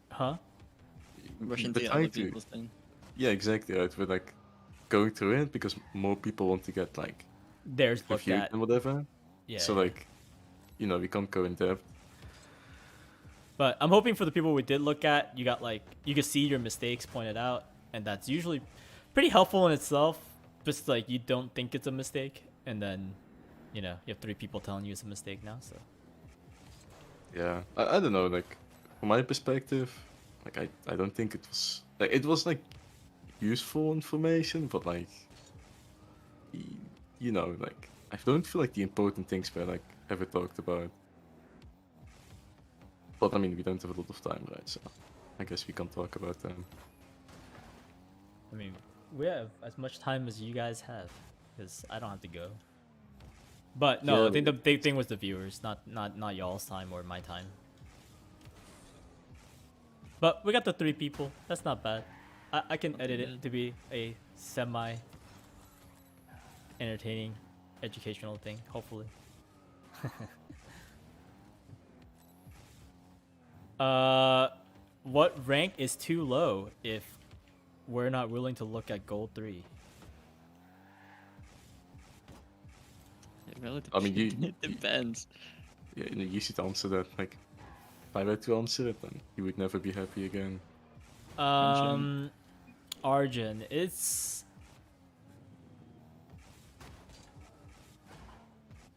huh? Rushing The to get other time to- people's done. Yeah, exactly. Right. We're like going through it because more people want to get like There's looked reviewed at. and whatever. Yeah. So yeah. like, you know, we can't go in depth. But I'm hoping for the people we did look at, you got like you can see your mistakes pointed out, and that's usually pretty helpful in itself. Just like you don't think it's a mistake, and then you know you have 3 people telling you it's a mistake now. So Yeah, I don't know. Like, from my perspective, like I don't think it was like useful information, but like, you know, like I don't feel like the important things were like ever talked about. But I mean, we don't have a lot of time, right? So I guess we can talk about them. I mean, we have as much time as you guys have, because I don't have to go. But no, Yeah, I think the big thing was the viewers, not y'all's time or my time. But we got the 3 people. That's not bad. I can Not edit too it bad. to be a semi entertaining, educational thing, hopefully. what rank is too low if we're not willing to look at gold 3? It really I mean, it depends. Yeah, you should answer that. Like, if I were to answer it, then you would never be happy again. Arjun, it's.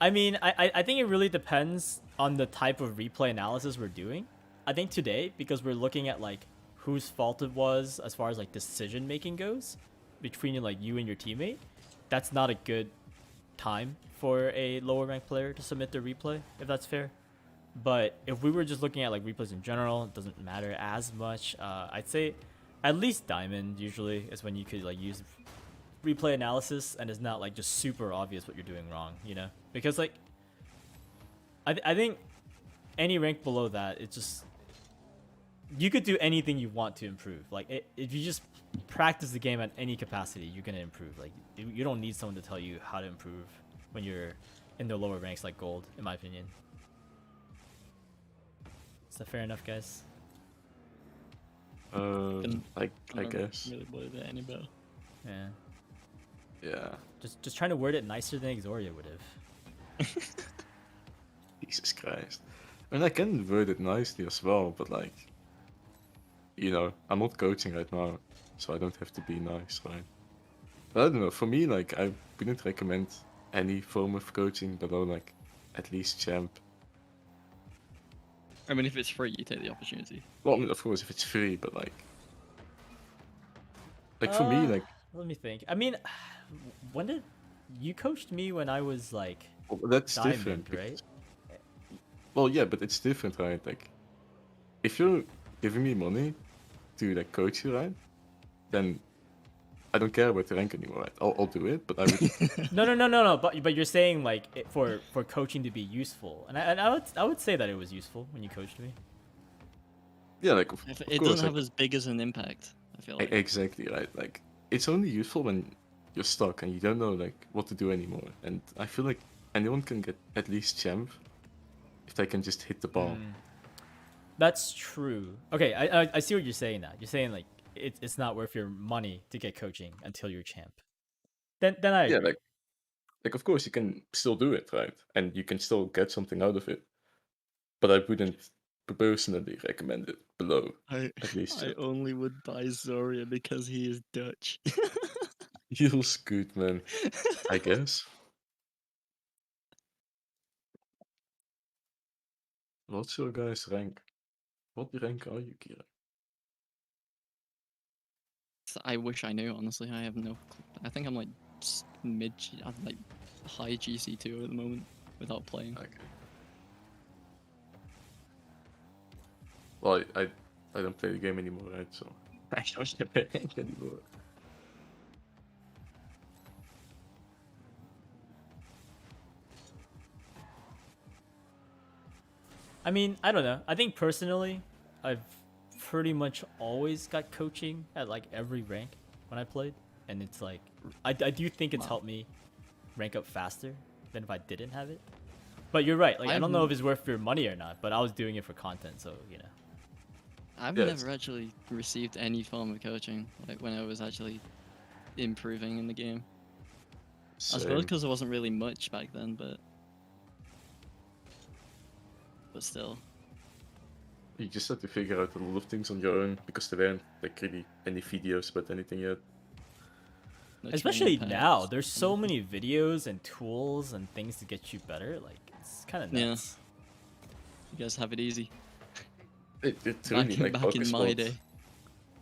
I mean, I think it really depends on the type of replay analysis we're doing. I think today, because we're looking at like whose fault it was as far as like decision making goes between like you and your teammate, that's not a good time for a lower ranked player to submit their replay, if that's fair. But if we were just looking at like replays in general, it doesn't matter as much. I'd say at least diamond usually is when you could like use replay analysis and it's not like just super obvious what you're doing wrong, you know? Because like I think any rank below that, it's just you could do anything you want to improve. Like if you just practice the game at any capacity, you're gonna improve. Like you don't need someone to tell you how to improve when you're in the lower ranks like gold, in my opinion. Is that fair enough, guys? I don't guess. really believe it any better. Yeah. Yeah. Just trying to word it nicer than Exoria would have. Jesus Christ. I mean, I can word it nicely as well, but like, you know, I'm not coaching right now, so I don't have to be nice, right? But I don't know. For me, like, I wouldn't recommend any form of coaching below like at least champ. I mean, if it's free, you take the opportunity. Well, I mean, of course, if it's free, but like for me, like, Let me think. I mean, when did you coached me when I was like well, that's diamond, different, right? because- Well, yeah, but it's different, right? Like, if you're giving me money to like coach you, right? Then I don't care about the rank anymore, right? I'll do it, but I would. No. But you're saying like for coaching to be useful, and I would say that it was useful when you coached me. Yeah, like of It course, doesn't like, have as big as an impact, I feel like. exactly, right? Like, it's only useful when you're stuck and you don't know like what to do anymore. And I feel like anyone can get at least champ if they can just hit the ball. That's true. Okay, I see what you're saying now. You're saying like it's not worth your money to get coaching until you're champ. Then I Yeah, agree. like of course you can still do it, right? And you can still get something out of it. But I wouldn't personally recommend it below at least. I only would buy Zoria because he is Dutch. Feels good, man. I guess. What's your guys' rank? What rank are you, Kira? I wish I knew, honestly. I have no clue. I think I'm like mid, I'm like high GC2 at the moment without playing. Okay. Well, I don't play the game anymore, right? So I don't have a rank anymore. I mean, I don't know. I think personally, I've pretty much always got coaching at like every rank when I played, and it's like I do think it's helped me rank up faster than if I didn't have it. But you're right. Like I don't know if it's worth your money or not, but I was doing it for content, so you know. I've Yes. never actually received any form of coaching, like when I was actually improving in the game. I suppose Same. because there wasn't really much back then, but still. You just had to figure out a lot of things on your own because there weren't like really any videos about anything yet. No Especially training now, pads, there's so nothing. many videos and tools and things to get you better. Like it's kind of Yeah. nuts. You guys have it easy. It's Back really in, like back in my Focus day.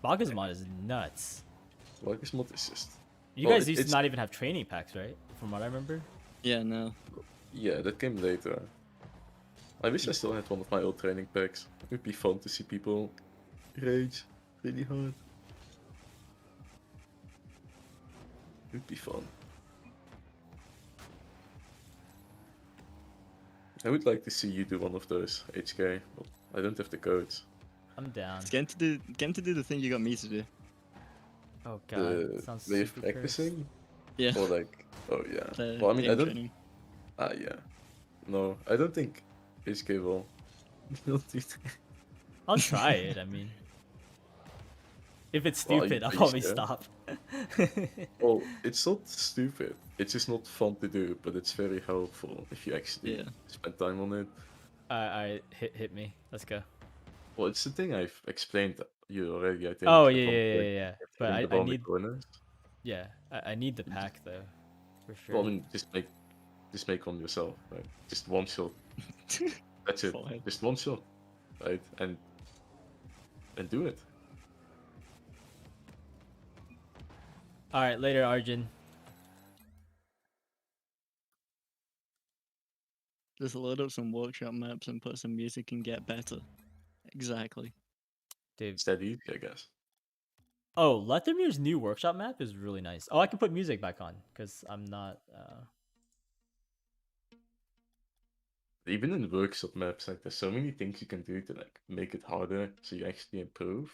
Bagasmod is nuts. Focus mod is just You Well, guys used to it's- not even have training packs, right? From what I remember. Yeah, no. yeah, that came later. I wish I still had one of my old training packs. It would be fun to see people rage really hard. It would be fun. I would like to see you do one of those, HK, but I don't have the codes. I'm down. It's getting to do the thing you got me to do. Oh god, The sounds way of super cursed. practicing? Yeah. Or like, oh yeah. The Well, I mean, I aim don't. training. Ah, yeah. No, I don't think HK will. Will do that. I'll try it. I mean, If it's Well, stupid, I'll are you probably sure? stop. Well, it's not stupid. It's just not fun to do, but it's very helpful if you actually Yeah. spend time on it. I hit me. Let's go. Well, it's the thing I've explained to you already, I think. Oh of yeah, yeah, yeah, like, yeah. But hitting the I ball in the need corners. yeah, I need the pack though, for Well, I sure. mean, just make one yourself, right? Just one shot. That's it. Fine. Just one shot, right? And do it. All right, later, Arjun. Just load up some workshop maps and put some music and get better. Exactly. Dude. It's that easy, I guess. Oh, Lethermir's new workshop map is really nice. Oh, I can put music back on because I'm not. Even in the workshop maps, like there's so many things you can do to like make it harder, so you actually improve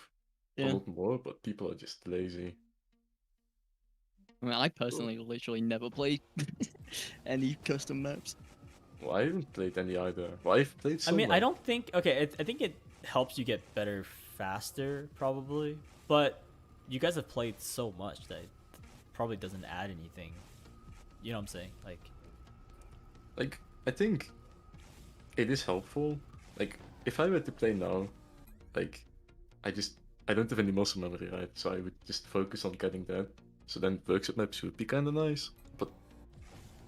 a Yeah. lot more. But people are just lazy. I mean, I personally literally never play any custom maps. Well, I haven't played any either. Well, I've played I some. mean, I like- don't think. Okay, I think it helps you get better faster, probably. But you guys have played so much that it probably doesn't add anything. You know what I'm saying? Like, I think it is helpful. Like, if I were to play now, like, I don't have any muscle memory, right? So I would just focus on getting that. So then workshop maps would be kind of nice. But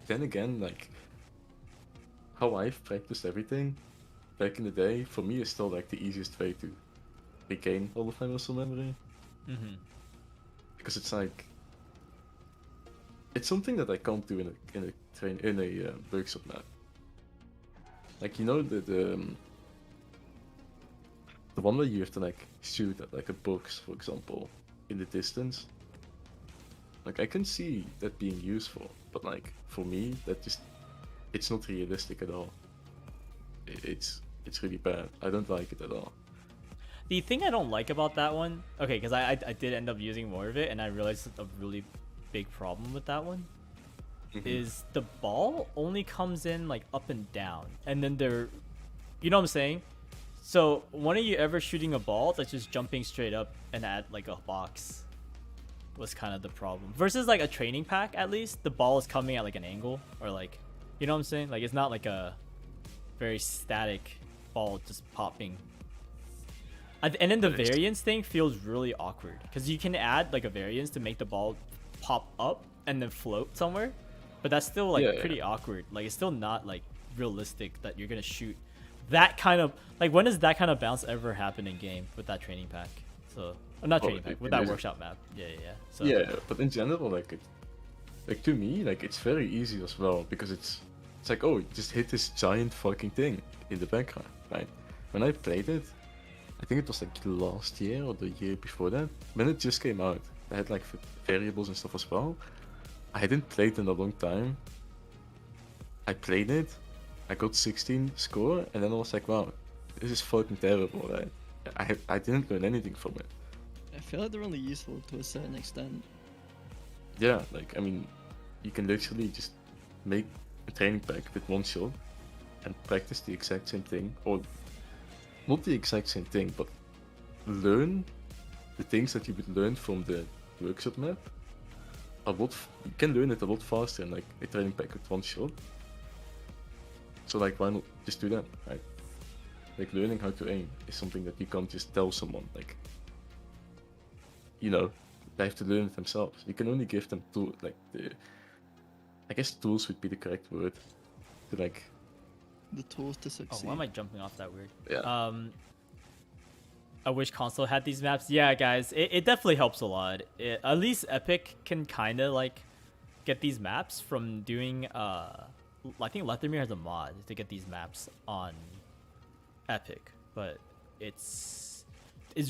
then again, like, how I've practiced everything back in the day, for me, is still like the easiest way to regain all of my muscle memory. mm-hmm. Because it's like, it's something that I can't do in a workshop map. Like, you know, the one where you have to like shoot at like a box, for example, in the distance. Like, I can see that being useful, but like for me, it's not realistic at all. It's really bad. I don't like it at all. The thing I don't like about that one, okay, because I did end up using more of it, and I realized a really big problem with that one is the ball only comes in like up and down, and then you know what I'm saying? So when are you ever shooting a ball that's just jumping straight up and at like a box? Was kind of the problem. Versus like a training pack, at least the ball is coming at like an angle, or like, you know what I'm saying? Like, it's not like a very static ball just popping. And then the variance thing feels really awkward because you can add like a variance to make the ball pop up and then float somewhere, but that's still like Yeah, pretty awkward. Like, it's still not like realistic that you're gonna shoot that kind of, like, when does that kind of bounce ever happen in game with that training pack? So, not training pack, with that is- workshop map. Yeah. So Yeah, but in general, like to me, like it's very easy as well because it's like, oh, just hit this giant fucking thing in the background, right? When I played it, I think it was like last year or the year before that, when it just came out. I had like variables and stuff as well. I hadn't played in a long time. I played it, I got 16 score, and then I was like, wow, this is fucking terrible, right? I didn't learn anything from it. I feel like they're only useful to a certain extent. Yeah, like, I mean, you can literally just make a training pack with one shot and practice the exact same thing, or not the exact same thing, but learn the things that you would learn from the workshop map. You can learn it a lot faster in like a training pack with one shot. So like, why not just do that, right? Like, learning how to aim is something that you can't just tell someone. Like, you know, they have to learn it themselves. You can only give them I guess tools would be the correct word to like. The tools to Oh, succeed. why am I jumping off that weird? Yeah. I wish console had these maps. Yeah, guys, it definitely helps a lot. At least Epic can kind of like get these maps from doing. I think Lethermir has a mod to get these maps on Epic, but it's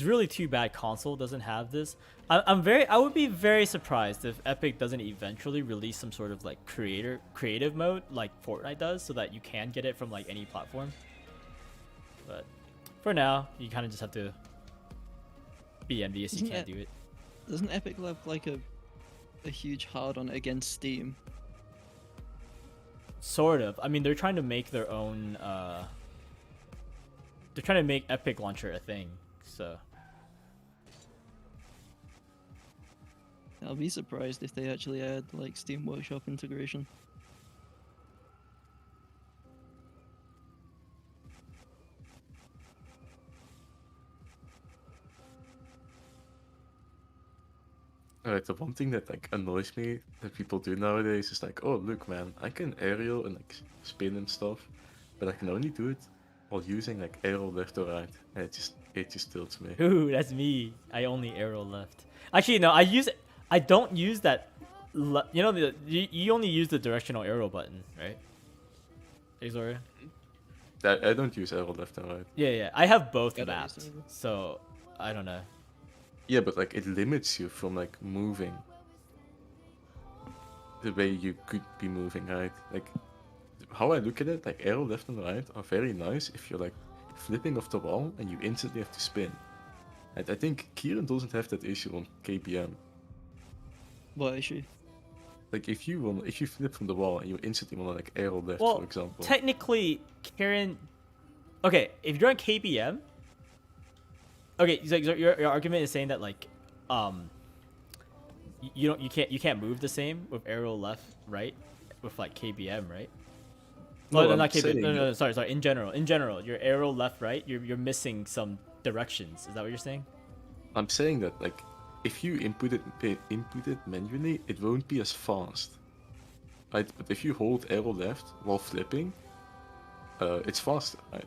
really too bad console doesn't have this. I would be very surprised if Epic doesn't eventually release some sort of like creative mode like Fortnite does, so that you can get it from like any platform. But for now, you kind of just have to be envious you Isn't can't it- do it. Doesn't Epic have like a huge hard on against Steam? Sort of. I mean, they're trying to make their own. They're trying to make Epic Launcher a thing. So I'll be surprised if they actually add like Steam Workshop integration. Alright, the one thing that like annoys me that people do nowadays is like, oh look man, I can aerial and like spin and stuff, but I can only do it while using like arrow left or right, and it just tilts me. Ooh, that's me. I only arrow left. Actually, no, I don't use that. You know, you only use the directional arrow button, right? Exoria? I don't use arrow left and right. Yeah. I have both Yeah, I don't use mapped, them either. so I don't know. Yeah, but like it limits you from like moving the way you could be moving, right? Like how I look at it, like arrow left and right are very nice if you're like flipping off the wall and you instantly have to spin. And I think Kieran doesn't have that issue on KBM. What issue? Like if you flip from the wall and you instantly want to like arrow left, Well, for example. technically, Karen. Okay, if you're on KBM. Okay, so your argument is saying that like, you can't move the same with arrow left right with like KBM, right? No, I'm not KBM. saying No, sorry. In general, your arrow left right, you're missing some directions. Is that what you're saying? I'm saying that like if you input it manually, it won't be as fast. Right? But if you hold arrow left while flipping, it's faster, right?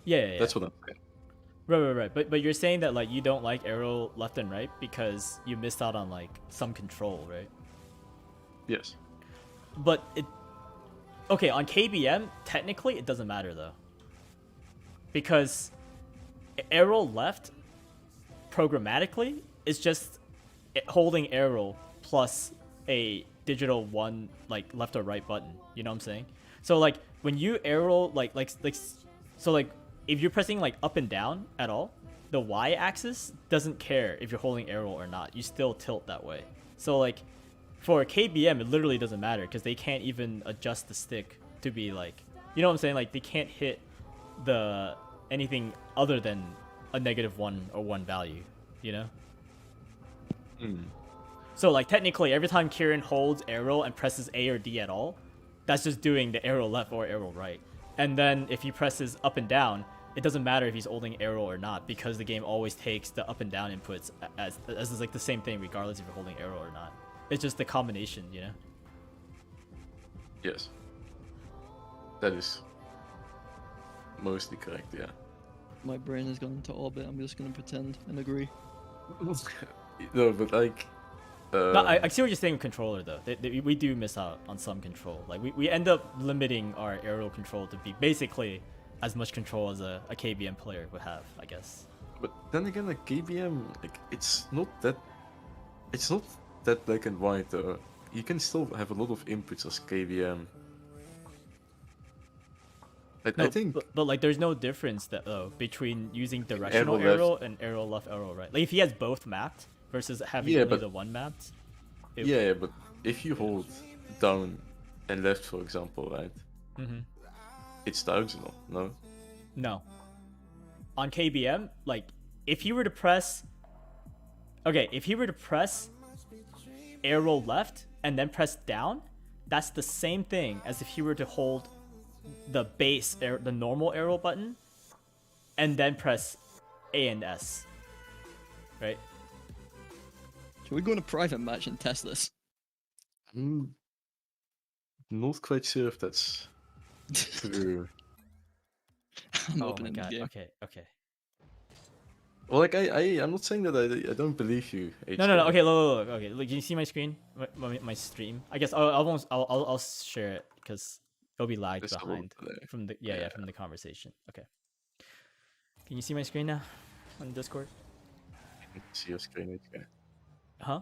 Yeah. That's what I'm saying. Right. But you're saying that like you don't like arrow left and right because you missed out on like some control, right? Yes. But okay, on KBM, technically it doesn't matter though. Because arrow left programmatically is just holding arrow plus a digital one like left or right button. You know what I'm saying? So like when you arrow so like if you're pressing like up and down at all, the y-axis doesn't care if you're holding arrow or not. You still tilt that way. So like for KBM, it literally doesn't matter because they can't even adjust the stick to be like, you know what I'm saying? Like they can't hit the anything other than a -1 or 1 value, you know? So like technically every time Kieran holds arrow and presses A or D at all, that's just doing the arrow left or arrow right. And then if he presses up and down, it doesn't matter if he's holding arrow or not because the game always takes the up and down inputs as is like the same thing regardless if you're holding arrow or not. It's just the combination, you know? Yes. That is mostly correct, yeah. My brain has gone into orbit. I'm just gonna pretend and agree. No, but like No, I see what you're saying with controller though. We do miss out on some control. Like we end up limiting our arrow control to be basically as much control as a KBM player would have, I guess. But then again, like KBM, like it's not that black and white. You can still have a lot of inputs as KBM. Like, No, I think but like there's no difference that between using directional Arrow left. arrow and arrow left, arrow right. Like if he has both mapped versus having Yeah, only but- the one mapped. yeah, but if you hold down and left, for example, right, Mm-hmm. it's diagonal, no? No. On KBM, like if he were to press arrow left and then press down, that's the same thing as if he were to hold the the normal arrow button and then press A and S. Right? Should we go in a private match and test this? I'm not quite sure if that's true. I'm Oh my opening the god. game. Okay. Well, like I'm not saying that I don't believe you. No. HK. Okay, look. Okay, look. Can you see my screen? My stream. I guess I'll share it because it'll be lagged There's a behind lot there. from the Yeah. from the conversation. Okay. Can you see my screen now on Discord? I can see your screen, HK. Huh?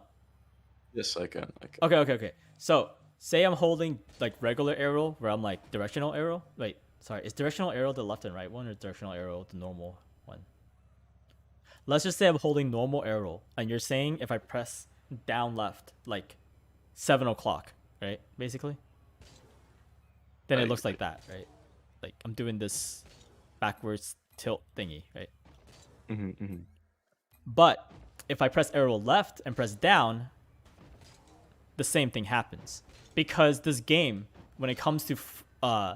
Yes, I can. Okay. So say I'm holding like regular arrow where I'm like directional arrow. Wait, sorry. Is directional arrow the left and right one or directional arrow the normal one? Let's just say I'm holding normal arrow and you're saying if I press down left like 7 o'clock, right? Basically. Then it looks like that, right? Like I'm doing this backwards tilt thingy, right? Mm-hmm. But if I press arrow left and press down, the same thing happens. Because this game, when it comes to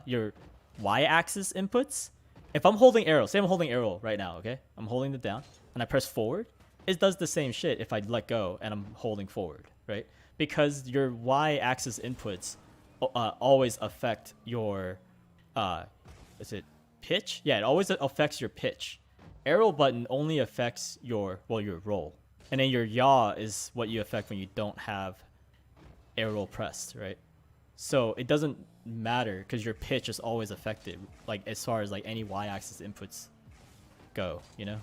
your y-axis inputs, if I'm holding arrow, say I'm holding arrow right now, okay? I'm holding it down, and I press forward, it does the same shit if I let go and I'm holding forward, right? Because your y-axis inputs always affect your, is it pitch? Yeah, it always affects your pitch. Arrow button only affects your roll. And then your yaw is what you affect when you don't have arrow pressed, right? So it doesn't matter because your pitch is always affected, like as far as like any y-axis inputs go, you know?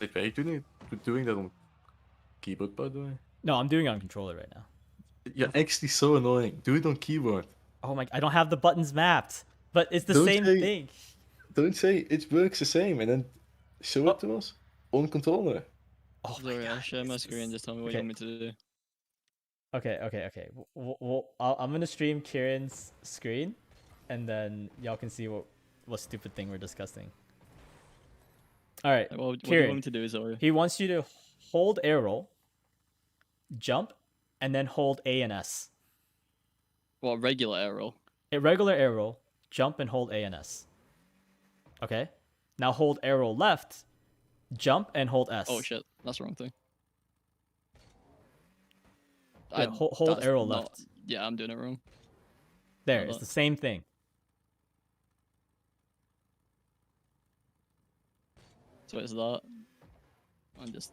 Wait, are you doing that on keyboard, by the way? No, I'm doing it on controller right now. You're actually so annoying. Do it on keyboard. Oh my, I don't have the buttons mapped, but it's the Don't same say- thing. Don't say it works the same and then show Oh. it to us on controller. Oh my Sorry, I'll God, share my this screen. is- Just tell me what okay. you want me to do. Okay. I'm gonna stream Kieran's screen, and then y'all can see what stupid thing we're discussing. All right, Like, what do you Kieran. want me to do, Zori? He wants you to hold arrow, jump, and then hold A and S. What, regular arrow? A regular arrow, jump and hold A and S. Okay? Now hold arrow left, jump and hold S. Oh shit, that's the wrong thing. Yeah, hold that's arrow not- left. Yeah, I'm doing it wrong. There, hold it's on. the same thing. So it's that. I'm just.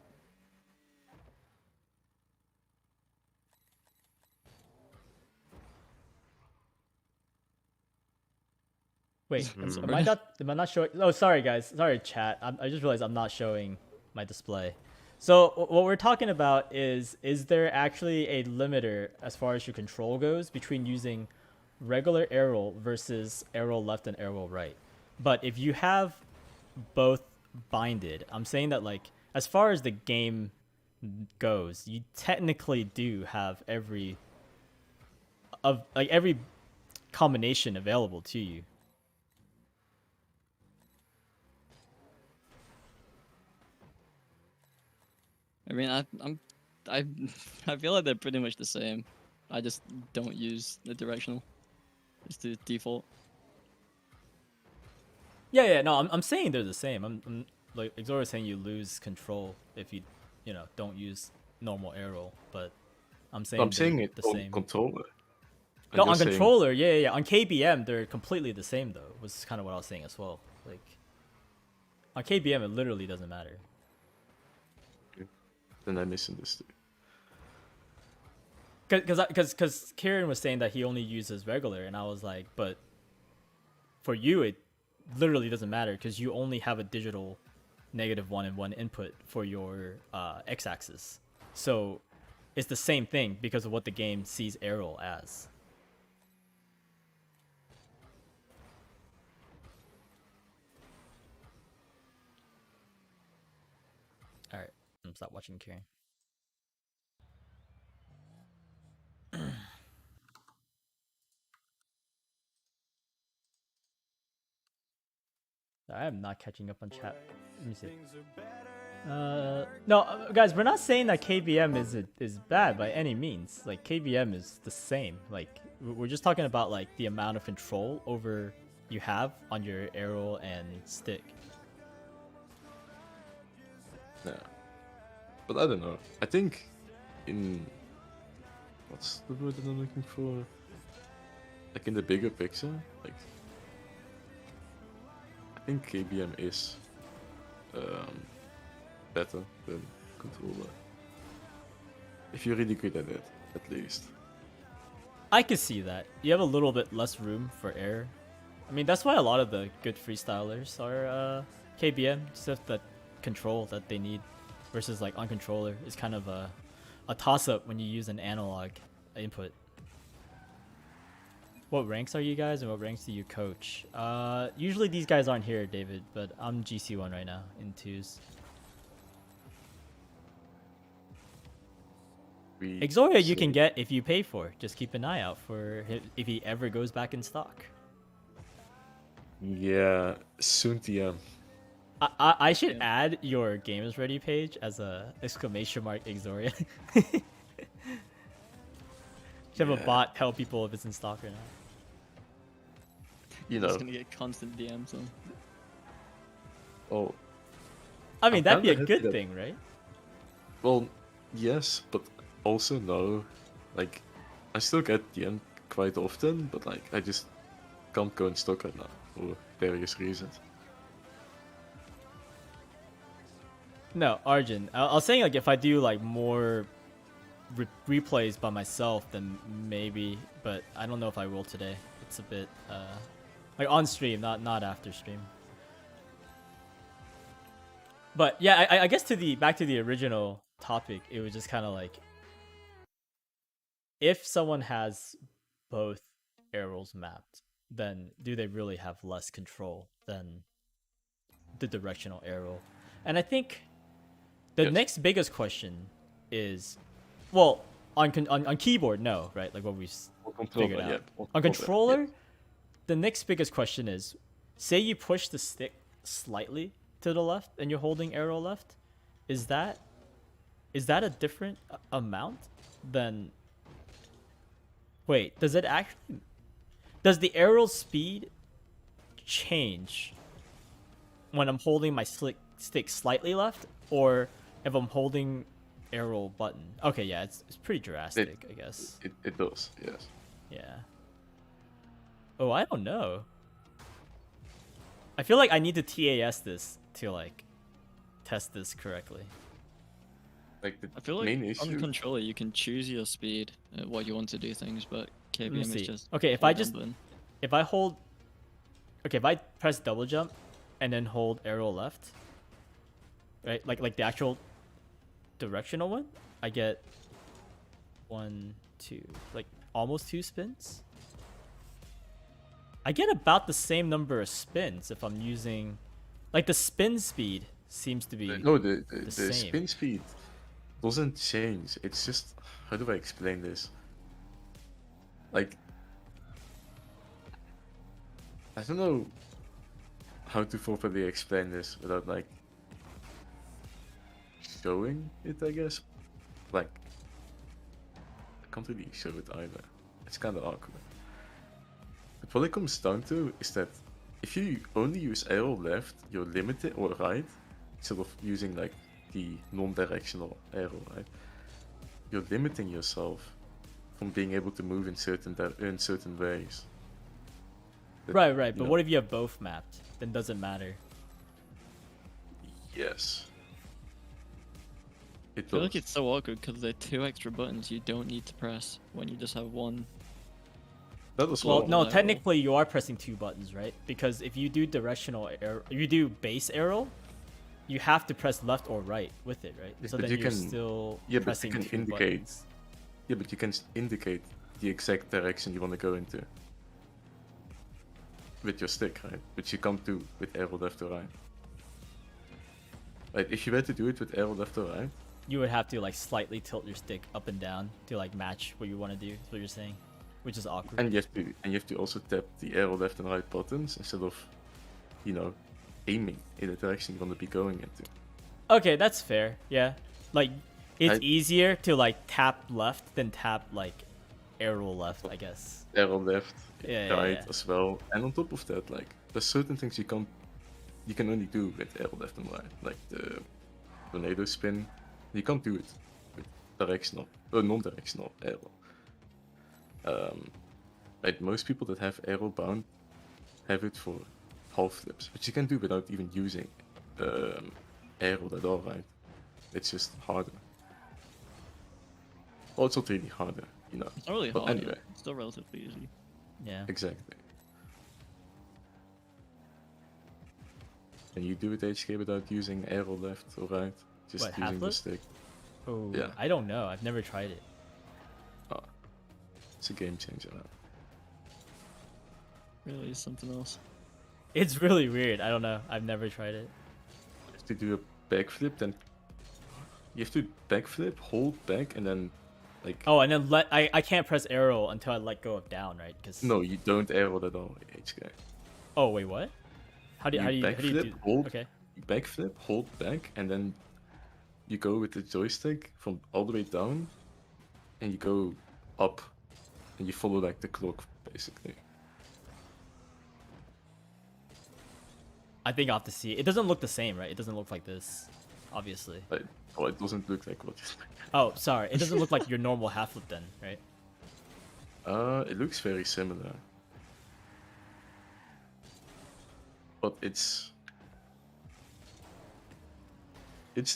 Wait, I'm am sorry. I not showing? Oh, sorry guys. Sorry chat. I just realized I'm not showing my display. So what we're talking about is there actually a limiter as far as your control goes between using regular arrow versus arrow left and arrow right? But if you have both binded, I'm saying that like as far as the game goes, you technically do have every combination available to you. I mean, I feel like they're pretty much the same. I just don't use the directional. It's the default. Yeah, no, I'm saying they're the same. I'm like Exora was saying you lose control if you don't use normal arrow, but I'm saying I'm they're saying it the on same. controller. No, I'm on just saying- controller, yeah. On KBM, they're completely the same though. Was kind of what I was saying as well. Like on KBM, it literally doesn't matter. Then I misunderstood. Because Kieran was saying that he only uses regular, and I was like, but for you, it literally doesn't matter because you only have a digital -1 and 1 input for your x-axis. So it's the same thing because of what the game sees arrow as. All right, I'm gonna stop watching Kieran. I am not catching up on chat. Let me see. No, guys, we're not saying that KBM is bad by any means. Like KBM is the same. Like we're just talking about like the amount of control over you have on your arrow and stick. Yeah. But I don't know. I think in what's the word that I'm looking for? Like in the bigger picture, like I think KBM is better than controller. If you're really good at it, at least. I could see that. You have a little bit less room for error. I mean, that's why a lot of the good freestylers are KBM. Just that control that they need versus like on controller is kind of a toss-up when you use an analog input. What ranks are you guys and what ranks do you coach? Usually these guys aren't here, David, but I'm GC1 right now in 2s. Exoria you can get if you pay for. Just keep an eye out for him if he ever goes back in stock. Yeah, soon TM. I should Yeah. add your Gamers Ready page as a exclamation mark Exoria. Should have a Yeah. bot tell people if it's in stock or not. You He's know, gonna get constant DMs on. oh, I mean, I'm that'd be a kinda happy good that- thing, right? well, yes, but also no. Like, I still get DM quite often, but like, I just can't go in stock right now for various reasons. No, Arjun. I was saying like if I do like more replays by myself, then maybe. But I don't know if I will today. It's a bit like on stream, not after stream. But yeah, I guess back to the original topic, it was just kind of like if someone has both arrows mapped, then do they really have less control than the directional arrow? And I think the Yes. next biggest question is, well, on keyboard, no, right? Like what we On figured controller, out. yeah. On controller, yes. the next biggest question is, say you push the stick slightly to the left and you're holding arrow left, is that a different amount than? Wait, does the arrow speed change when I'm holding my stick slightly left, or if I'm holding arrow button? Okay, yeah, it's pretty drastic, I guess. It does, yes. Yeah. Oh, I don't know. I feel like I need to TAS this to like test this correctly. Like the I feel like main on issue. controller you can choose your speed, what you want to do things, but Let me KBM see. is just. Okay, if hold I down just button. if I press double jump and then hold arrow left, right? Like the actual directional one, I get 1, 2, like almost 2 spins. I get about the same number of spins if I'm using, like the spin speed seems to be. No, the same. spin speed doesn't change. It's just, how do I explain this? Like, I don't know how to properly explain this without like showing it, I guess. Like, I can't really show it either. It's kind of awkward. But what it comes down to is that if you only use arrow left, you're limited, or right, instead of using like the non-directional arrow, right? You're limiting yourself from being able to move in certain ways. That, Right, you but know, what if you have both mapped? Then doesn't matter. Yes. It I feel like does. it's so awkward because there are 2 extra buttons you don't need to press when you just have one. That was Well, well. no, arrow. technically you are pressing 2 buttons, right? Because if you do directional arrow, you do base arrow, you have to press left or right with it, right? Yes, So but then you you're can- still yeah, but you pressing can 2 indicate- buttons. Yeah, but you can indicate the exact direction you want to go into with your stick, right? Which you can't do with arrow left or right. Right, if you were to do it with arrow left or right, You would have to like slightly tilt your stick up and down to like match what you want to do. Is what you're saying, which is awkward. and you have to also tap the arrow left and right buttons instead of, you know, aiming in the direction you want to be going into. Okay, that's fair. Yeah, like it's I- easier to like tap left than tap like arrow left, I guess. Arrow left, Yeah, right yeah. as well. And on top of that, like there's certain things you can only do with arrow left and right, like the tornado spin. You can't do it with directional or non-directional arrow. Like most people that have arrow bound have it for half flips, which you can do without even using arrow at all, right? It's just harder. Well, it's not really harder, you know. It's not really But hard. anyway. It's still relatively easy. Yeah. Exactly. Can you do it HK without using arrow left or right? Just What, half using the flip? stick. Oh, Yeah. I don't know. I've never tried it. It's a game changer. Really is something else. It's really weird. I don't know. I've never tried it. You have to do a backflip, then you have to backflip, hold back, and then like Oh, and then I can't press arrow until I let go of down, right? Because no, you don't arrow at all, HK. Oh wait, what? How do you You do? backflip, hold. Okay. backflip, hold back, and then you go with the joystick from all the way down, and you go up, and you follow like the clock, basically. I think I'll have to see. It doesn't look the same, right? It doesn't look like this, obviously. Like, oh, it doesn't look like what you Oh, sorry. It doesn't look like your normal half flip then, right? It looks very similar. But it's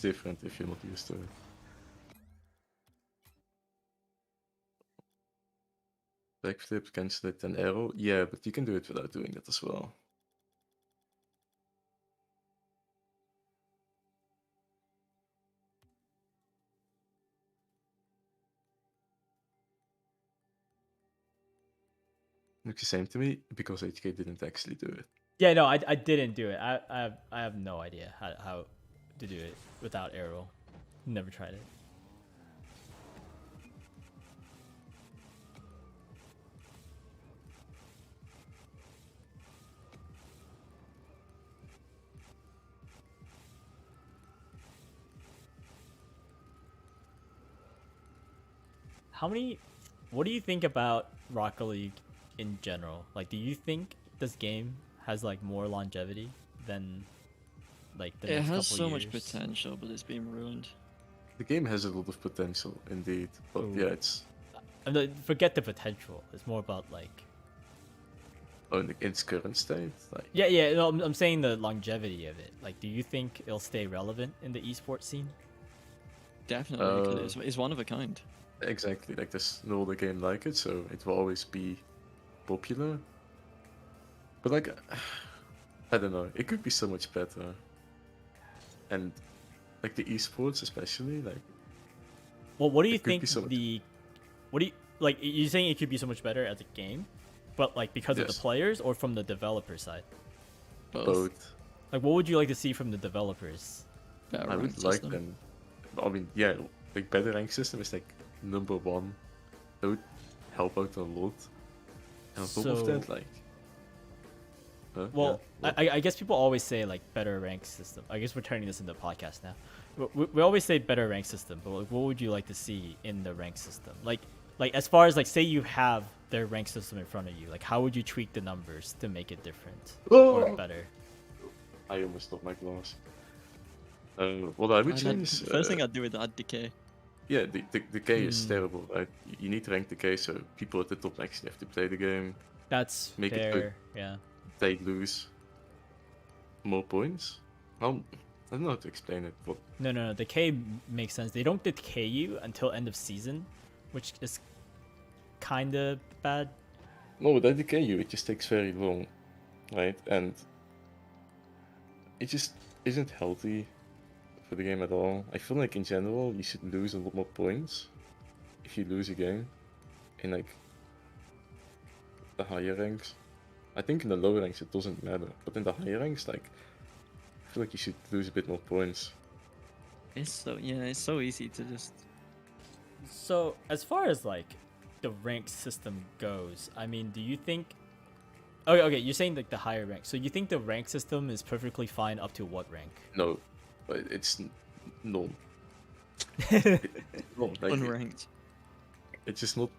different if you're not used to it. Backflip, cancel it, and arrow. Yeah, but you can do it without doing that as well. Looks the same to me because HK didn't actually do it. Yeah, no, I didn't do it. I have no idea how to do it without arrow. Never tried it. What do you think about Rocket League in general? Like, do you think this game has like more longevity than like the It next has couple so much years? potential, but it's been ruined. The game has a lot of potential, indeed. But Ooh. yeah, it's Forget the potential. It's more about like in its current state. Like, yeah. No, I'm saying the longevity of it. Like, do you think it'll stay relevant in the esports scene? Definitely, because it's one of a kind. exactly, like there's no other game like it, so it will always be popular. But like, I don't know, it could be so much better. And like the esports, especially, like Well, what do you It could be think so much- the what do you like? You're saying it could be so much better as a game, but like because of the Yes. players or from the developer side? both. Like, what would you like to see from the developers? Better I ranked would like system. them. I mean, yeah, like better rank system is like number one. That would help out a lot. And on top of that, So- like, huh? Well, Yeah, I guess people always say like better rank system. I guess we're turning this into a podcast now. We always say better rank system, but like, what would you like to see in the rank system? Like as far as like, say you have their rank system in front of you, like how would you tweak the numbers to make it different or Oh! better? I almost stopped my glass. What I would And say I'd- is, first thing I'd do with that decay. yeah, the K is Hmm. terrible, right? You need to rank the K so people at the top actually have to play the game. That's Make it fair. Yeah. They lose more points. Well, I don't know how to explain it, but No. The K makes sense. They don't decay you until end of season, which is kind of bad. no, with IDKU it just takes very long, right? And it just isn't healthy for the game at all. I feel like in general you should lose a lot more points if you lose a game in like the higher ranks. I think in the lower ranks it doesn't matter, but in the higher ranks, like I feel like you should lose a bit more points. It's so easy to just. So as far as like the rank system goes, I mean, do you think? Okay, you're saying like the higher rank. So you think the rank system is perfectly fine up to what rank? No, but it's none. No, like, Unranked. it's just not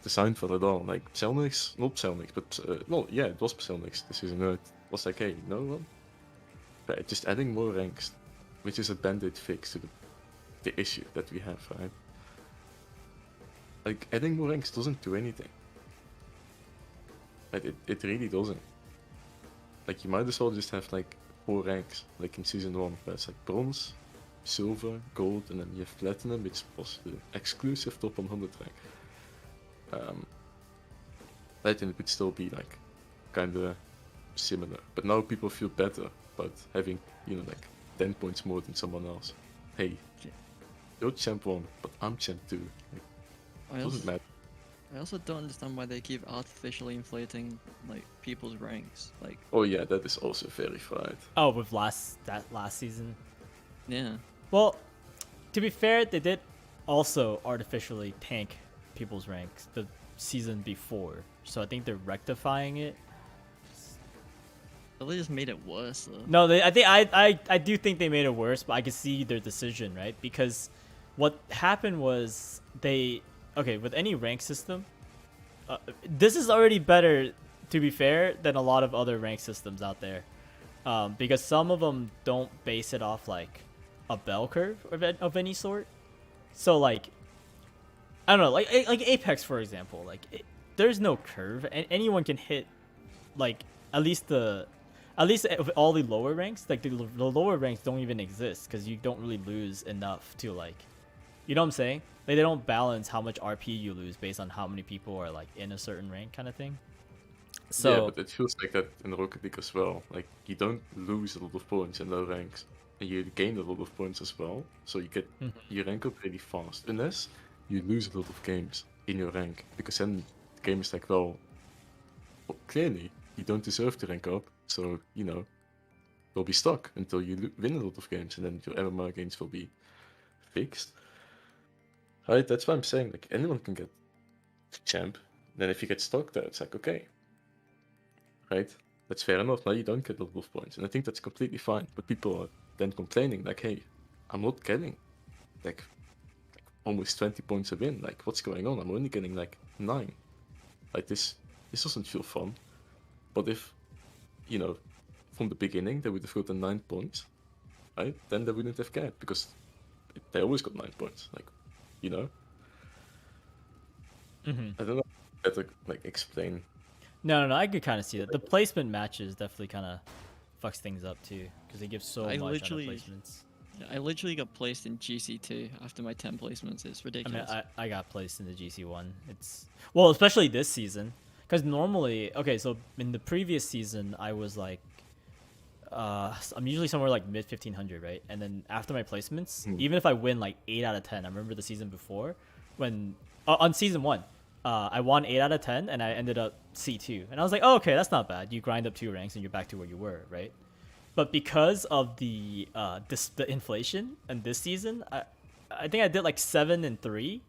designed for it at all. Like Pselnix, not Pselnix, but no, yeah, it was Pselnix. This season, it was like, hey, no one. But just adding more ranks, which is a band-aid fix to the issue that we have, right? Like adding more ranks doesn't do anything. Like it really doesn't. Like you might as well just have like 4 ranks, like in season 1, where it's like bronze, silver, gold, and then you have platinum, which was the exclusive top 100 rank. Right, and it would still be like kinda similar. But now people feel better about having, you know, like 10 points more than someone else. Hey, you're champ 1, but I'm champ 2. Like, I it doesn't also, matter. I also don't understand why they keep artificially inflating like people's ranks. Like, Oh yeah, that is also verified. Oh, with last season. yeah, Well, to be fair, they did also artificially tank people's ranks the season before, so I think they're rectifying it. But they just made it worse though. No, I do think they made it worse, but I can see their decision, right? Because what happened was with any rank system, this is already better, to be fair, than a lot of other rank systems out there, because some of them don't base it off like a bell curve of any sort. So like, I don't know, like Apex for example, like there's no curve, and anyone can hit like at least with all the lower ranks, like the lower ranks don't even exist because you don't really lose enough to like, you know what I'm saying? Like they don't balance how much RP you lose based on how many people are like in a certain rank kind of thing. So yeah, but it feels like that in Rocket League as well. Like you don't lose a lot of points in low ranks, and you gain a lot of points as well. So you rank up really fast, unless you lose a lot of games in your rank, because then the game is like, well clearly you don't deserve to rank up, so you'll be stuck until you win a lot of games, and then your MMR gains will be fixed. Right, that's why I'm saying like anyone can get champ. Then if you get stuck there, it's like okay, right, that's fair enough. Now you don't get a lot of points, and I think that's completely fine. But people are then complaining like, hey, I'm not getting like almost 20 points a win. Like what's going on? I'm only getting like 9. Like this doesn't feel fun. But if from the beginning they would have gotten 9 points, right? Then they wouldn't have cared because they always got 9 points. Like. I don't know how to like explain. no, I could kind of see that. The placement matches definitely kind of fucks things up too, because they give so much on the placements. I literally got placed in GC2 after my 10 placements. It's I mean, ridiculous. I got placed in the GC1. It's especially this season, because normally, so in the previous season I was like, I'm usually somewhere like mid 1500, right? And then after my placements, even if I win like 8 out of 10, I remember the season before when on season 1, I won 8 out of 10 and I ended up C2, and I was like, oh, okay, that's not bad. You grind up 2 ranks and you're back to where you were, right? But because of the inflation and this season, I think I did like 7 and 3,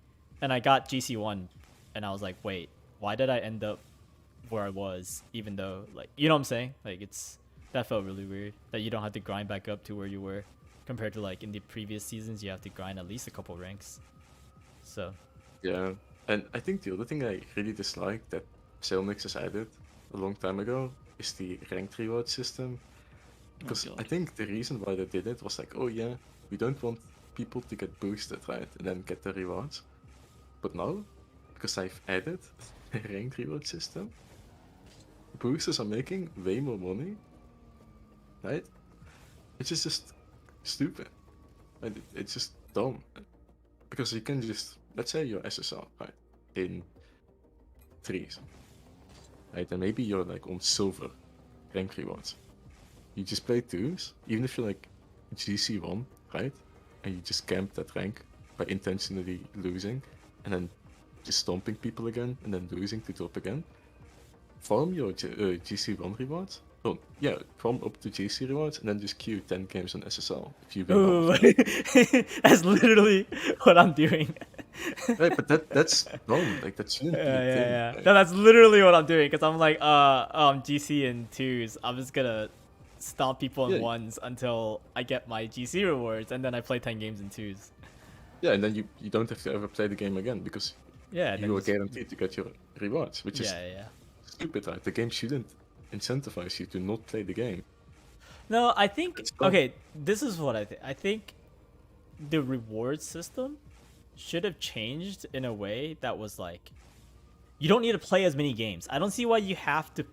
and I got GC1, and I was like, wait, why did I end up where I was? Even though, like, you know what I'm saying? Like that felt really weird that you don't have to grind back up to where you were, compared to like in the previous seasons you have to grind at least a couple ranks. So Yeah, and I think the other thing I really dislike that Cellmix has added a long time ago is the ranked reward system. Because I think the reason why they did it was like, oh yeah, we don't want people to get boosted, right, and then get the rewards. But now, because I've added a ranked reward system, boosters are making way more money, right? Which is just stupid. And it's just dumb. Because you can just, let's say you're SSR, right, in 3s, right, and maybe you're like on silver rank rewards. You just play 2s, even if you're like GC1, right, and you just camp that rank by intentionally losing, and then just stomping people again, and then losing to drop again. Farm your GC1 rewards. Oh, yeah, farm up to GC rewards, and then just queue 10 games on SSL if you win. Ooh, that's literally what I'm doing. Right, but that's dumb. Like that shouldn't be a thing. Yeah. Right? No, that's literally what I'm doing, because I'm like, GC and 2s. I'm just gonna stomp people in 1s until I get my GC rewards, and then I play 10 games in 2s. Yeah, and then you don't have to ever play the game again because you are guaranteed to get your rewards, which is stupid, right? The game shouldn't incentivize you to not play the game. No, I think this is what I think. I think the reward system should have changed in a way that was like, you don't need to play as many games. I don't see why you have to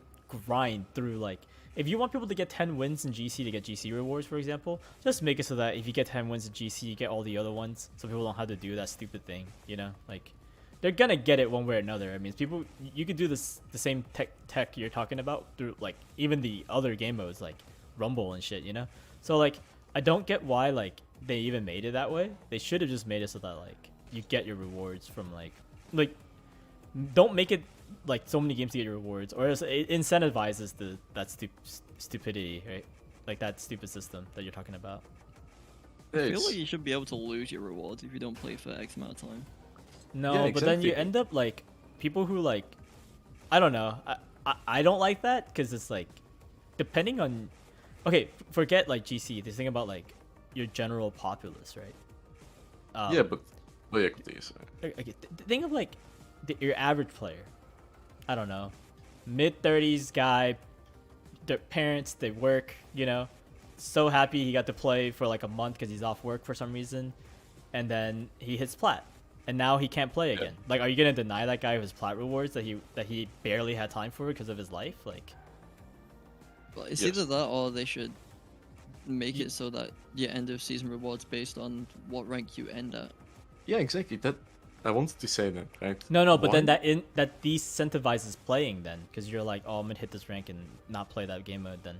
grind through, like, if you want people to get 10 wins in GC to get GC rewards, for example, just make it so that if you get 10 wins in GC, you get all the other ones, so people don't have to do that stupid thing, you know? Like, they're gonna get it one way or another. I mean, people, you could do the same tech you're talking about through, like, even the other game modes, like Rumble and shit, you know? So, like, I don't get why, like, they even made it that way. They should have just made it so that, like, you get your rewards from, like, don't make it like so many games to get your rewards, or else it incentivizes that stupidity, right? Like that stupid system that you're talking about. I feel like you should be able to lose your rewards if you don't play for X amount of time. No, Yeah, but then you exactly. end up like people who, like, I don't know. I don't like that, because it's like depending on, okay, forget like GC. This thing about like your general populace, right? Yeah, but play equities. Okay, think of like your average player. I don't know, mid-30s guy. Their parents, they work, you know, so happy he got to play for like a month because he's off work for some reason, and then he hits plat, and now he can't play again. Like, are you gonna deny that guy his plat rewards that he barely had time for because of his life? Like, Well, it's Yes. either that or they should make it so that your end of season rewards based on what rank you end at. Yeah, exactly. That I wanted to say that, right? no, but then Why? that decentivizes playing then, because you're like, oh, I'm gonna hit this rank and not play that game mode then.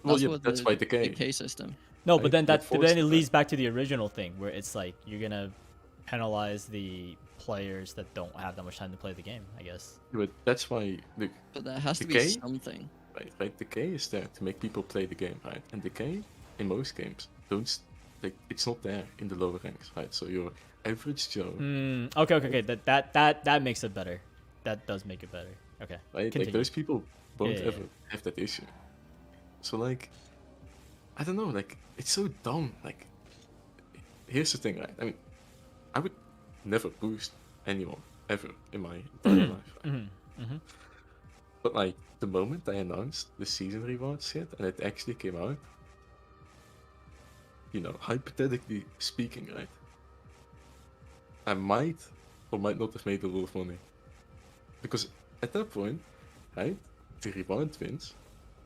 Well, That's yeah, what that's the why decay. decay system. No, Right, but then that then forces it that. leads back to the original thing where it's like you're gonna penalize the players that don't have that much time to play the game, I guess. But that's why look, But there has to be Decay? something. right? Decay is there to make people play the game, right? And decay in most games like it's not there in the lower ranks, right? So your average Joe, Okay. That makes it better. That does make it better. Okay. right? Like Continue. those people won't Yeah. ever have that issue. So like, I don't know, like it's so dumb. Like, here's the thing, right? I mean, I would never boost anyone ever in my entire life. Right? But like the moment I announced the season rewards shit and it actually came out, you know, hypothetically speaking, right? I might or might not have made a lot of money. Because at that point, right, the reward wins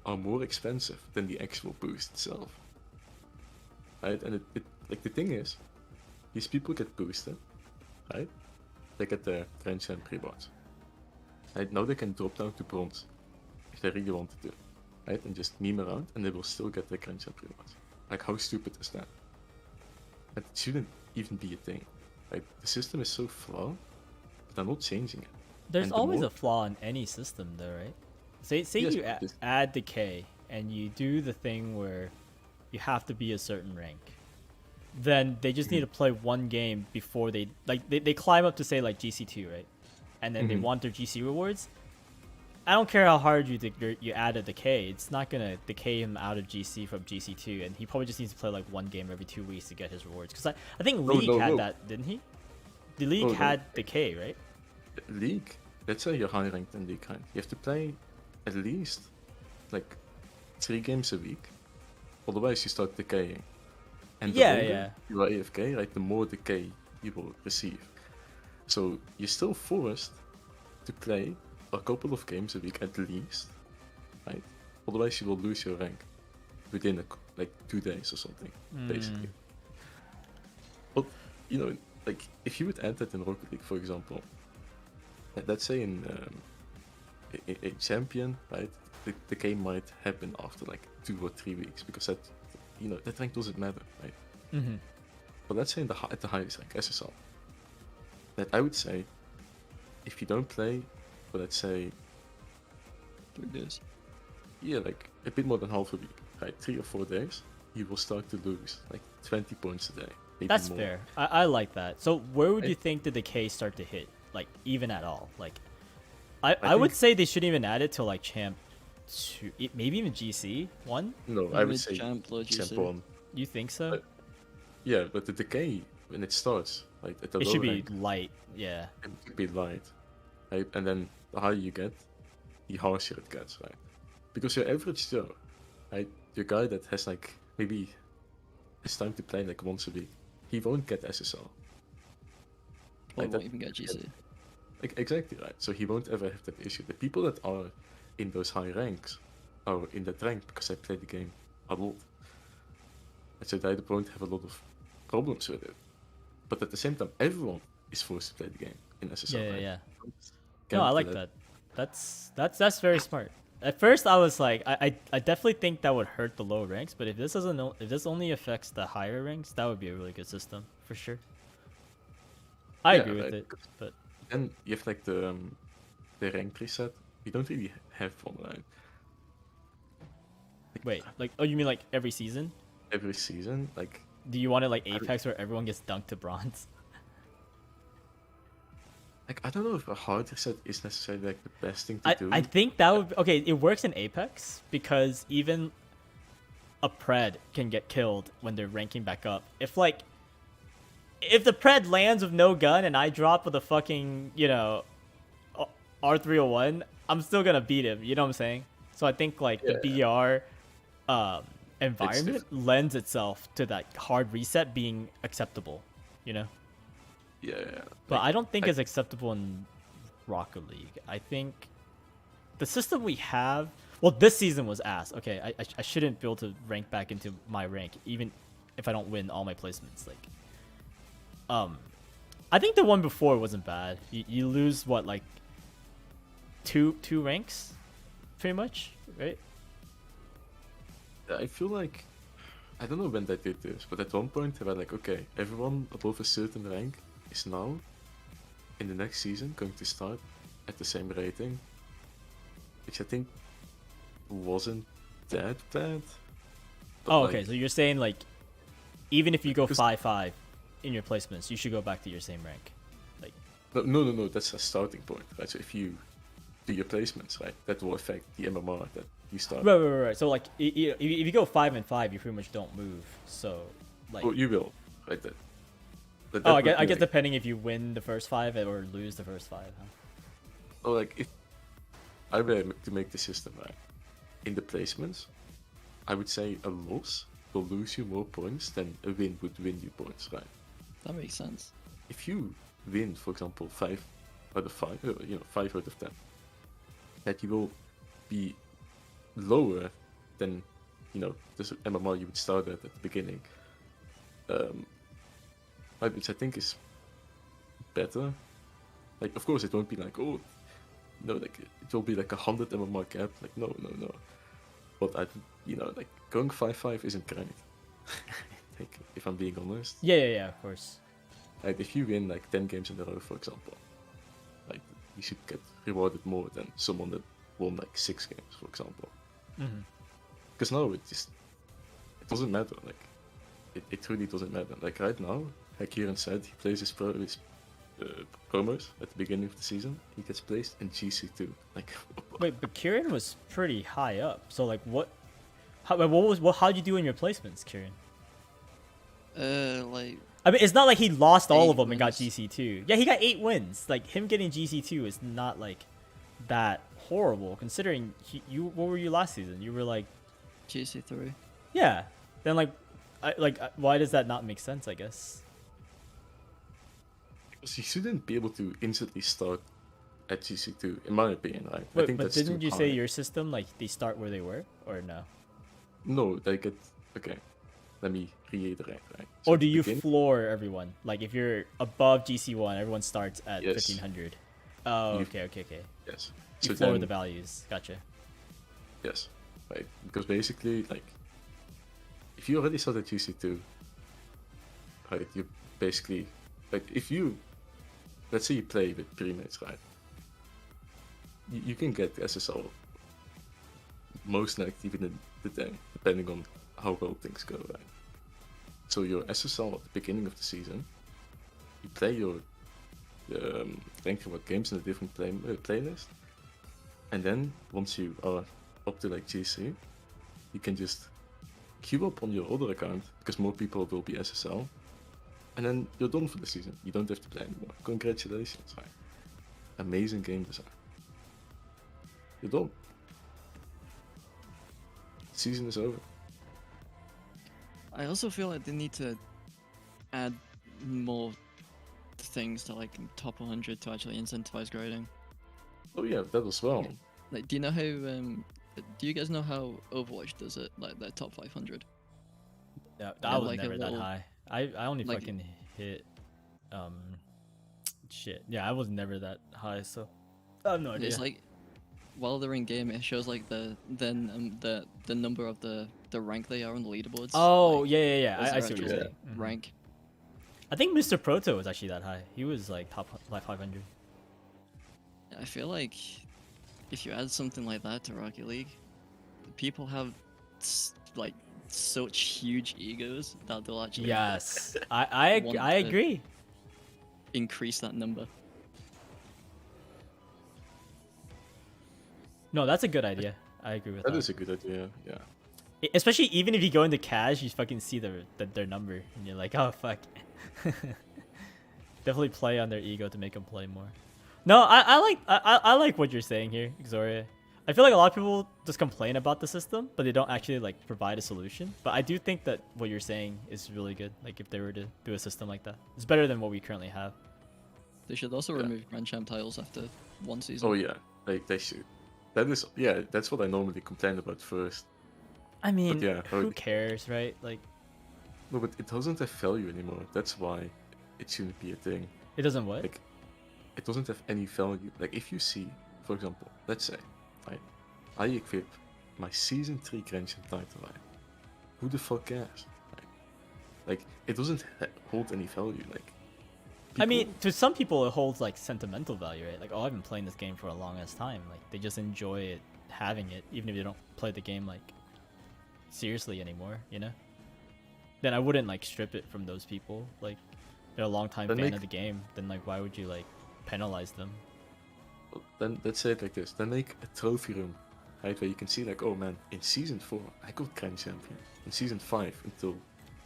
are more expensive than the actual boost itself. Right? And it like the thing is, these people get boosted, right? They get their Grand Champ rewards. Right? Now they can drop down to bronze if they really wanted to. Right? And just meme around and they will still get their Grand Champ rewards. Like how stupid is that? It shouldn't even be a thing. Right? The system is so flawed, but they're not changing it. There's and the always more- a flaw in any system, though, right? Say Yes, you but this- add decay and you do the thing where you have to be a certain rank. Then they just need to play one game before they they climb up to say like GC2, right? And then they Mhm. want their GC rewards. I don't care how hard you add a decay. It's not gonna decay him out of GC from GC2, and he probably just needs to play like one game every 2 weeks to get his rewards. Because I think League had no. that, didn't he? The League No. had decay, right? League, let's say you're high ranked in League, right? You have to play at least like 3 games a week, otherwise you start decaying. And the Yeah, longer yeah. you are AFK, right, the more decay you will receive. So you're still forced to play a couple of games a week at least, right? Otherwise you will lose your rank within like 2 days or something, basically. But you know, like if you would add that in Rocket League, for example, let's say in a champion, right? The game might happen after like 2 or 3 weeks because that, you know, that rank doesn't matter, right? Mm-hmm. But let's say at the highest rank, SSL, that I would say, if you don't play for let's say, 3 days. yeah, like a bit more than half a week, right? 3 or 4 days, you will start to lose like 20 points a day. Maybe That's more. fair. I like that. So where would I- you think the decay start to hit? Like even at all? Like I think- would say they shouldn't even add it till like champ 2, maybe even GC 1. No, I would Mid say champ, low champ GC. 1. You think so? But Yeah, but the decay when it starts, like at the It low should be rank, light. Yeah. it should be light, right? And then the higher you get, the harsher it gets, right? Because your average Joe, right, your guy that has like maybe has time to play like once a week, he won't get SSL. Or Like won't that- even get GC. Exactly right. So he won't ever have that issue. The people that are in those high ranks are in that rank because they play the game a lot, and so they won't have a lot of problems with it. But at the same time, everyone is forced to play the game in SSL. Yeah, right? yeah. Can't No, I do like that. That's very smart. At first, I was like, I definitely think that would hurt the lower ranks. But if this doesn't, if this only affects the higher ranks, that would be a really good system for sure. I Yeah, agree with right, it, because- but Then you have like the rank reset. You don't really have one, right? wait, like, oh, you mean like every season? Every season, like Do you want it like Apex where everyone gets dunked to bronze? Like, I don't know if a hard reset is necessarily like the best thing to do. I think that would okay. It works in Apex because even a pred can get killed when they're ranking back up. If the pred lands with no gun and I drop with a fucking R301, I'm still gonna beat him. You know what I'm saying? So I think like the BR environment lends itself to that hard reset being acceptable. You know. Yeah. But I don't think it's acceptable in Rocket League. I think the system we have. Well, this season was ass. Okay, I shouldn't be able to rank back into my rank, even if I don't win all my placements. Like, I think the one before wasn't bad. You lose what, like two ranks, pretty much, right? I feel like, I don't know when they did this, but at one point they were like, okay, everyone above a certain rank is now, in the next season, going to start at the same rating, which I think wasn't that bad. But Oh, like, okay. So you're saying like, even if you go 'cause- 5-5 in your placements, you should go back to your same rank. Like, No, that's a starting point, right? So if you do your placements, right, that will affect the MMR that you start. right. So like, if you go 5-5, you pretty much don't move. So like, Well, you will, right? That oh, I would guess, be like- depending if you win the first 5 or lose the first 5. Huh? Or like if I were to make the system right in the placements, I would say a loss will lose you more points than a win would win you points, right? That makes sense. If you win, for example, 5 out of 5, 5 out of 10, that you will be lower than this MMR you would start at the beginning. Which I think is better. Like, of course, it won't be like, oh, no, like it will be like 100 MMR gap. Like, no. But like going 5-5 isn't great. Like, if I'm being honest. Yeah, of course. Like, if you win like 10 games in a row, for example, like you should get rewarded more than someone that won like 6 games, for example. Mhm. Because now it doesn't matter. Like, it really doesn't matter. Like right now, like Kieran said, he plays his promos at the beginning of the season. He gets placed in GC2. Like, Wait, but Kieran was pretty high up. So like, how'd you do in your placements, Kieran? Like I mean, it's not like he lost all 8 of them and got wins. GC2. Yeah, he got 8 wins. Like, him getting GC2 is not like that horrible, considering what were you last season? You were like, GC3. yeah. Then why does that not make sense? I guess. because you shouldn't be able to instantly start at GC2, in my opinion, right? I Wait, think but that's didn't too you say high. your system like they start where they were, or no? No, they get. Okay, let me reiterate, right? So Or at do the you beginning- floor everyone? Like if you're above GC1, everyone starts at Yes. 1500. Oh, You- okay. Yes. You So floor then, the values. Gotcha. yes, right? Because basically, like, if you already start at GC2, right? You basically, like, if you, let's say you play with premates, right? You can get SSL most nights, even in the day, depending on how well things go, right? So your SSL at the beginning of the season, you play your rank for what games in a different playlist, and then once you are up to like GC, you can just queue up on your other account because more people will be SSL, and then you're done for the season. You don't have to play anymore. Congratulations, right? Amazing game design. You're done. Season is over. I also feel like they need to add more things to like top 100 to actually incentivize grading. Oh yeah, that as well. Like, do you know how? Do you guys know how Overwatch does it? Like their top 500. Yeah, Yeah, I was like a never that little- high. I only like- fucking hit shit. Yeah, I was never that high, so I have no idea. It's like while they're in game, it shows like the number of the rank they are on the leaderboards. Oh, like, yeah. what's I their see what you're actual saying. Mhm. rank. I think Mr. Proto was actually that high. He was like top like 500. I feel like if you add something like that to Rocket League, people have like such huge egos that they'll actually Yes, I Want I to- agree. increase that number. No, that's a good idea. I agree with that. That is a good idea. Yeah. Especially even if you go into cash, you fucking see their number, and you're like, oh fuck. Definitely play on their ego to make them play more. No, I like what you're saying here, Xoria. I feel like a lot of people just complain about the system, but they don't actually like provide a solution. But I do think that what you're saying is really good. Like if they were to do a system like that, it's better than what we currently have. They should also Yeah. remove Grand Champ titles after one season. Oh yeah, like they should. That is, yeah, that's what I normally complain about first. I mean, yeah, who cares, right? Like No, but it doesn't have value anymore. That's why it shouldn't be a thing. it doesn't what? Like, it doesn't have any value. Like, if you see, for example, let's say, right, I equip my Season 3 Grand Champ title, right? Who the fuck cares? Right? Like, it doesn't hold any value. Like, I mean, to some people it holds like sentimental value, right? Like, oh, I've been playing this game for a long ass time. Like, they just enjoy it, having it, even if they don't play the game like seriously anymore, you know? Then I wouldn't like strip it from those people. Like, they're a long time Then fan make- of the game. Then like, why would you like penalize them? then let's say it like this. Then make a trophy room, right? Where you can see like, oh man, in Season 4, I got Grand Champion. In Season 5, until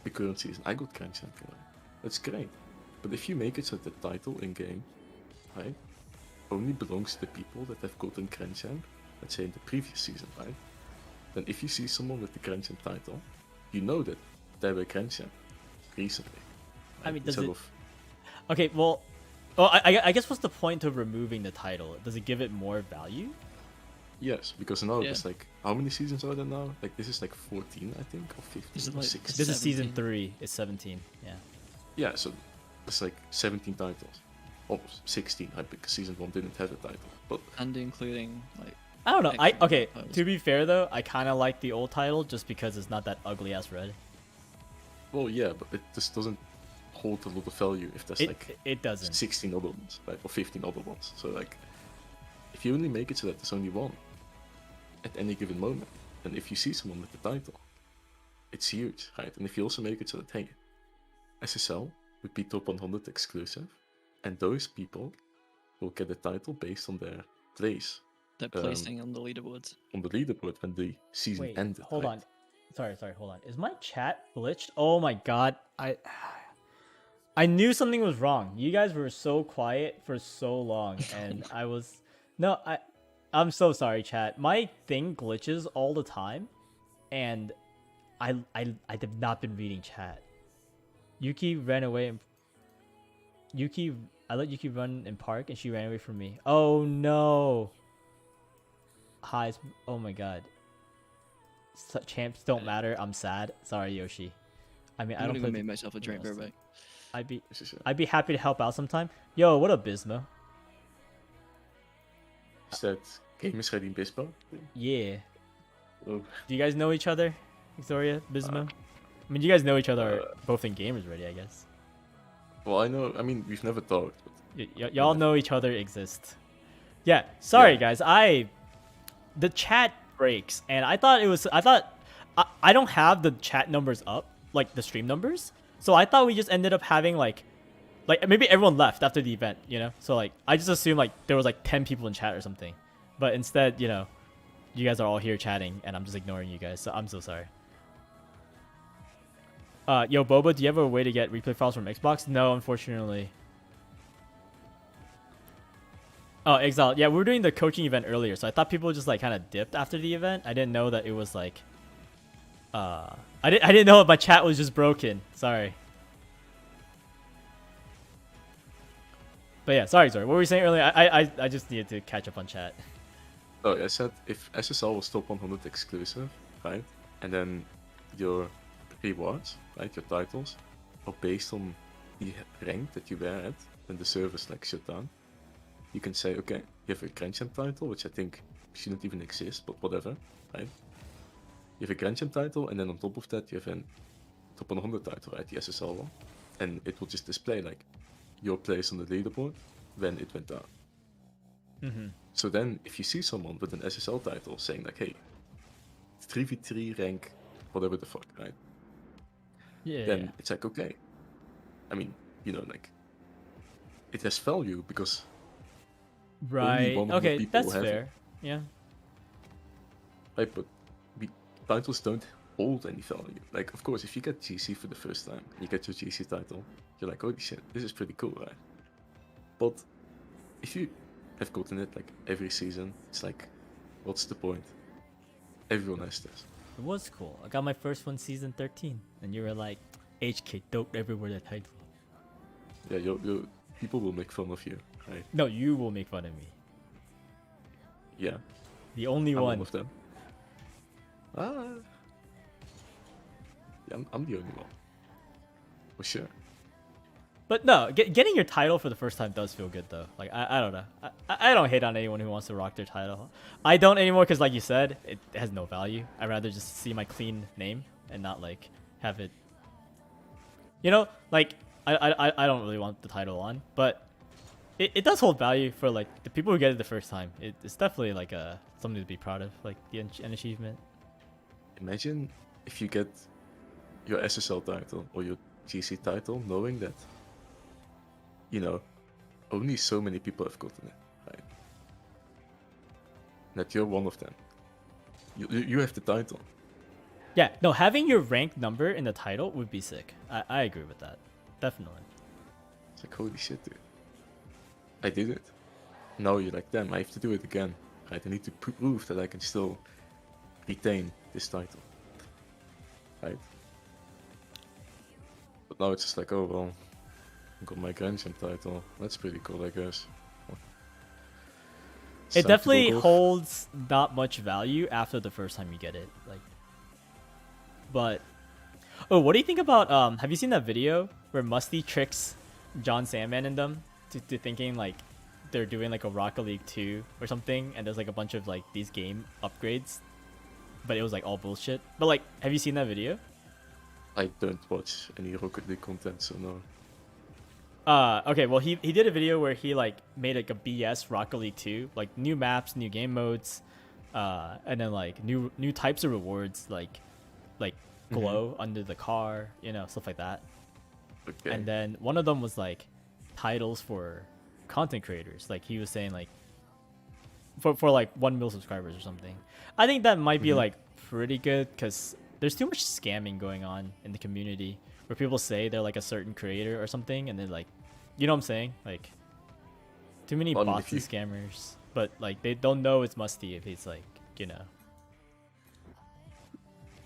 the current season, I got Grand Champion. Right? That's great. But if you make it so that the title in-game, right, only belongs to the people that have gotten Grand Champ, let's say in the previous season, right? Then if you see someone with the Grand Champ title, you know that they were Grand Champ recently. I mean, does Instead it- of- Okay, well, I guess what's the point of removing the title? Does it give it more value? Yes, because now Yeah. it's like, how many seasons are there now? Like, this is like 14, I think, or 15, This is or like 16. This is season 17. 3. It's 17. Yeah. Yeah, so it's like 17 titles. Almost 16, right? Because season 1 didn't have a title. But And including like I don't know. Excellent Okay. titles. To be fair though, I kind of like the old title just because it's not that ugly ass red. well, yeah, but it just doesn't hold a lot of value if there's like It doesn't. 16 other ones, right? Or 15 other ones. So like, if you only make it so that there's only one at any given moment, then if you see someone with the title, it's huge, right? And if you also make it so that, hey, SSL would be top 100 exclusive, and those people will get a title based on their place they're placing on the leaderboards. on the leaderboard when the season Wait, ended. hold right? on. Sorry, hold on. Is my chat glitched? Oh my god. I knew something was wrong. You guys were so quiet for so long and I'm so sorry, chat. My thing glitches all the time and I have not been reading chat. Yuki ran away and I let Yuki run in park and she ran away from me. Oh no. Hi, oh my god. Champs don't matter. I'm sad. Sorry, Yoshi. I mean, I I'm don't gonna play. go make myself a drink else real back. This is I'd be happy to help out sometime. Yo, what up, Bismo? is that Gamers Ready Bispo? Yeah. Oh, Do you guys know each other, Victoria, Bismo? I mean, you guys know each other both in gamers already, I guess. well, I mean, we've never talked. But Y'all know each other exist. Yeah. Sorry, Yeah. guys. The chat breaks, and I thought I don't have the chat numbers up, like the stream numbers. So I thought we just ended up having like maybe everyone left after the event, you know? So like I just assumed like there was like 10 people in chat or something. But instead, you know, you guys are all here chatting and I'm just ignoring you guys. So I'm so sorry. Yo, Boba, do you have a way to get replay files from Xbox? No, unfortunately. Oh, Exile. Yeah, we were doing the coaching event earlier, so I thought people just like kind of dipped after the event. I didn't know that it was like I didn't know if my chat was just broken. Sorry. But yeah, sorry. What were you saying earlier? I just needed to catch up on chat. Oh, I said if SSL was top 100 exclusive, right? And then your rewards, right, your titles, are based on the rank that you were at when the server's like shut down. You can say, okay, you have a Grand Champ title, which I think shouldn't even exist, but whatever, right? You have a Grand Champ title, and then on top of that, you have a top 100 title, right? The SSL one. And it will just display like your place on the leaderboard when it went down. Mm-hmm. So then, if you see someone with an SSL title saying like, hey, 3v3 rank, whatever the fuck, right? Yeah. Then it's like, okay. I mean, you know, like, it has value because Right. one of the Okay, people that's have it. fair. Yeah. right? But titles don't hold any value. Like, of course, if you get GC for the first time, you get your GC title, you're like, holy shit, this is pretty cool, right? But if you have gotten it like every season, it's like, what's the point? Everyone has this. It was cool. I got my first one season 13, and you were like, HK, don't ever wear that title. Yeah, people will make fun of you, right? No, you will make fun of me. Yeah, The only I'm one. one of them. Yeah, I'm the only one. For sure. But no, getting your title for the first time does feel good though. Like I don't know. I don't hate on anyone who wants to rock their title. I don't anymore because, like you said, it has no value. I'd rather just see my clean name and not like have it. You know, like I don't really want the title on, but it does hold value for like the people who get it the first time. It's definitely like something to be proud of, like an achievement. Imagine if you get your SSL title or your GC title knowing that, you know, only so many people have gotten it, right? That you're one of them. You have the title. Yeah, no, having your rank number in the title would be sick. I agree with that. Definitely. It's like, holy shit, dude. I did it. Now you're like, damn, I have to do it again. Right? I need to prove that I can still retain this title. Right? But now it's just like, oh well, I got my Grand Champ title. That's pretty cool, I guess. It's It time to definitely go golf. holds not much value after the first time you get it. Like, but oh, what do you think about have you seen that video where Musty tricks John Sandman and them to thinking like they're doing like a Rocket League 2 or something, and there's like a bunch of like these game upgrades, but it was like all bullshit. But like, have you seen that video? I don't watch any Rocket League content, so no. Okay, well he did a video where he like made like a BS Rocket League 2, like new maps, new game modes, and then like new types of rewards, like glow under the car, you know, stuff like that. Okay. And then one of them was like titles for content creators. Like he was saying like for like 1 million subscribers or something. I think that might be like pretty good because there's too much scamming going on in the community where people say they're like a certain creator or something, and they're like, you know what I'm saying? Like too many Well, I mean, bots if and scammers, but like they don't know it's Musty if he's like, you know,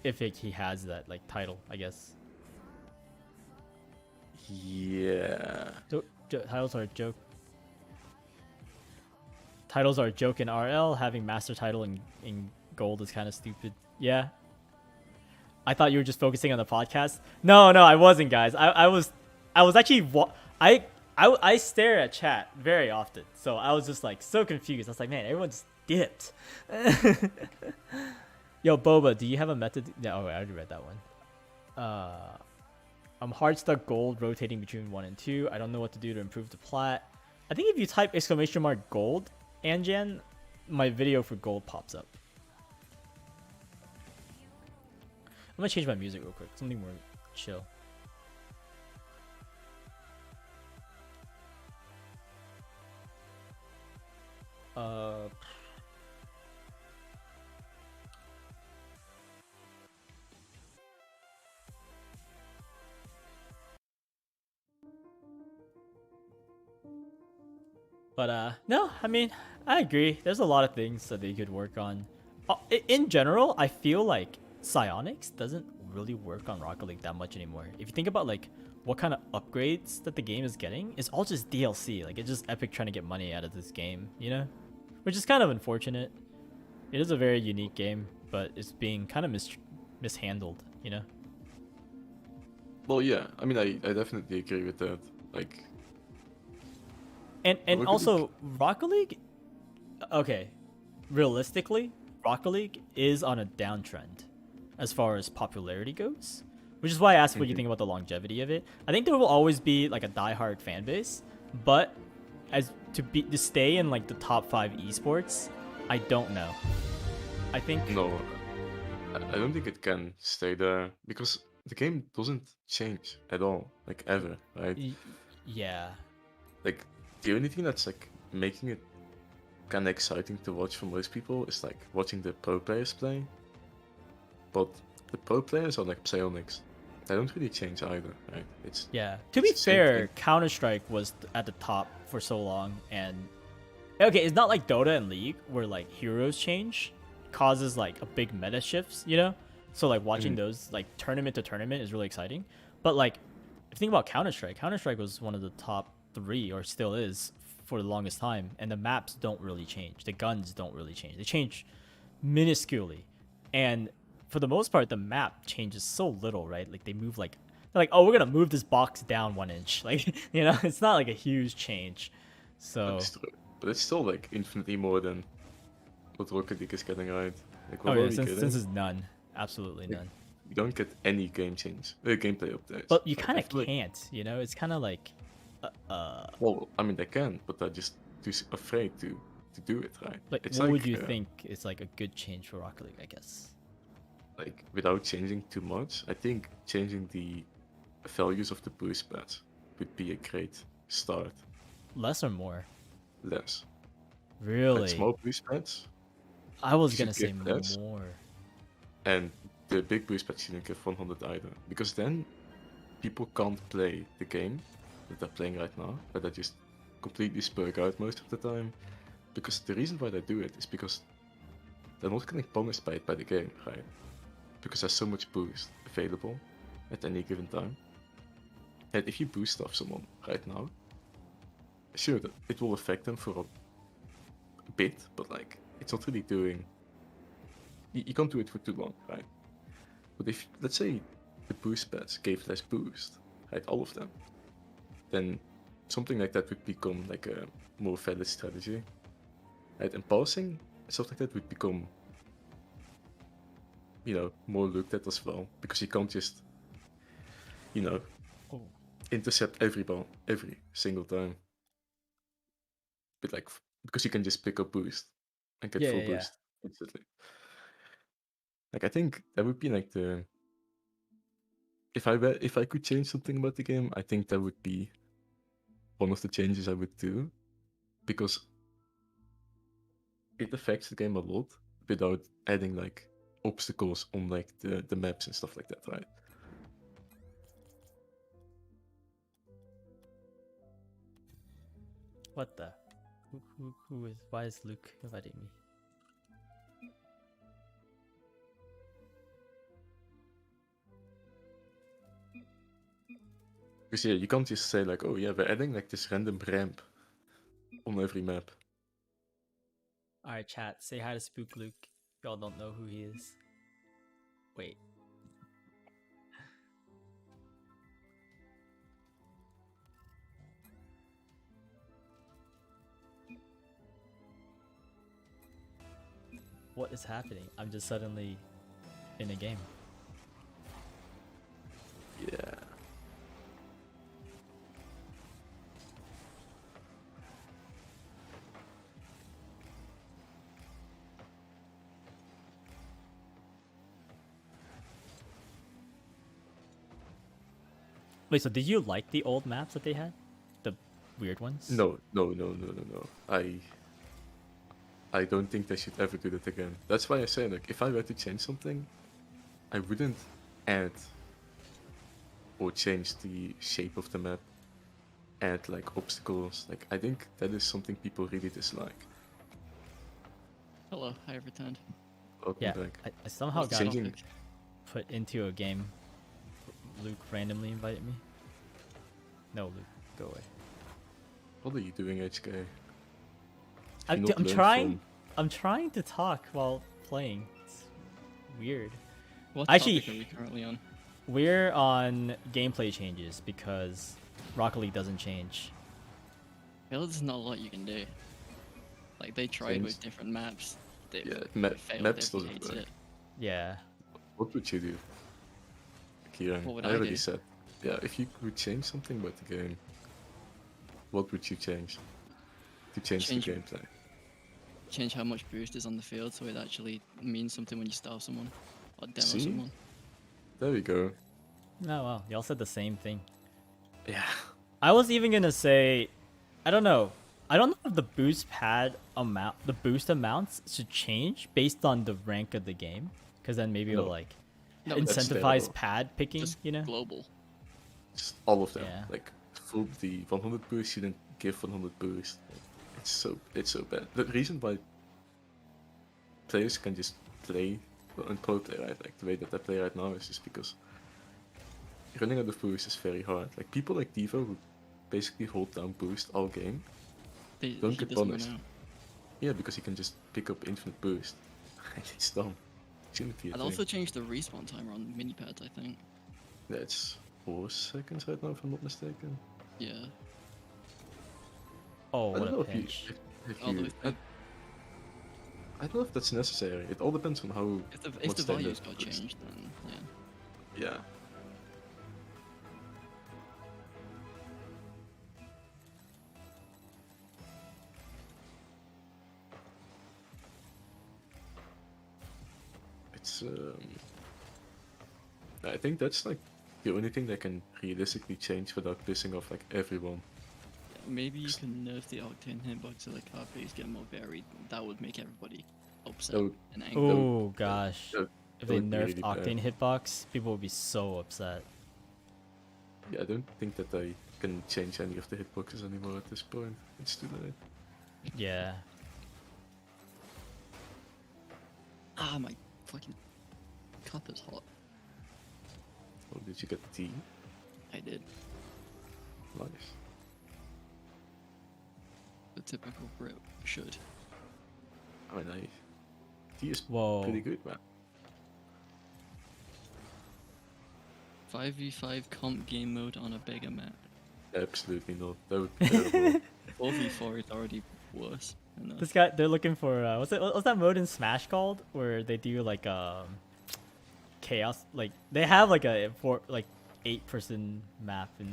if he has that like title, I guess. Yeah. Titles are a joke. Titles are a joke in RL. Having master title in gold is kind of stupid. Yeah. I thought you were just focusing on the podcast. No, I wasn't, guys. I was actually I stare at chat very often, so I was just like so confused. I was like, man, everyone just dipped. Yo, Boba, do you have a method? Yeah, oh, I already read that one. I'm hard stuck gold, rotating between 1 and 2. I don't know what to do to improve the plat. I think if you type !! gold, Anjan, my video for gold pops up. I'm gonna change my music real quick. Something more chill. But no, I mean, I agree. There's a lot of things that they could work on. In general, I feel like Psionics doesn't really work on Rocket League that much anymore. If you think about like what kind of upgrades that the game is getting, it's all just DLC. Like it's just Epic trying to get money out of this game, you know? Which is kind of unfortunate. It is a very unique game, but it's being kind of mishandled, you know? Well, yeah. I mean, I definitely agree with that. Like, And Rocket also Rocket League, okay, realistically, Rocket League is on a downtrend as far as popularity goes, which is why I asked what you think about the longevity of it. I think there will always be like a diehard fan base, but as to stay in like the top 5 esports, I don't know. I think no, I don't think it can stay there because the game doesn't change at all, like ever, right? yeah. Like the only thing that's like making it kind of exciting to watch for most people is like watching the pro players play. But the pro players are like psionics. They don't really change either, right? It's Yeah. To be It's the same fair, thing. Counter Strike was at the top for so long, and okay, it's not like Dota and League where like heroes change causes like a big meta shifts, you know. So like watching those like tournament to tournament is really exciting. But like, if you think about Counter Strike was one of the top 3 or still is for the longest time, and the maps don't really change. The guns don't really change. They change minusculely, and for the most part, the map changes so little, right? Like they move like they're like, oh, we're gonna move this box down 1 inch, like you know, it's not like a huge change. So That's true. But it's still like infinitely more than what Rocket League is getting, right? Like oh what yeah, are we since getting? is none, absolutely none. You don't get any gameplay updates. But you Like, kind I of feel like- can't, you know. It's kind of like, Well, I mean they can, but they're just too afraid to do it, right? like It's what would you uh, think is like a good change for Rocket League? I guess. Like without changing too much, I think changing the values of the boost pads would be a great start. Less or more? Less. Really? Like small boost pads, I was should gonna say give less. more. and the big boost pads shouldn't give 100 either, because then people can't play the game that they're playing right now, but they just completely spurg out most of the time. Because the reason why they do it is because they're not getting punished by it by the game, right? Because there's so much boost available at any given time. And if you boost off someone right now, sure, that it will affect them for a bit, but like it's not really doing. You can't do it for too long, right? But if let's say the boost pads gave less boost, right, all of them, then something like that would become like a more valid strategy, right? And pausing stuff like that would become, you know, more looked at as well, because you can't just, you know, Oh. intercept every ball every single time. But like, because you can just pick up boost and get Yeah, full yeah, yeah. boost instantly. Like I think that would be like the. If I could change something about the game, I think that would be one of the changes I would do, because it affects the game a lot without adding like obstacles on like the maps and stuff like that, right? What the? Who is? Why is Luke inviting me? Because yeah, you can't just say like, oh yeah, we're adding like this random ramp on every map. All right, chat. Say hi to Spook Luke. Y'all don't know who he is. Wait. What is happening? I'm just suddenly in a game. Yeah. Wait, so did you like the old maps that they had? The weird ones? No. I don't think they should ever do that again. That's why I say, like, if I were to change something, I wouldn't add or change the shape of the map, add like obstacles. Like, I think that is something people really dislike. Hello, I have returned. Welcome Yeah, back. I somehow What's the got changing- topic? put into a game. Luke randomly invited me. No, Luke, go away. What are you doing, HK? I'm, You not I'm learn trying. from- I'm trying to talk while playing. It's weird. What Actually- topic are we currently on? We're on gameplay changes because Rocket League doesn't change. I feel like there's not a lot you can do. Like they tried Change. with different maps. They Yeah, failed. maps Everyone doesn't hates work. it. Yeah. What would you do, Kieran? What would I I already do? said. Yeah, if you could change something about the game, what would you change? To change Change- the gameplay. Change how much boost is on the field so it actually means something when you starve someone or demo See? someone. There we go. Oh well, y'all said the same thing. Yeah. I was even gonna say, I don't know. I don't know if the boost amounts should change based on the rank of the game, because then maybe it'll No. like No, it's That's incentivize terrible. pad picking. just You know? global. Just all of them. Yeah. Like full the 100 boost, you didn't give 100 boost. It's so bad. The reason why players can just play on pro play, right? Like the way that I play right now is just because running out of boost is very hard. Like people like Devo who basically hold down boost all game. Don't He get doesn't punished. run out. Yeah, because he can just pick up infinite boost. It's dumb. Shouldn't be a I'd thing. also changed the respawn timer on mini pads, I think. Yeah, it's 4 seconds right now, if I'm not mistaken. Yeah. Oh, I what don't know a if you. pinch! If All the you way I, through. I don't know if that's necessary. It all depends on how. If the much values standard got boost. changed, then yeah. Yeah. It's I think that's like the only thing that can realistically change without pissing off like everyone. Maybe you can nerf the Octane hitbox so the card base get more varied. That would make everybody upset That would, and angry. Oh gosh, that- if that they would be nerfed really bad. Octane hitbox, people would be so upset. yeah, I don't think that I can change any of the hitboxes anymore at this point. It's too late. Yeah. Ah, my fucking cup is hot. Oh, did you get the tea? I did. Nice. The typical Brit should. I mean, tea is Whoa. pretty good, man. 5v5 comp game mode on a bigger map. Absolutely not. That would be terrible. 4v4 is already worse. enough. This guy, they're looking for what's that mode in Smash called where they do like chaos, like they have like a 8-person map in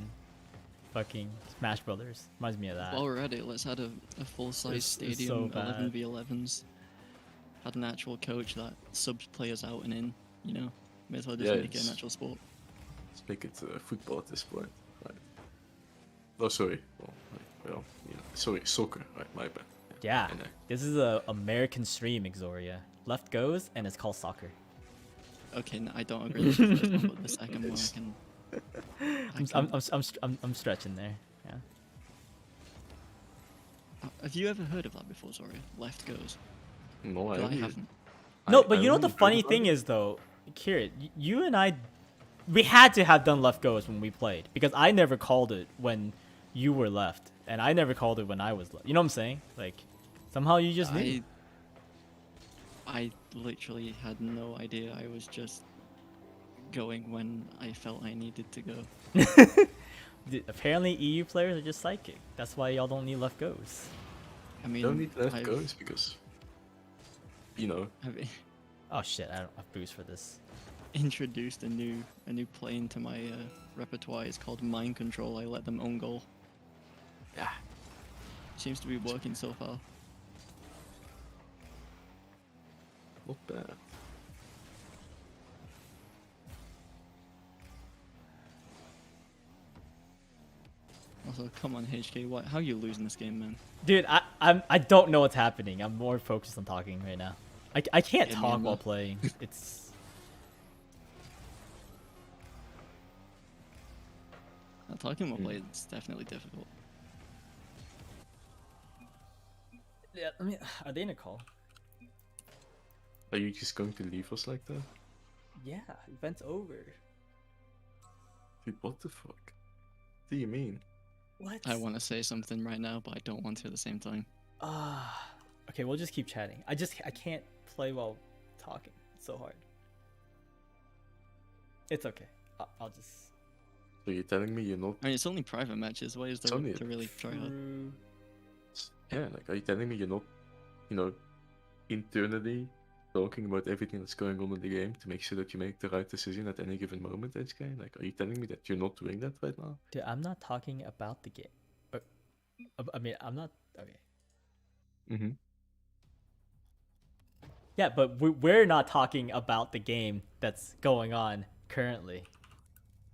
fucking Smash Brothers. Reminds me of that. While we're at it, let's add a full-size It's so stadium, bad. 11v11s. Had an actual coach that subs players out and in, you know? May as well just Yeah, make it it's- an actual sport. Let's make it football at this point. Right. Oh, sorry. Well, yeah. Sorry, soccer. Right, my bad. Yeah, And, this is a American stream, Exoria. Left goes and it's called soccer. Okay, no, I don't agree with the first one, but the second one I It's- can... I'm stretching there. Yeah. Have you ever heard of that before, sorry? Left goes. no, I 'Cause I only- haven't. No, I but you know what the only heard funny about thing it. is though, Kirit, you and I, we had to have done left goes when we played because I never called it when you were left, and I never called it when I was left. You know what I'm saying? Like, somehow you just knew. I literally had no idea. I was just going when I felt I needed to go. Apparently, EU players are just psychic. That's why y'all don't need left goes. I mean, You don't need left I've- goes because, you know, I've Oh shit! I don't have boost for this. introduced a new play into my repertoire. It's called Mind Control. I let them own goal. yeah, Seems to be working so far. not bad. Also, come on, HK, how are you losing this game, man? Dude, I don't know what's happening. I'm more focused on talking right now. I can't Yeah, me talk and while that. playing. It's Talking about play is definitely difficult. yeah. I mean, are they in a call? Are you just going to leave us like that? Yeah, event's over. Dude, what the fuck? What do you mean? What? I want to say something right now, but I don't want to at the same time. Okay, we'll just keep chatting. I can't play while talking. It's so hard. It's okay. I'll just. So you're telling me you're not? I mean, it's only private matches. Why is It's there only to really try hard? Yeah, like, are you telling me you're not, you know, internally talking about everything that's going on in the game to make sure that you make the right decision at any given moment, HK? Like, are you telling me that you're not doing that right now? Dude, I'm not talking about the game. I mean, I'm not. Okay. Mm-hmm. Yeah, but we're not talking about the game that's going on currently.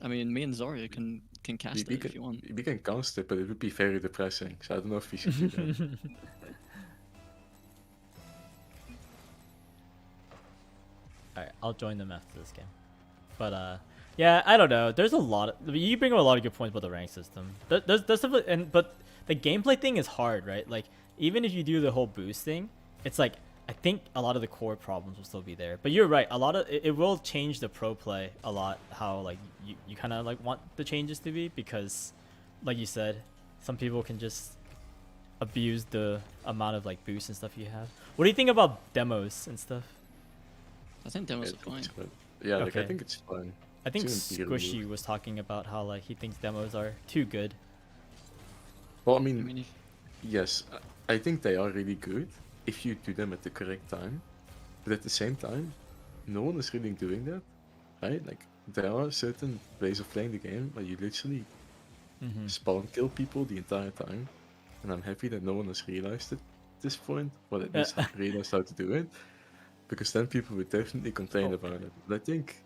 I mean, me and Zarya can can cast it if you want. we can cast it, but it would be very depressing. So I don't know if we should do that. Alright, I'll join them after this game. But yeah, I don't know. There's a lot. You bring up a lot of good points about the rank system. There's stuff, but the gameplay thing is hard, right? Like even if you do the whole boost thing, it's like I think a lot of the core problems will still be there. But you're right. A lot of it will change the pro play a lot. How like you kind of like want the changes to be, because, like you said, some people can just abuse the amount of like boosts and stuff you have. What do you think about demos and stuff? I think demos I are think it's fine. fine. Yeah, like I Okay. think it's fine. I think It's gonna be a Squishy was talking about how like he thinks demos are too good. Well, I I mean, mean, if, yes, I think they are really good if you do them at the correct time. But at the same time, no one is really doing that, right? Like there are certain ways of playing the game where you literally spawn kill people the entire time, and I'm happy that no one has realized it at this point, or at least realized how to do it, because then people would definitely complain about it. But I think,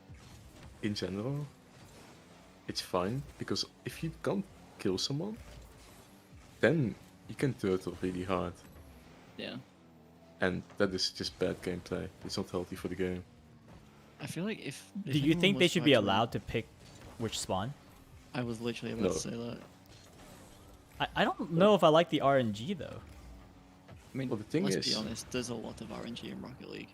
in general, it's fine, because if you can't kill someone, then you can turtle really hard, yeah. and that is just bad gameplay. It's not healthy for the game. I feel like if Do you anyone think they was should be factoring- allowed to pick which spawn? I was literally about No. to say that. I don't know if I like the RNG though. I mean, Well, the thing let's is- be honest. There's a lot of RNG in Rocket League.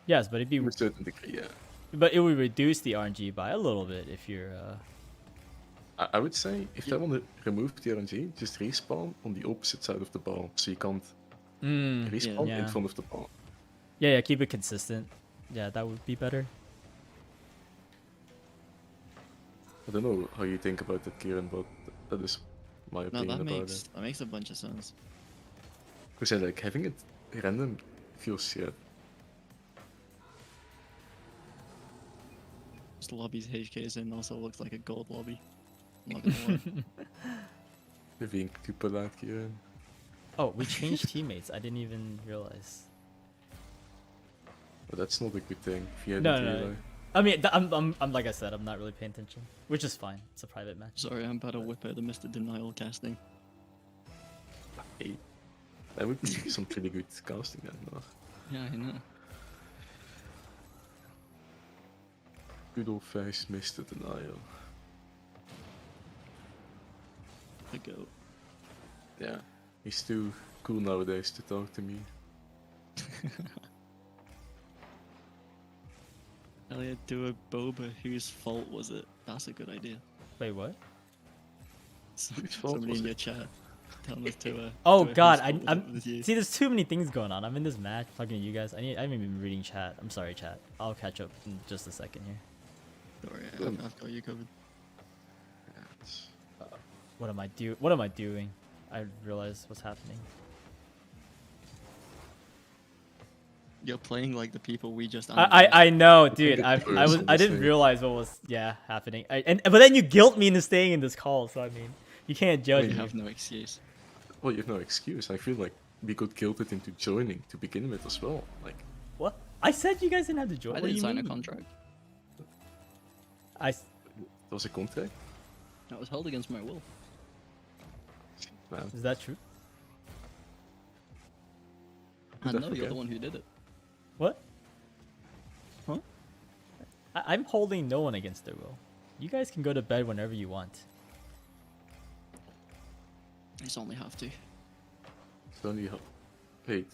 Yes, but it'd be To a certain degree, yeah. but it would reduce the RNG by a little bit if you're I would say if they want to remove the RNG, just respawn on the opposite side of the ball, so you can't respawn yeah. in front of the ball. yeah, keep it consistent. Yeah, that would be better. I don't know how you think about that, Kieran, but that is my No, opinion that about makes it. that makes a bunch of sense. Because yeah, like having it random feels shit. Just lobbies HKs in also looks like a gold lobby. I'm not gonna lie. You're being too polite, Kieran. Oh, we changed teammates. I didn't even realize. But that's not a good thing. If you hadn't No, no, realized. I mean, I'm like I said, I'm not really paying attention, which is fine. It's a private match. Sorry, I'm about to whip out the Mr. Denial casting. Hey, that would be some pretty good casting then. No? Yeah, I know. Good old fashioned Mr. Denial. The goat. Yeah, he's too cool nowadays to talk to me. Elliot, do a boba. Whose fault was it? That's a good idea. Wait, what? Whose fault Somebody was in it? your chat telling us to. Oh do a God, whose fault was it I'm with you. see. There's too many things going on. I'm in this match talking to you guys. I haven't even been reading chat. I'm sorry, chat. I'll catch up in just a second here. Sorry, Um, I've got you covered. Yeah, it's- What am I doing? I realize what's happening. You're playing like the people we just. I know, think dude. it's I worse than I the didn't same. realize what was happening. But then you guilt me into staying in this call. So I mean, you can't judge You me. have no excuse. Well, you have no excuse. I feel like we got guilted into joining to begin with as well. Like, What? I said you guys didn't have to join. I What do didn't you sign a mean? contract. I there was a contract? That was held against my will. Man, is that true? I Did I know you're forget? the one who did it. What? Huh? I'm holding no one against their will. You guys can go to bed whenever you want. I just only have to. it's only. Wait.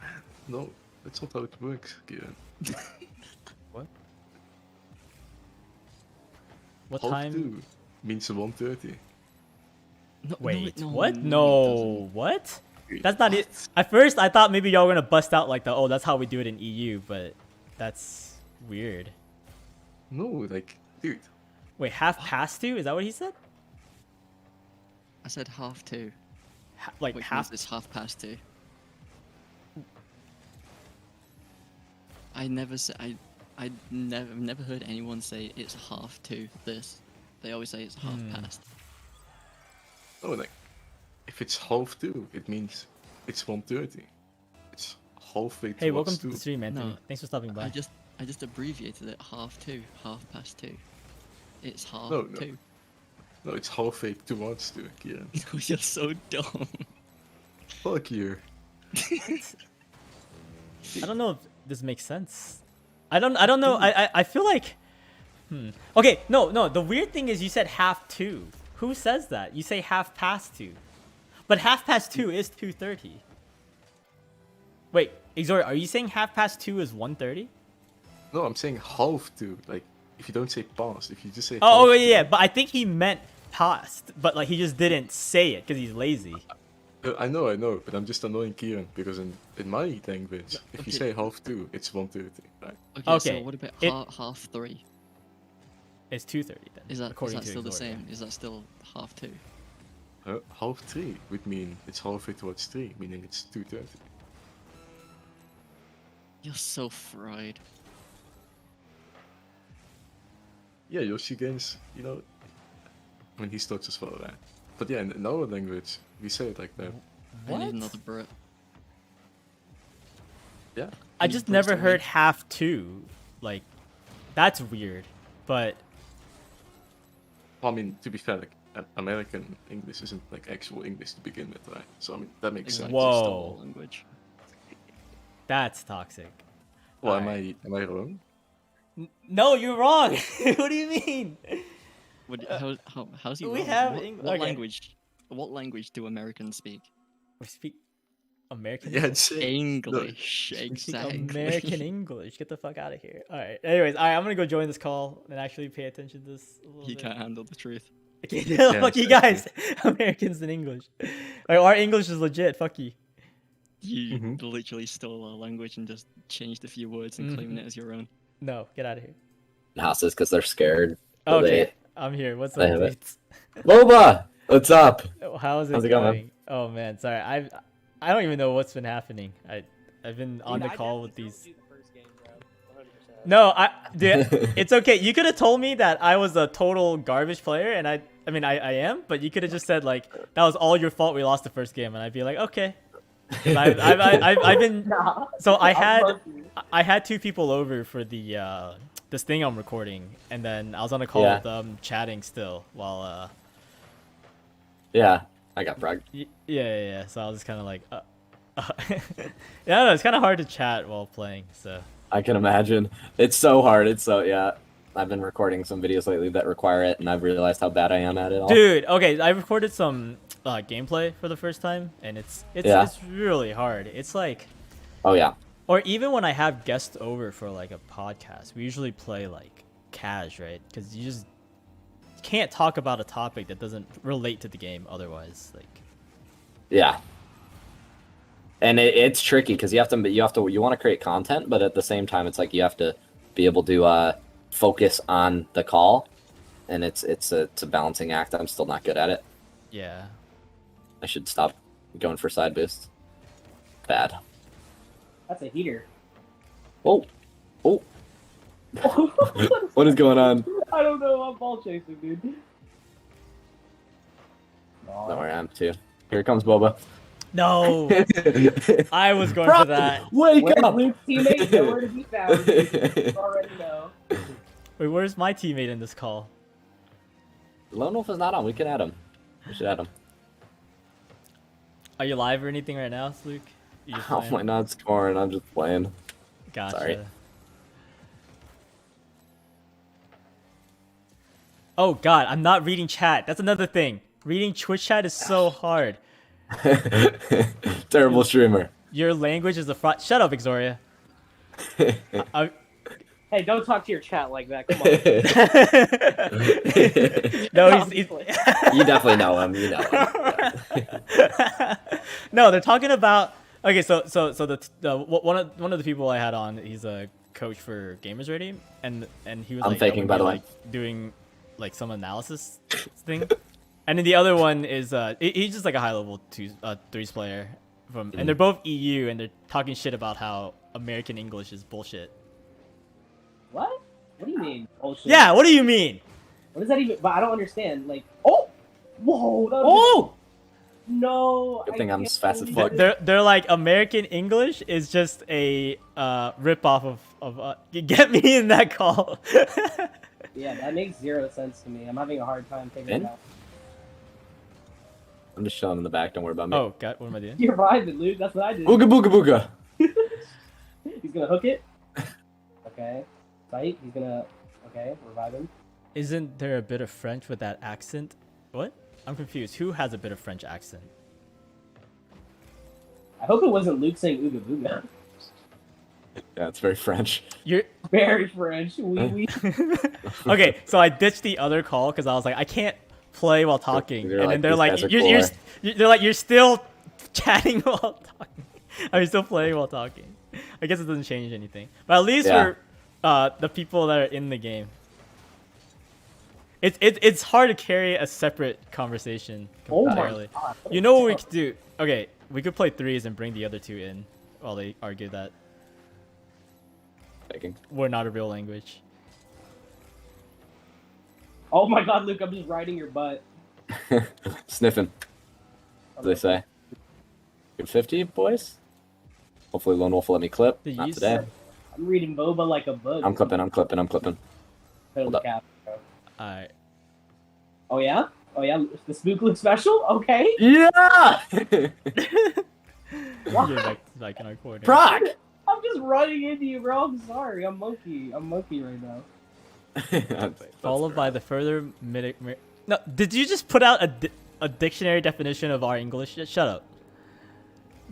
Man, no, that's not how it works, Kieran. What Half time? 2 means 1:30. No, Wait, no, what? it No, what? That's not it. At first, I thought maybe y'all were gonna bust out like that's how we do it in EU, but that's weird. No, like, dude. Wait, half past 2? Is that what he said? I said half 2. Like Which half? means it's 2:30. I never said I never heard anyone say it's 2:30. This, they always say it's half past. No, like, if it's 2:30, it means it's 1:30. It's halfway Hey, towards welcome to 2. the stream, Anthony. No. Thanks for stopping by. I I just abbreviated it 2:30, 2:30. It's half No, no. 2. No, it's halfway towards 2, Kieran. You're so dumb. Fuck you. I don't know if this makes sense. I don't know. I feel like Okay, no. The weird thing is you said 2:30. Who says that? You say 2:30. But 2:30 is 2:30. Wait, Exoria, are you saying 2:30 is 1:30? No, I'm saying half 2. Like, if you don't say past, if you just say Oh, half yeah, but I think he meant past, but like he just didn't say it because he's lazy. I know, but I'm just annoying Kieran because in my language, if you Okay. say half 2, it's 1:30, right? Okay, so Okay, what about it- half 3? It's 2:30 then. Is that according to still the Exoria. same? Is that still 2:30? Half 3 would mean it's halfway towards 3, meaning it's 2:30. You're so fried. Yeah, Yoshi games, you know, when he starts as well, right? But yeah, in our language, we say it like that. I What? need another Brit. Yeah. I need just Bruce never to heard win. 2:30. Like, that's weird. But I mean, to be fair, like, American English isn't like actual English to begin with, right? So I mean, that makes Exactly, sense. it's Whoa. still a language. that's toxic. Well, Alright. am I wrong? No, you're wrong. What do you mean? How's he we wrong? have what, Eng- what okay. language? What language do Americans speak? We speak American. Yeah, it's English, speak exactly. American English. Get the fuck out of here. All right. Anyways, all right. I'm gonna go join this call and actually pay attention to this a little He bit. can't handle the truth. Okay, Yeah, fuck you guys. Americans and English. Like our English is legit. Fuck you. You Mhm. literally stole our language and just changed a few words and claiming it as your own. No, get out of here. houses because they're scared. So Okay, I'm here. What's they up, have it. dudes? Boba, what's up? How's it How's it going, man? going? Oh man, sorry. I don't even know what's been happening. I've been on the call with these. No, dude, it's okay. You could have told me that I was a total garbage player, and I mean, I am, but you could have just said like that was all your fault. We lost the first game, and I'd be like, okay. 'Cause I've been so I had 2 people over for the this thing I'm recording, and then I was on a call Yeah. with them chatting still while Yeah, I got frog. yeah. So I was just kind of like, yeah, no, it's kind of hard to chat while playing. So I can imagine. It's so hard. It's so yeah. I've been recording some videos lately that require it, and I've realized how bad I am at it all. dude, okay, I recorded some gameplay for the first time, and it's Yeah. it's really hard. It's like, Oh yeah. or even when I have guests over for like a podcast, we usually play like cash, right? Because you just can't talk about a topic that doesn't relate to the game otherwise. Like, Yeah. And it's tricky because you want to create content, but at the same time, it's like you have to be able to focus on the call, and it's a balancing act. I'm still not good at it. yeah. I should stop going for side boosts. Bad. That's a heater. Oh, oh. What is going on? I don't know. I'm ball chasing, dude. Don't worry, I'm too. Here comes Boba. No, I was going for that. Wake Where's up! Luke's teammate? Nowhere to be found. You already know. Wait, where's my teammate in this call? Lone Wolf is not on. We can add him. We should add him. Are you live or anything right now, Luke? You just Oh playing? my, not scoring. I'm just playing. Gotcha. Sorry. Oh god, I'm not reading chat. That's another thing. Reading Twitch chat is so hard. Terrible streamer. Your language is a fraud. Shut up, Exoria. I- Hey, don't talk to your chat like that. Come on. no, he's You definitely know him. You know him. no, they're talking about. Okay, so the one of the people I had on, he's a coach for Gamers Ready, and he was I'm like, faking, by the way. like doing like some analysis thing, and then the other one is he's just like a high level threes player from, and they're both EU, and they're talking shit about how American English is bullshit. What? What do you mean? Oh shit. Yeah, what do you mean? What does that even? But I don't understand. Like, oh, whoa. That was Oh, No. Good I thing I'm can't as fast as believe fuck. it. They're like American English is just a rip off of get me in that call. Yeah, that makes zero sense to me. I'm having a hard time figuring In? it out. I'm just chilling in the back. Don't worry about me. Oh god, what am I doing? You're vibing, Luke. That's what I did. Booga booga booga. He's gonna hook it. Okay. Tight. He's gonna. Okay, revive him. Isn't there a bit of French with that accent? What? I'm confused. Who has a bit of French accent? I hope it wasn't Luke saying ooga booga. Yeah, it's very French. You're Very French. Oui, oui. okay. So I ditched the other call because I was like, I can't play while talking, You're and like, then they're "These like, guys are you're, core." they're like, you're still chatting while talking. I'm still playing while talking. I guess it doesn't change anything, but at least Yeah. we're the people that are in the game. It's hard to carry a separate conversation Oh my entirely. god. You know what we could do? Okay, we could play threes and bring the other two in while they argue that Taking. we're not a real language. Oh my god, Luke, I'm just riding your butt. Sniffing. What do they say? Good 50, boys? Hopefully Lone Wolf will let me clip. Did Not you today. I'm reading Boba like a book. I'm clipping. Totally Hold up. cap, bro. Alright. Oh yeah? Oh yeah? The spook looks special? Okay. Yeah! You're back in our corner. Prague! I'm just running into you, bro. I'm sorry. I'm monkey. I'm monkey right now. Followed by the further No, did you just put out a dictionary definition of our English? Shut up.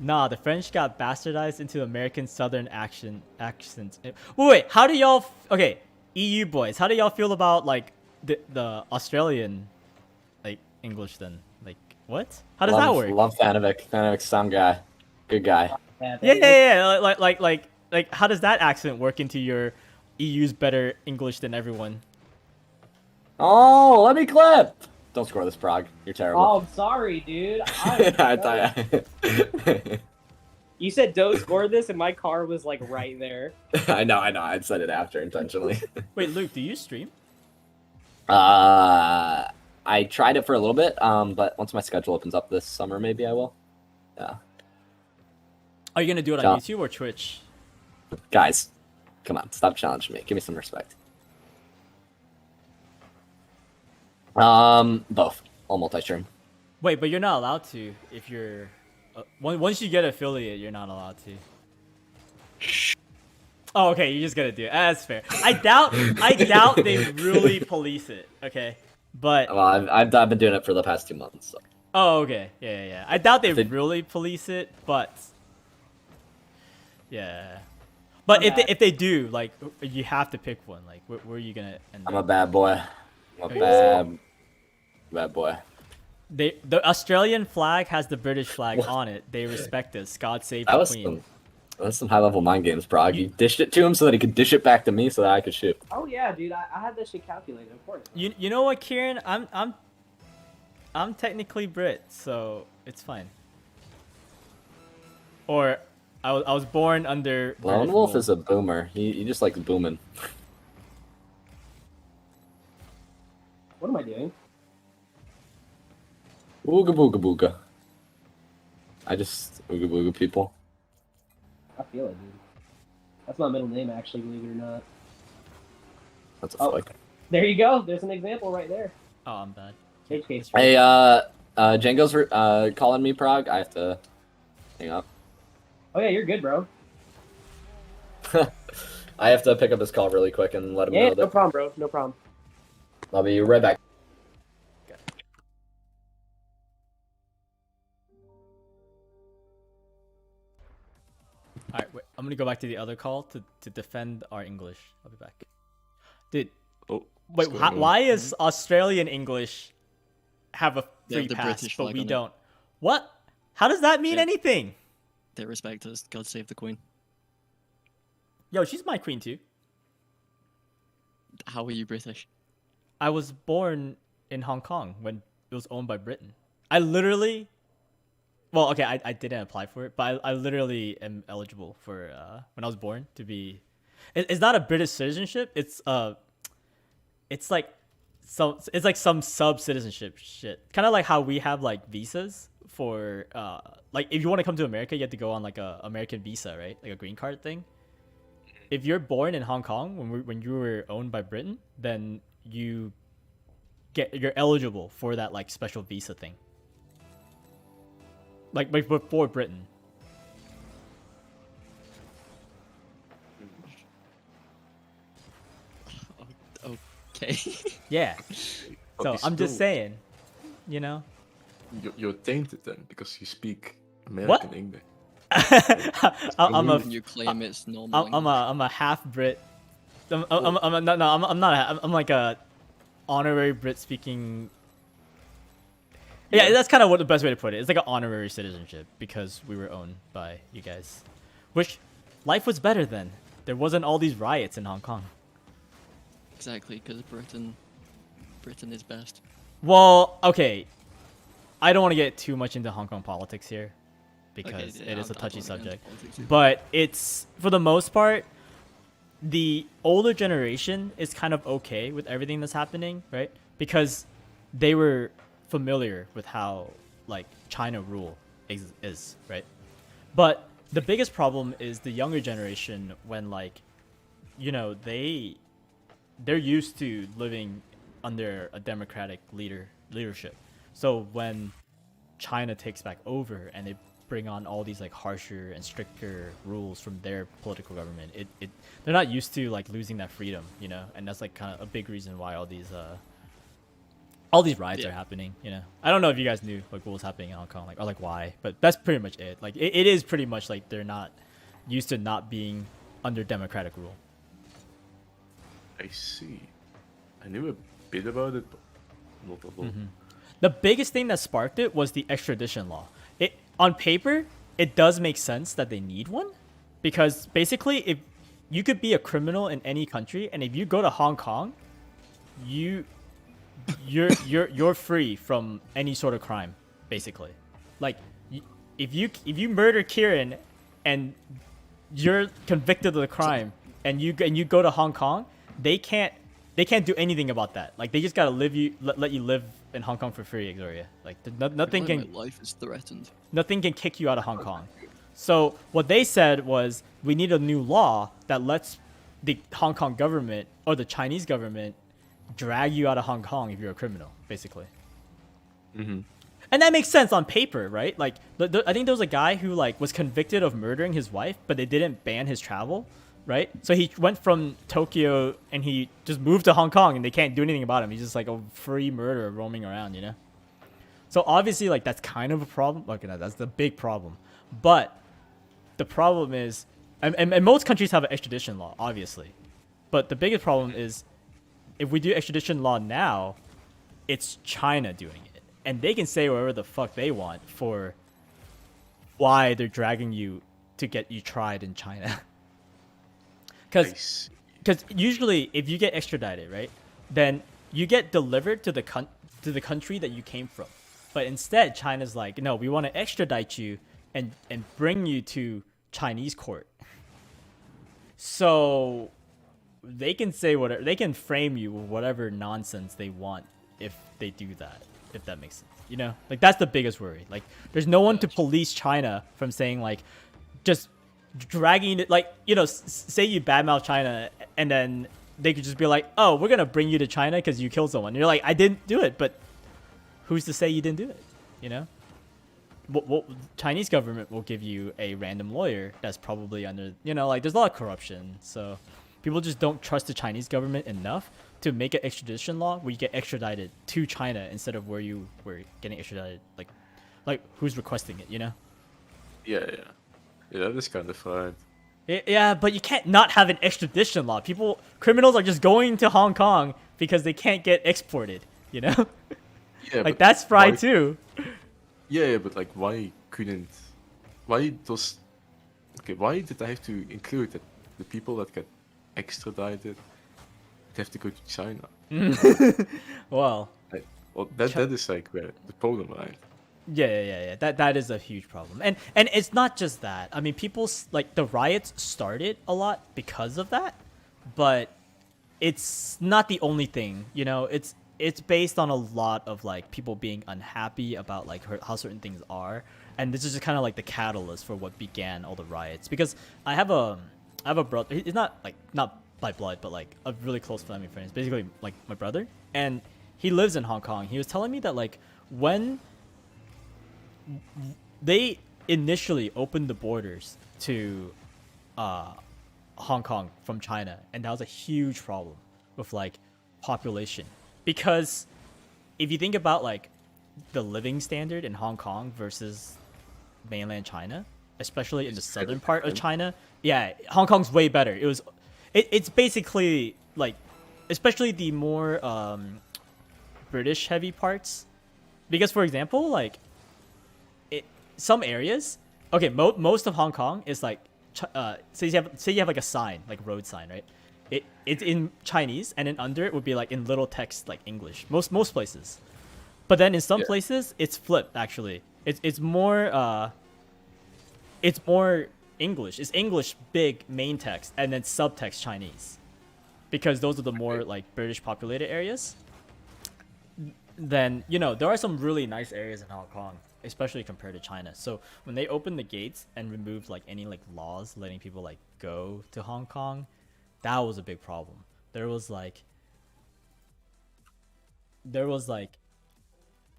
Nah, the French got bastardized into American Southern accents. Wait, how do y'all? Okay, EU boys, how do y'all feel about like the Australian like English then? Like what? How does that work? Love Fanovic. Fanovic's some guy. Good guy. Yeah. Like how does that accent work into your EU's better English than everyone? Oh, let me clip! Don't score this, Prague. You're terrible. Oh, I'm sorry, dude. I thought You said don't score this, and my car was like right there. I know. I said it after intentionally. Wait, Luke, do you stream? I tried it for a little bit, but once my schedule opens up this summer, maybe I will. Yeah. Are you gonna do it on Yeah. YouTube or Twitch? Guys, come on, stop challenging me. Give me some respect. Both. All multi-stream. Wait, but you're not allowed to if you're once you get affiliate, you're not allowed to. Oh, okay, you just gotta do it. That's fair. I doubt they really police it. Okay, but Well, I've been doing it for the past 2 months. So. oh, okay, yeah. I doubt they They- really police it, but yeah. But I'm if they do, like, you have to pick one. Like, where are you gonna end I'm up? a bad boy. I'm a Okay. bad boy. The Australian flag has the British flag on it. They respect us. God save That the was Queen. some high level mind games, Prague. You dished it to him so that he could dish it back to me so that I could shoot. Oh yeah, dude. I had that shit calculated, of course. You know what, Kieran? I'm technically Brit, so it's fine. Or I was born under Lone British Wolf rule. is a boomer. He just likes booming. What am I doing? Ooga booga booga. I just ooga booga people. I feel it, dude. That's my middle name, actually, believe it or not. That's a Oh. flick. There you go. There's an example right there. Oh, I'm bad. HK Hey, Django's calling me, Prague. I have to hang up. Oh yeah, you're good, bro. I have to pick up this call really quick and let him Yeah, know no that. problem, bro. No problem. I'll be right back. All right, wait. I'm gonna go back to the other call to defend our English. I'll be back. Dude, Oh, wait. what's going on? Why is Australian English have a They have free the pass, British but flag we on it. don't? What? How does that mean Yeah. anything? They respect us. God save the Queen. Yo, she's my queen too. How are you British? I was born in Hong Kong when it was owned by Britain. I literally, well, okay, I didn't apply for it, but I literally am eligible for when I was born to be. It's not a British citizenship. It's like some sub citizenship shit. Kind of like how we have like visas for like if you want to come to America, you have to go on like a American visa, right? Like a green card thing. If you're born in Hong Kong when you were owned by Britain, then you're eligible for that like special visa thing. Like before Britain. Okay. Yeah. But So it's I'm just still- saying, you know. You're tainted then because you speak American English. I'm a And you claim it's normal. I'm a half Brit. I'm not. I'm like a honorary Brit speaking. Yeah, that's kind of what the best way to put it. It's like an honorary citizenship because we were owned by you guys, which life was better then. There wasn't all these riots in Hong Kong. Exactly, because Britain is best. Well, okay, I don't want to get too much into Hong Kong politics here because yeah, it is a I touchy don't wanna get into subject. politics either. But it's for the most part, the older generation is kind of okay with everything that's happening, right? Because they were familiar with how like China rule is, right? But the biggest problem is the younger generation when like, you know, they're used to living under a democratic leadership. So when China takes back over and they bring on all these like harsher and stricter rules from their political government, they're not used to like losing that freedom, you know, and that's like kind of a big reason why all these riots are happening, you know. I don't know if you guys knew like what was happening in Hong Kong, like or like why, but that's pretty much it. Like it is pretty much like they're not used to not being under democratic rule. I see. I knew a bit about it, but not a lot. The biggest thing that sparked it was the extradition law. It on paper, it does make sense that they need one, because basically, if you could be a criminal in any country, and if you go to Hong Kong, you're free from any sort of crime, basically. Like, if you murder Kieran, and you're convicted of the crime, and you go to Hong Kong, they can't do anything about that. Like they just gotta let you live in Hong Kong for free, Exoria. Like nothing Like, can my life is threatened. nothing can kick you out of Hong Kong. So what they said was we need a new law that lets the Hong Kong government or the Chinese government drag you out of Hong Kong if you're a criminal, basically. And that makes sense on paper, right? Like I think there was a guy who like was convicted of murdering his wife, but they didn't ban his travel. Right? So he went from Tokyo and he just moved to Hong Kong and they can't do anything about him. He's just like a free murderer roaming around, you know? So obviously, like, that's kind of a problem. Okay, that's the big problem. But the problem is, and most countries have an extradition law, obviously. But the biggest problem is, if we do extradition law now, it's China doing it. And they can say whatever the fuck they want for why they're dragging you to get you tried in China. Because usually if you get extradited, right, then you get delivered to the country that you came from. But instead, China's like, no, we want to extradite you and bring you to Chinese court. So they can say whatever, they can frame you with whatever nonsense they want if they do that, if that makes sense. You know, like that's the biggest worry. Like there's no one to police China from saying like, just dragging it, like, you know, say you badmouth China and then they could just be like, oh, we're gonna bring you to China because you killed someone. And you're like, I didn't do it, but who's to say you didn't do it? You know, what Chinese government will give you a random lawyer that's probably under, you know, like there's a lot of corruption, so people just don't trust the Chinese government enough to make an extradition law where you get extradited to China instead of where you were getting extradited, like who's requesting it, you know? Yeah, that is kind of right. Yeah, but you can't not have an extradition law. Criminals are just going to Hong Kong because they can't get exported, you know? Yeah, like but that's fried why- too. Yeah, but like, why did I have to include that the people that get extradited have to go to China? Well, Well, that is like the problem, right? yeah. That is a huge problem, and it's not just that. I mean, like the riots started a lot because of that, but it's not the only thing. You know, it's based on a lot of like people being unhappy about like how certain things are, and this is just kind of like the catalyst for what began all the riots. Because I have a brother. He's not by blood, but like a really close family friend. He's basically like my brother, and he lives in Hong Kong. He was telling me that like when they initially opened the borders to Hong Kong from China, and that was a huge problem with like population, because if you think about like the living standard in Hong Kong versus mainland China, especially in the southern part of China, yeah, Hong Kong's way better. It's basically like, especially the more British heavy parts, because for example, like some areas, okay, most of Hong Kong is like, say you have like a sign, like a road sign, right? It's in Chinese, and then under it would be like in little text like English. Most places, but then in some places it's flipped. Actually, it's more English. It's English big main text, and then subtext Chinese, because those are the more like British populated areas. Then there are some really nice areas in Hong Kong, especially compared to China. So when they opened the gates and removed like any like laws letting people like go to Hong Kong, that was a big problem. There was like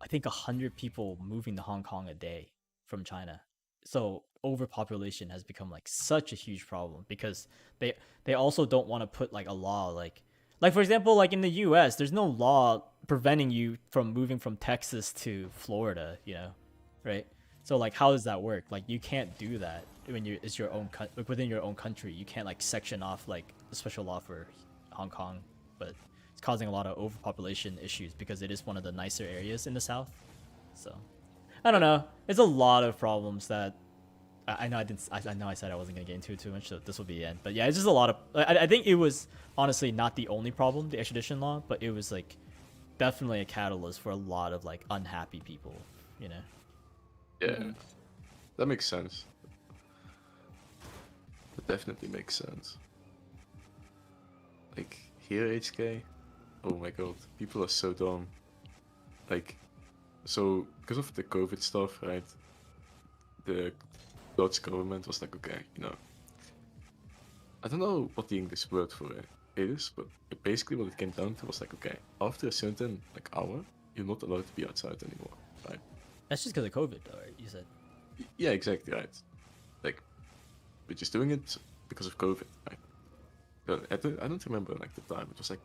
I think 100 people moving to Hong Kong a day from China. So overpopulation has become like such a huge problem, because they also don't want to put like a law like for example, like in the US, there's no law preventing you from moving from Texas to Florida, right? So like how does that work? Like you can't do that when it's your own within your own country. You can't like section off like a special law for Hong Kong, but it's causing a lot of overpopulation issues because it is one of the nicer areas in the south. So I don't know. It's a lot of problems that I know I said I wasn't gonna get into it too much, so this will be the end. But yeah, it's just a lot of. I think it was honestly not the only problem, the extradition law, but it was like definitely a catalyst for a lot of like unhappy people. Yeah, that makes sense. That definitely makes sense. Like here, HK. Oh my god, people are so dumb. Like, so because of the COVID stuff, right? The Dutch government was like, okay, I don't know what the English word for it is, but basically what it came down to was like, okay, after a certain like hour, you're not allowed to be outside anymore, right? That's just because of COVID, though, right? You said. Yeah, exactly right. Like, we're just doing it because of COVID, right? But I don't remember like the time. It was like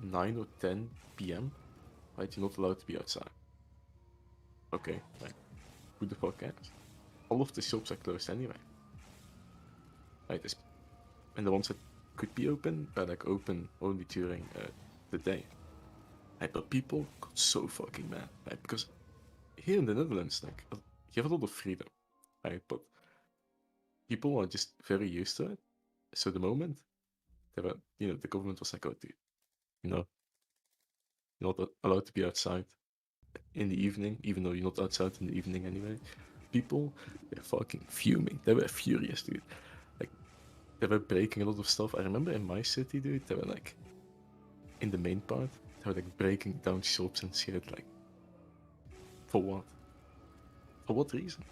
9 or 10 p.m. Right? You're not allowed to be outside. Okay, like, who the fuck cares? All of the shops are closed anyway. Right? And the ones that could be open are like open only during the day. Right? But people got so fucking mad, right? Because here in the Netherlands, like, you have a lot of freedom, right? But people are just very used to it. So the moment they were, the government was like, oh, dude, you're not allowed to be outside in the evening, even though you're not outside in the evening anyway. People, they're fucking fuming. They were furious, dude. Like, they were breaking a lot of stuff. I remember in my city, dude, they were like, in the main part, they were like breaking down shops and shit. Like, for what? For what reason?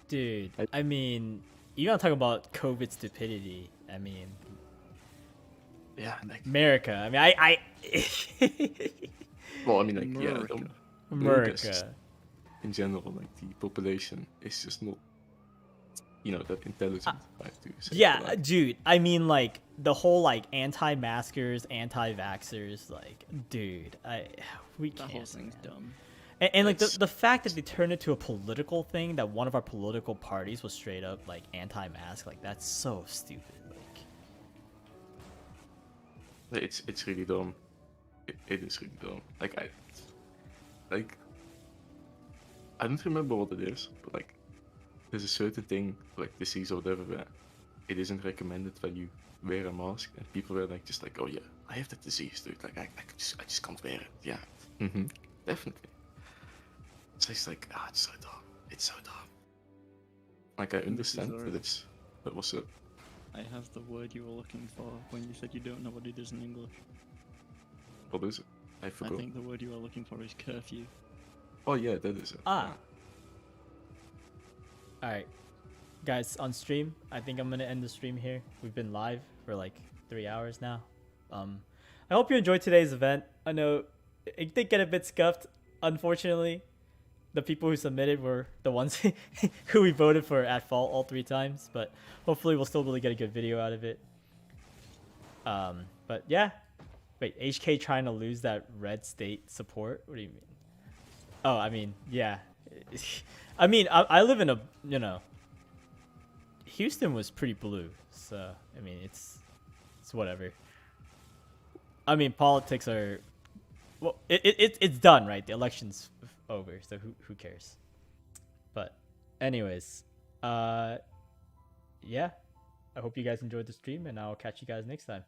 Dude, I mean, you gotta talk about COVID stupidity. I mean, yeah, like America. I mean, I well, I mean, like, America. yeah, America. In general, like the population is just not, that intelligent, right? To say Yeah, polite. dude. I mean, like the whole like anti-maskers, anti-vaxxers. Like, dude, we That can't. whole thing's man. dumb. And like It's- the fact that they turned it to a political thing, that one of our political parties was straight up like anti-mask, like that's so stupid. Like, It's really dumb. It is really dumb. I don't remember what it is, but like, there's a certain thing, like disease or whatever, where it isn't recommended that you wear a mask, and people were like, just like, oh yeah, I have that disease, dude. Like, I just can't wear it. Yeah, definitely. So it's like, it's so dumb. It's so dumb. Like, I understand Bizarre. that it's, that was a, I have the word you were looking for when you said you don't know what it is in English. what is it? I I forgot. think the word you are looking for is curfew. Oh yeah, that is it. Ah. Alright. Guys, on stream, I think I'm gonna end the stream here. We've been live for like 3 hours now. I hope you enjoyed today's event. I know it did get a bit scuffed. Unfortunately, the people who submitted were the ones who we voted for at fault all 3 times, but hopefully we'll still be able to get a good video out of it. But yeah. Wait, HK trying to lose that red state support? What do you mean? Oh, I mean, yeah. I mean, I live in a, you know, Houston was pretty blue, so I mean, it's whatever. I mean, politics are, well, it's done, right? The election's over, so who cares? But anyways, yeah. I hope you guys enjoyed the stream, and I'll catch you guys next time.